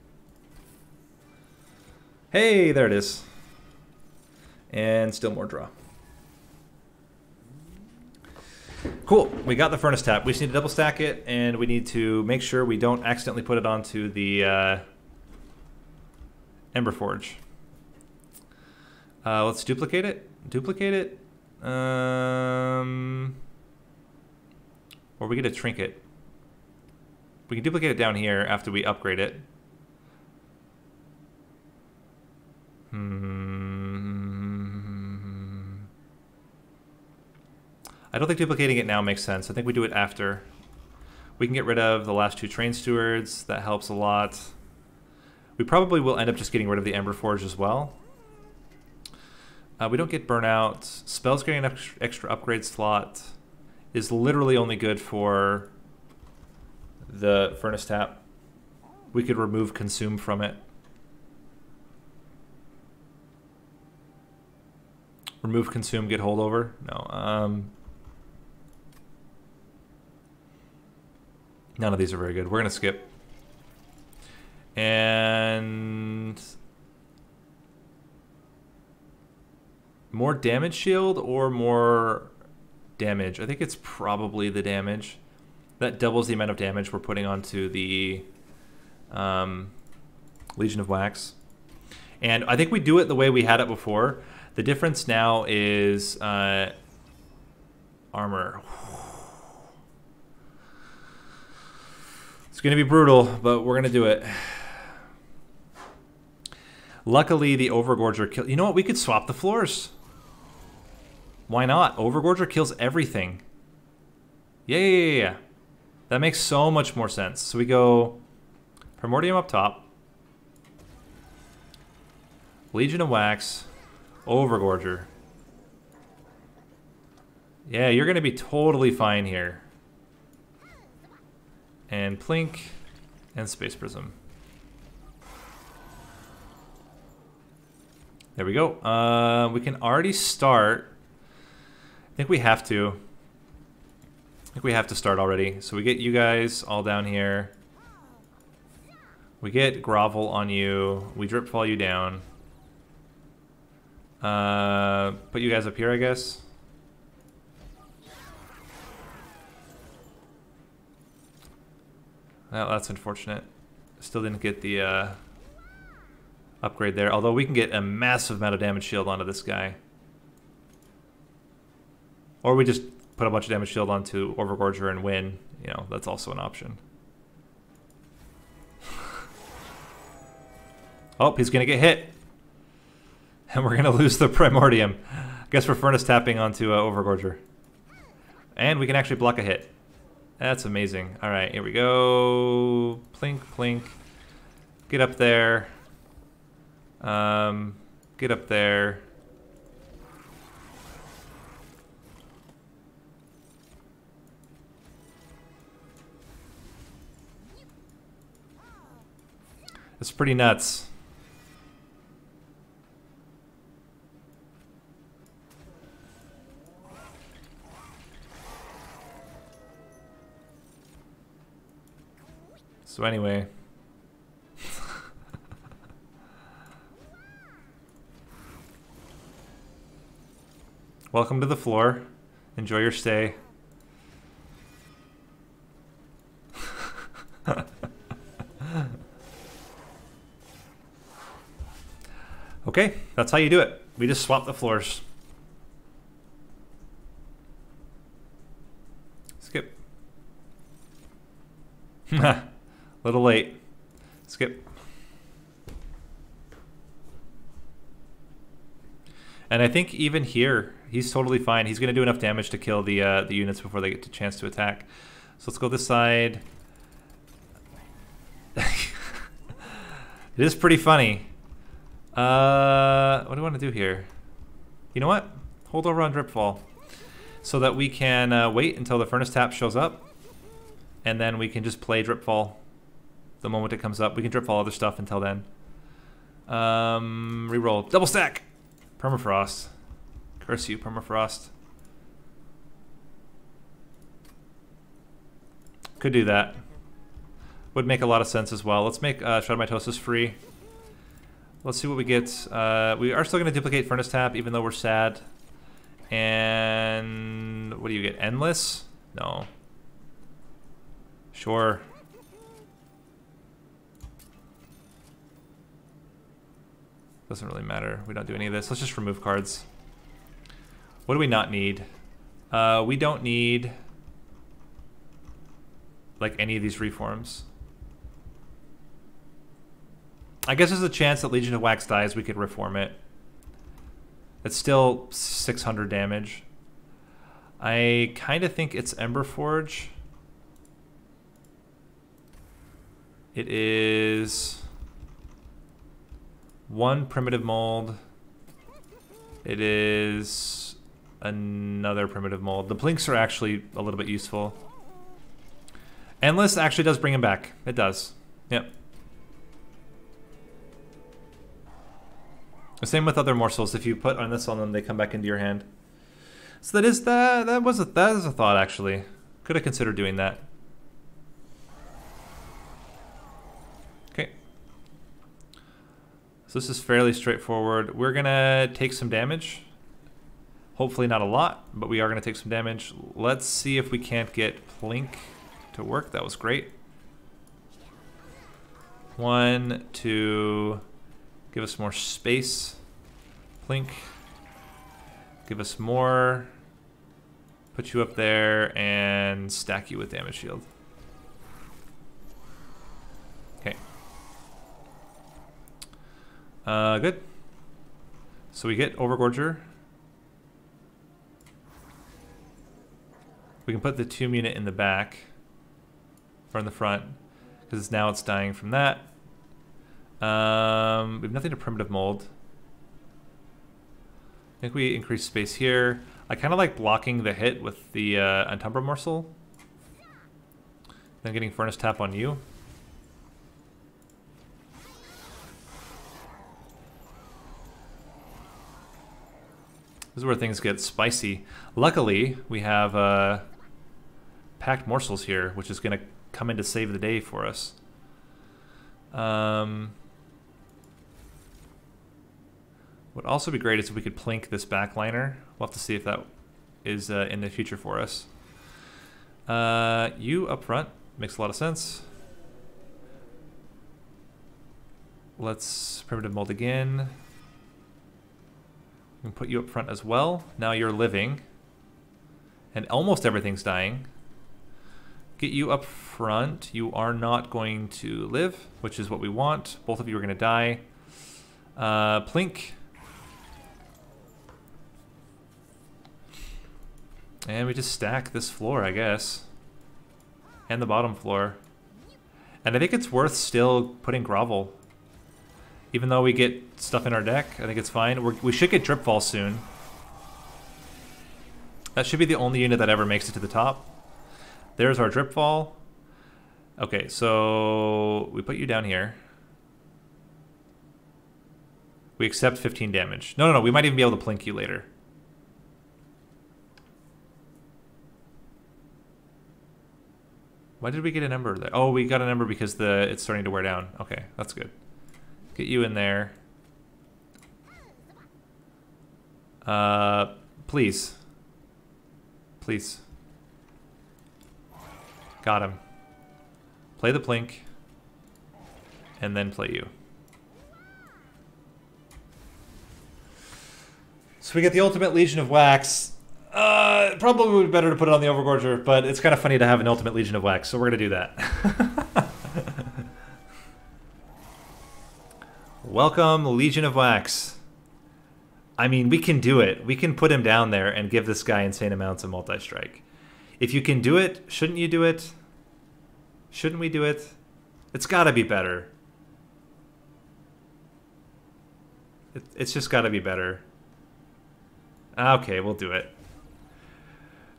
Hey, there it is. And still more draw. Cool, we got the furnace tap. We just need to double stack it, and we need to make sure we don't accidentally put it onto the Ember Forge. Let's duplicate it. Duplicate it. Or we get a trinket. We can duplicate it down here after we upgrade it. I don't think duplicating it now makes sense. I think we do it after. We can get rid of the last 2 train stewards. That helps a lot. We probably will end up just getting rid of the Ember Forge as well. We don't get burnout. Spells getting an extra upgrade slot is literally only good for the furnace tap. We could remove consume from it. Remove consume, get holdover? No. None of these are very good. We're going to skip. And more damage shield or more damage? I think it's probably the damage. That doubles the amount of damage we're putting onto the Legion of Wax. And I think we do it the way we had it before. The difference now is armor. It's going to be brutal, but we're going to do it. Luckily, the Overgorger kill. You know what? We could swap the floors. Why not? Overgorger kills everything. Yeah. That makes so much more sense. So we go Primordium up top. Legion of Wax. Overgorger. Yeah, you're going to be totally fine here. And Plink. And Space Prism. There we go. We can already start. I think we have to. I think we have to start already. So we get you guys all down here. We get Grovel on you. We Drip Fall you down. Put you guys up here, I guess. Well, that's unfortunate. Still didn't get the upgrade there. Although we can get a massive amount of damage shield onto this guy. Or we just put a bunch of damage shield onto Overgorger and win. You know, that's also an option. Oh, he's going to get hit. And we're going to lose the Primordium. Guess we're furnace tapping onto Overgorger. And we can actually block a hit. That's amazing. All right, here we go. Plink, plink. Get up there. Get up there. It's pretty nuts. So anyway, welcome to the floor. Enjoy your stay. Okay, that's how you do it. We just swap the floors. Skip. Little late. Skip. And I think even here, he's totally fine. He's going to do enough damage to kill the units before they get a chance to attack. So let's go this side. It is pretty funny. What do I want to do here? You know what? Hold over on Dripfall. So that we can wait until the Furnace Tap shows up. And then we can just play Dripfall the moment it comes up. We can Dripfall other stuff until then. Reroll. Double stack! Permafrost. Curse you, Permafrost. Could do that. Would make a lot of sense as well. Let's make Shred Mitosis free. Let's see what we get. We are still going to duplicate Furnace Tap, even though we're sad. And what do you get? Endless? No. Sure. Doesn't really matter. We don't do any of this. Let's just remove cards. What do we not need? We don't need like any of these reforms. I guess there's a chance that Legion of Wax dies, we could reform it. It's still 600 damage. I kind of think it's Ember Forge. It is 1 primitive mold. It is another primitive mold. The Plinks are actually a little bit useful. Endless actually does bring him back. It does. Yep. The same with other morsels. If you put on this on them, they come back into your hand. So that is that is a thought actually. Could have considered doing that. Okay. So this is fairly straightforward. We're gonna take some damage. Hopefully not a lot, but we are gonna take some damage. Let's see if we can't get Plink to work. That was great. 1, 2. Give us more space. Plink. Give us more. Put you up there and stack you with damage shield. Okay. Good. So we get Overgorger. We can put the Tomb unit in the back or in the front because now it's dying from that. We have nothing to primitive mold. I think we increase space here. I kind of like blocking the hit with the Untumbra Morsel. Then getting Furnace Tap on you. This is where things get spicy. Luckily, we have Packed Morsels here, which is going to come in to save the day for us. Would also be great is if we could plink this backliner. We'll have to see if that is in the future for us. You up front makes a lot of sense. Let's primitive mold again. We can put you up front as well. Now you're living. And almost everything's dying. Get you up front. You are not going to live, which is what we want. Both of you are going to die. Plink. And we just stack this floor, I guess. And the bottom floor. And I think it's worth still putting Grovel. Even though we get stuff in our deck, I think it's fine. We should get Dripfall soon. That should be the only unit that ever makes it to the top. There's our Dripfall. Okay, so we put you down here. We accept 15 damage. No, we might even be able to plink you later. Why did we get a number there? Oh, we got a number because it's starting to wear down. Okay, that's good. Get you in there. Please. Please. Got him. Play the plink. And then play you. So we get the Ultimate Legion of Wax. Probably would be better to put it on the Overgorger, but it's kind of funny to have an Ultimate Legion of Wax, so we're going to do that. Welcome, Legion of Wax. I mean, we can do it. We can put him down there and give this guy insane amounts of multi-strike. If you can do it, shouldn't you do it? Shouldn't we do it? It's got to be better. It's just got to be better. Okay, we'll do it.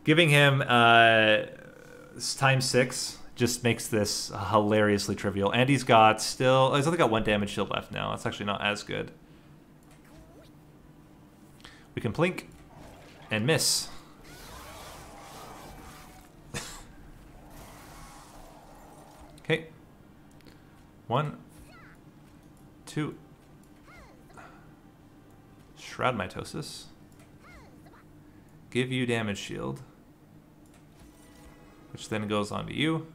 Giving him ×6 just makes this hilariously trivial. And he's only got 1 damage shield left now. That's actually not as good. We can plink and miss. Okay. 1, 2, Shroud Mitosis. Give you damage shield. Which then goes on to you.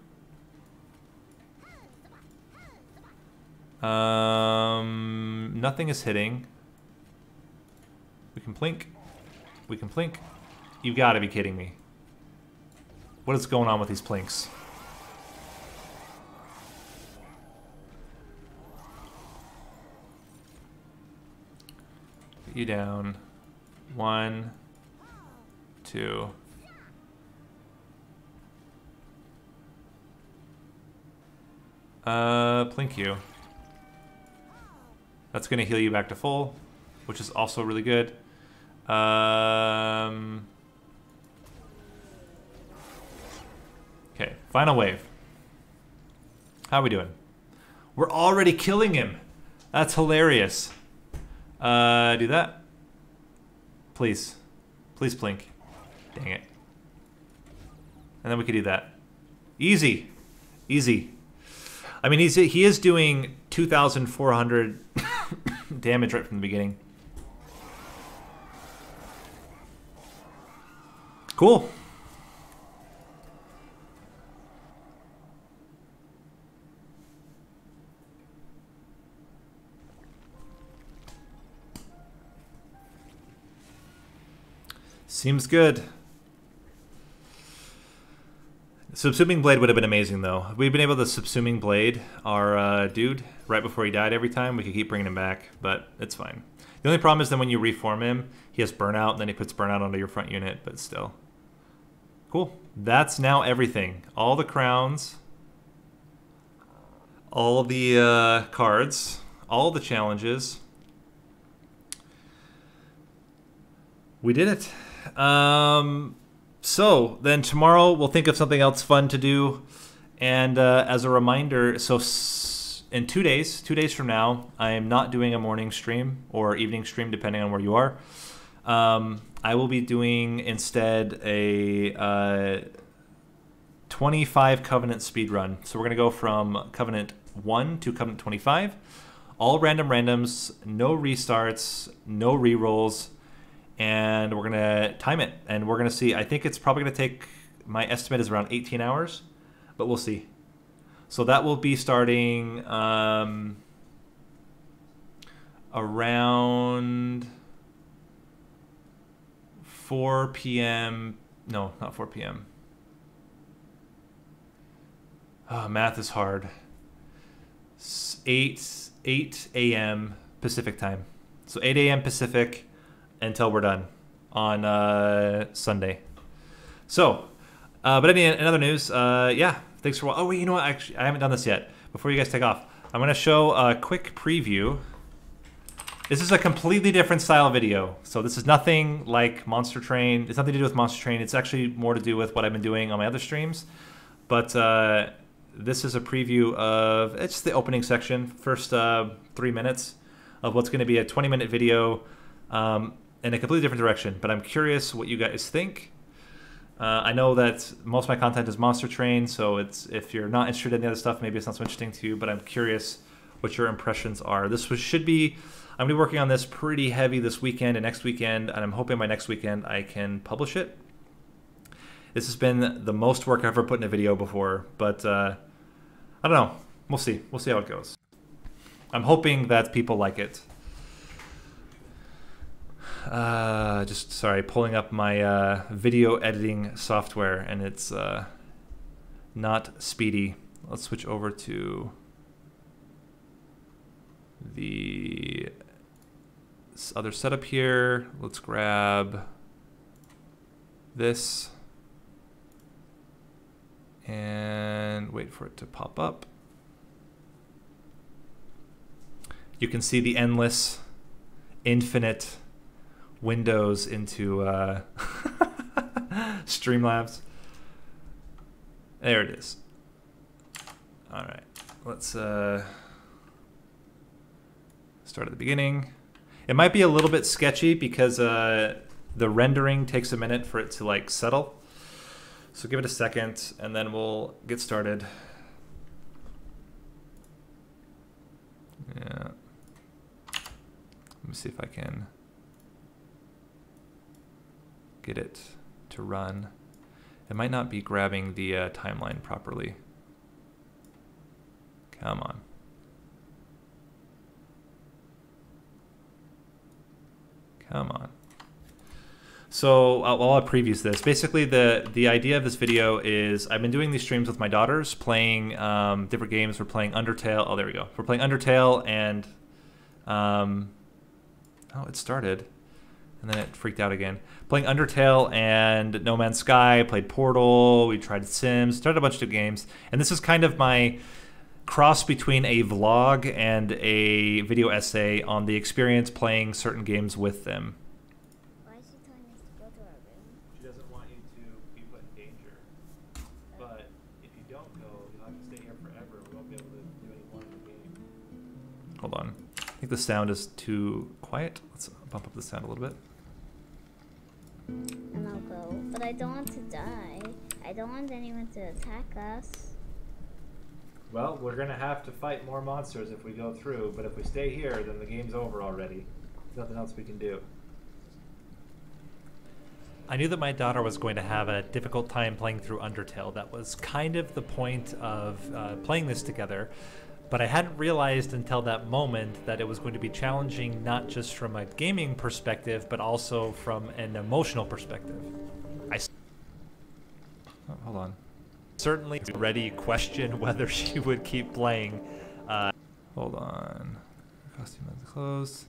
Nothing is hitting. We can plink. We can plink. You gotta be kidding me. What is going on with these plinks? Get you down. 1, 2. Plink you. That's gonna heal you back to full, which is also really good. Okay, final wave. How are we doing? We're already killing him. That's hilarious. Do that. Please. Please plink. Dang it. And then we could do that. Easy. Easy. I mean, he is doing 2,400 damage right from the beginning. Cool. Seems good. Subsuming Blade would have been amazing, though. If we'd been able to Subsuming Blade our dude right before he died every time, we could keep bringing him back, but it's fine. The only problem is then when you reform him, he has Burnout, and then he puts Burnout onto your front unit, but still. Cool. That's now everything. All the crowns, all the cards, all the challenges. We did it. So then tomorrow we'll think of something else fun to do. And as a reminder, so in 2 days from now, I am not doing a morning stream or evening stream, depending on where you are. I will be doing instead a 25 Covenant speedrun. So we're going to go from Covenant 1 to Covenant 25. All random randoms, no restarts, no rerolls. And we're going to time it. And we're going to see. I think it's probably going to take, my estimate is around 18 hours. But we'll see. So that will be starting around 4 p.m. No, not 4 p.m. Oh, math is hard. 8 a.m. Pacific time. So 8 a.m. Pacific until we're done on Sunday. So, but in other news, yeah, thanks for watching. Oh, wait, you know what? Actually, I haven't done this yet. Before you guys take off, I'm going to show a quick preview. This is a completely different style video. So this is nothing like Monster Train. It's nothing to do with Monster Train. It's actually more to do with what I've been doing on my other streams. But this is a preview of, it's the opening section, first 3 minutes of what's going to be a 20-minute video in a completely different direction. But I'm curious what you guys think. I know that most of my content is Monster Train, so it's, if you're not interested in the other stuff, maybe it's not so interesting to you, but I'm curious what your impressions are. This should be, I'm going to be working on this pretty heavy this weekend and next weekend, and I'm hoping by next weekend I can publish it. This has been the most work I've ever put in a video before, but I don't know. We'll see. We'll see how it goes. I'm hoping that people like it. Just, sorry, pulling up my video editing software, and it's not speedy. Let's switch over to the other setup here. Let's grab this and wait for it to pop up. You can see the endless, infinite windows into Streamlabs. There it is. All right, let's start at the beginning. It might be a little bit sketchy because the rendering takes a minute for it to like settle. So give it a second and then we'll get started. Yeah. Let me see if I can get it to run. It might not be grabbing the timeline properly. Come on. Come on. So I'll preview this. Basically, the idea of this video is I've been doing these streams with my daughters, playing different games. We're playing Undertale. Oh, there we go. We're playing Undertale and... oh, it started. And then it freaked out again. Playing Undertale and No Man's Sky. Played Portal. We tried Sims. Started a bunch of games. And this is kind of my cross between a vlog and a video essay on the experience playing certain games with them.
Why is she telling us to go to our room?
She doesn't want you to be put in danger. But if you don't go, you'll have to stay here forever. We won't be able to do any more in the game. Hold on. I think the sound is too quiet. Let's bump up the sound a little bit.
And I'll go. But I don't want to die. I don't want anyone to attack us.
Well, we're going to have to fight more monsters if we go through, but if we stay here, then the game's over already. There's nothing else we can do. I knew that my daughter was going to have a difficult time playing through Undertale. That was kind of the point of playing this together, but I hadn't realized until that moment that it was going to be challenging not just from a gaming perspective, but also from an emotional perspective. Oh, hold on. Certainly already question whether she would keep playing. Hold on. Costume is closed.